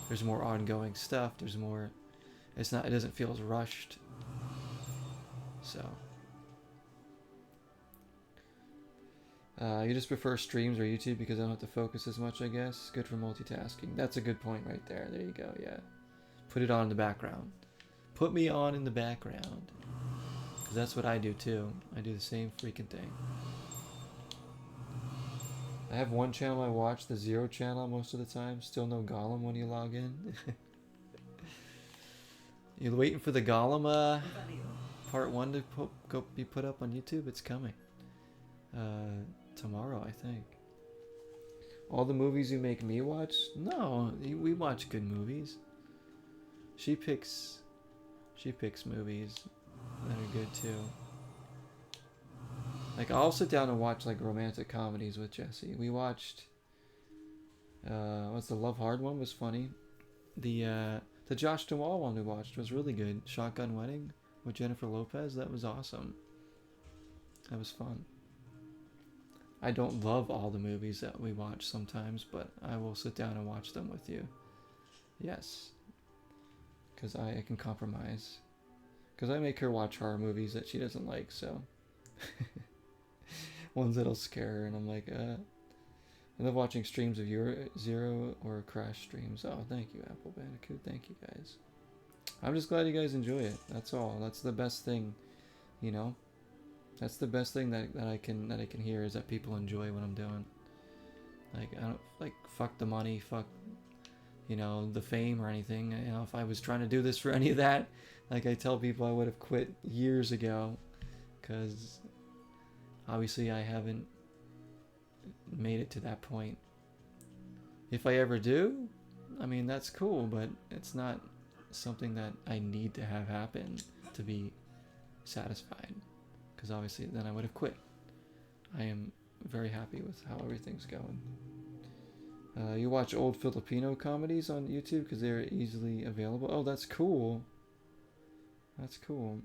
there's more ongoing stuff. There's more. It doesn't feel as rushed. So. You just prefer streams or YouTube because I don't have to focus as much, I guess. Good for multitasking. That's a good point right there. There you go, yeah. Put it on in the background. Put me on in the background. Because that's what I do too. I do the same freaking thing. I have one channel I watch, the Zero channel, most of the time. Still no Gollum when you log in. You're waiting for the Gollum part 1 to be put up on YouTube? It's coming. Tomorrow, I think. All the movies you make me watch? No, we watch good movies. She picks movies that are good too. Like I'll sit down and watch like romantic comedies with Jesse. We watched what's the Love Hard one was funny. The Josh Duhamel one we watched was really good. Shotgun Wedding with Jennifer Lopez, that was awesome. That was fun. I don't love all the movies that we watch sometimes, but I will sit down and watch them with you. Yes. Because I can compromise. Because I make her watch horror movies that she doesn't like, so. Ones that'll scare her, and I'm like, I love watching streams of your Zero or Crash streams. Oh, thank you, Apple Bandicoot. Thank you, guys. I'm just glad you guys enjoy it. That's all. That's the best thing, you know. That's the best thing that I can hear is that people enjoy what I'm doing. Like I don't like fuck the money, fuck you know the fame or anything. You know, if I was trying to do this for any of that, like I tell people, I would have quit years ago, because obviously I haven't made it to that point. If I ever do, I mean that's cool, but it's not something that I need to have happen to be satisfied, because obviously then I would have quit. I am very happy with how everything's going. You watch old Filipino comedies on YouTube because they're easily available. Oh, that's cool. That's cool.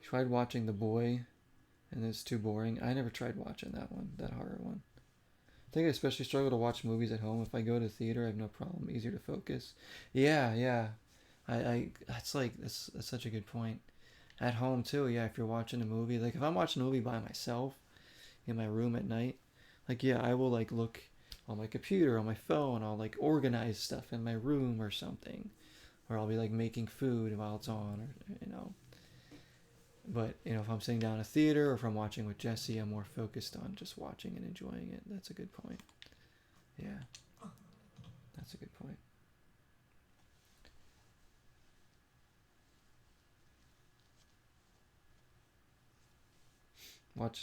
Tried watching The Boy, and it's too boring. I never tried watching that one, that horror one. I think I especially struggle to watch movies at home. If I go to theater, I have no problem. Easier to focus. Yeah. That's such a good point. At home too, yeah. If you're watching a movie, like if I'm watching a movie by myself in my room at night, like yeah, I will like look on my computer, on my phone. I'll like organize stuff in my room or something, or I'll be like making food while it's on, or you know. But you know, if I'm sitting down in a theater or if I'm watching with Jesse, I'm more focused on just watching and enjoying it. That's a good point. Yeah, that's a good point.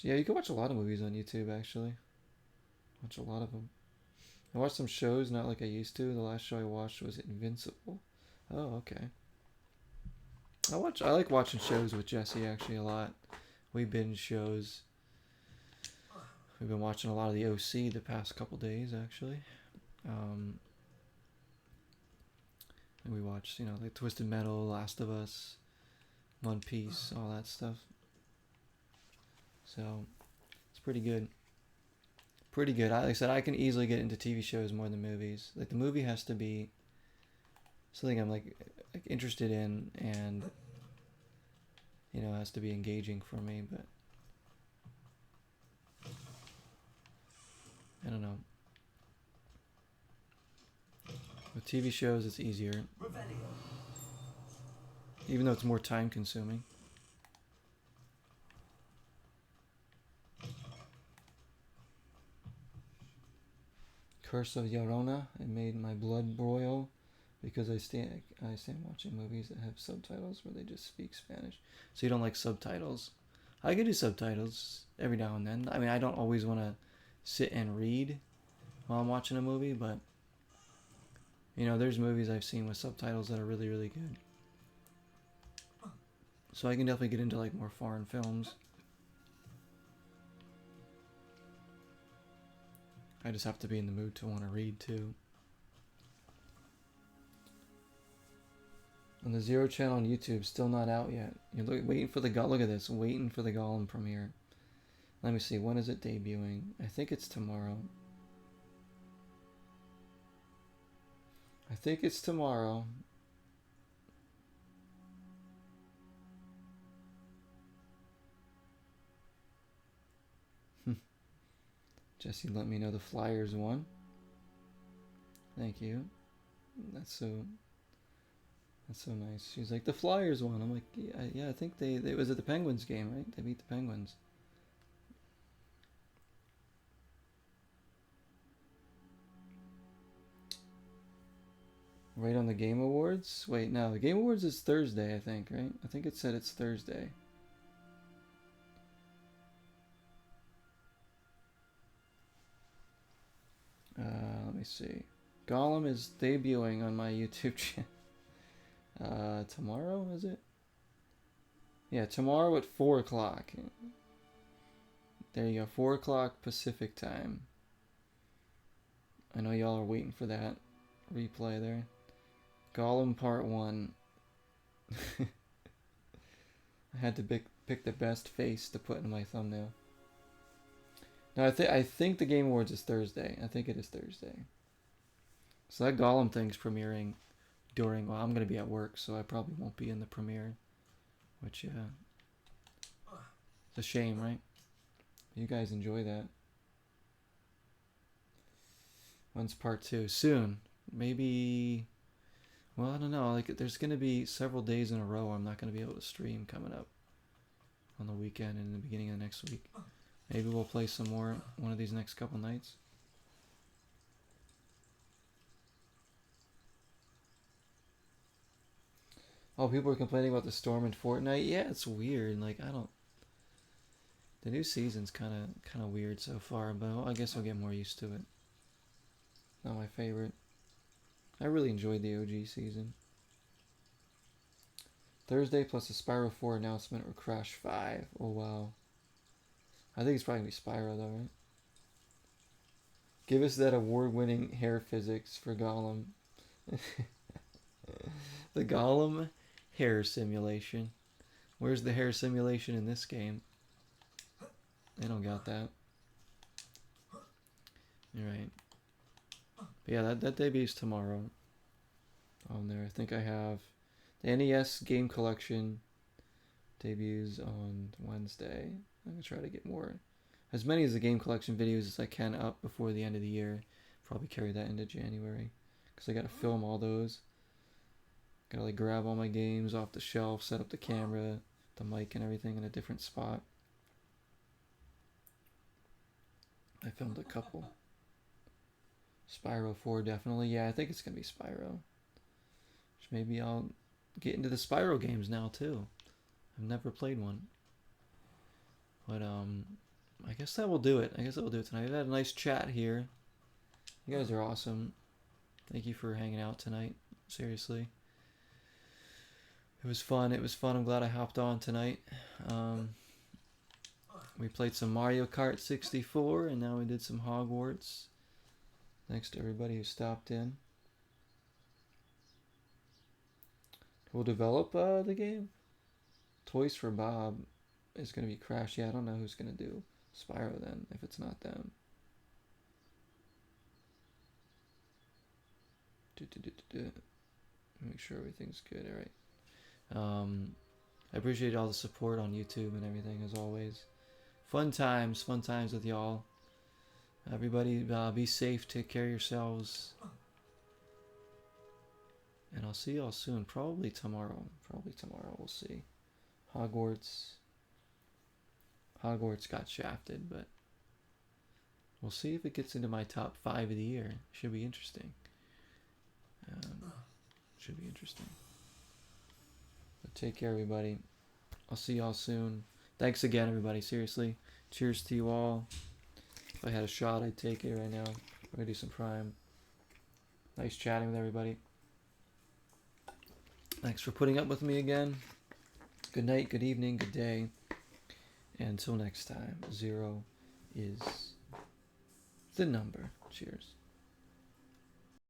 Yeah, you can watch a lot of movies on YouTube actually. Watch a lot of them. I watched some shows, not like I used to. The last show I watched was Invincible. Oh, okay. I like watching shows with Jesse actually a lot. We binge shows. We've been watching a lot of the OC the past couple days actually. And we watched, you know, like Twisted Metal, Last of Us, One Piece, all that stuff. So it's pretty good. Pretty good. Like I said, I can easily get into TV shows more than movies. Like the movie has to be something I'm like interested in, and you know, it has to be engaging for me, but I don't know. With TV shows it's easier. Even though it's more time consuming. Curse of Llorona, it made my blood boil because I stand watching movies that have subtitles where they just speak Spanish. So you don't like subtitles? I can do subtitles every now and then. I mean, I don't always want to sit and read while I'm watching a movie, but you know, there's movies I've seen with subtitles that are really, really good. So I can definitely get into like more foreign films. I just have to be in the mood to want to read too. On the Zero channel on YouTube, still not out yet. You're waiting for the look at this, waiting for the Gollum premiere. Let me see, when is it debuting? I think it's tomorrow. I think it's tomorrow. Jesse let me know the Flyers won. Thank you. That's so nice. She's like, the Flyers won. I'm like, yeah, I think they was at the Penguins game, right? They beat the Penguins. Right on the Game Awards? Wait, no, the Game Awards is Thursday, I think, right? I think it said it's Thursday. Let me see. Gollum is debuting on my YouTube channel. Tomorrow, is it? Yeah, tomorrow at 4 o'clock. There you go, 4 o'clock Pacific time. I know y'all are waiting for that replay there. Gollum Part 1. I had to pick the best face to put in my thumbnail. No, I think the Game Awards is Thursday. I think it is Thursday. So that Gollum thing's premiering during. Well, I'm gonna be at work, so I probably won't be in the premiere. Which it's a shame, right? You guys enjoy that. When's part 2? Soon. Maybe. Well, I don't know. Like, there's gonna be several days in a row I'm not gonna be able to stream coming up on the weekend and the beginning of next week. Maybe we'll play some more one of these next couple nights. Oh, people are complaining about the storm in Fortnite. Yeah, it's weird. Like, I don't. The new season's kind of weird so far, but I guess I'll get more used to it. Not my favorite. I really enjoyed the OG season. Thursday plus a Spyro 4 announcement or Crash 5. Oh wow. I think it's probably gonna be Spyro though, right? Give us that award-winning hair physics for Gollum. The Gollum hair simulation. Where's the hair simulation in this game? They don't got that. Alright. But yeah, that debuts tomorrow on there. I think I have the NES game collection debuts on Wednesday. I'm going to try to get as many as the game collection videos as I can up before the end of the year. Probably carry that into January. Because I got to film all those. Got to like grab all my games off the shelf, set up the camera, the mic and everything in a different spot. I filmed a couple. Spyro 4 definitely. Yeah, I think it's going to be Spyro. Which maybe I'll get into the Spyro games now too. I've never played one. But I guess that will do it. I guess that will do it tonight. We've had a nice chat here. You guys are awesome. Thank you for hanging out tonight. Seriously. It was fun. It was fun. I'm glad I hopped on tonight. We played some Mario Kart 64 and now we did some Hogwarts. Thanks to everybody who stopped in. We'll develop the game. Toys for Bob is going to be Crash. Yeah, I don't know who's going to do Spyro then, if it's not them. Make sure everything's good. Alright. I appreciate all the support on YouTube and everything, as always. Fun times with y'all. Everybody be safe, take care of yourselves. And I'll see y'all soon. Probably tomorrow. We'll see. Hogwarts got shafted, but we'll see if it gets into my top 5 of the year. Should be interesting. But take care, everybody. I'll see y'all soon. Thanks again, everybody. Seriously. Cheers to you all. If I had a shot, I'd take it right now. I'm going to do some Prime. Nice chatting with everybody. Thanks for putting up with me again. Good night, good evening, good day. And until next time, 0 is the number. Cheers.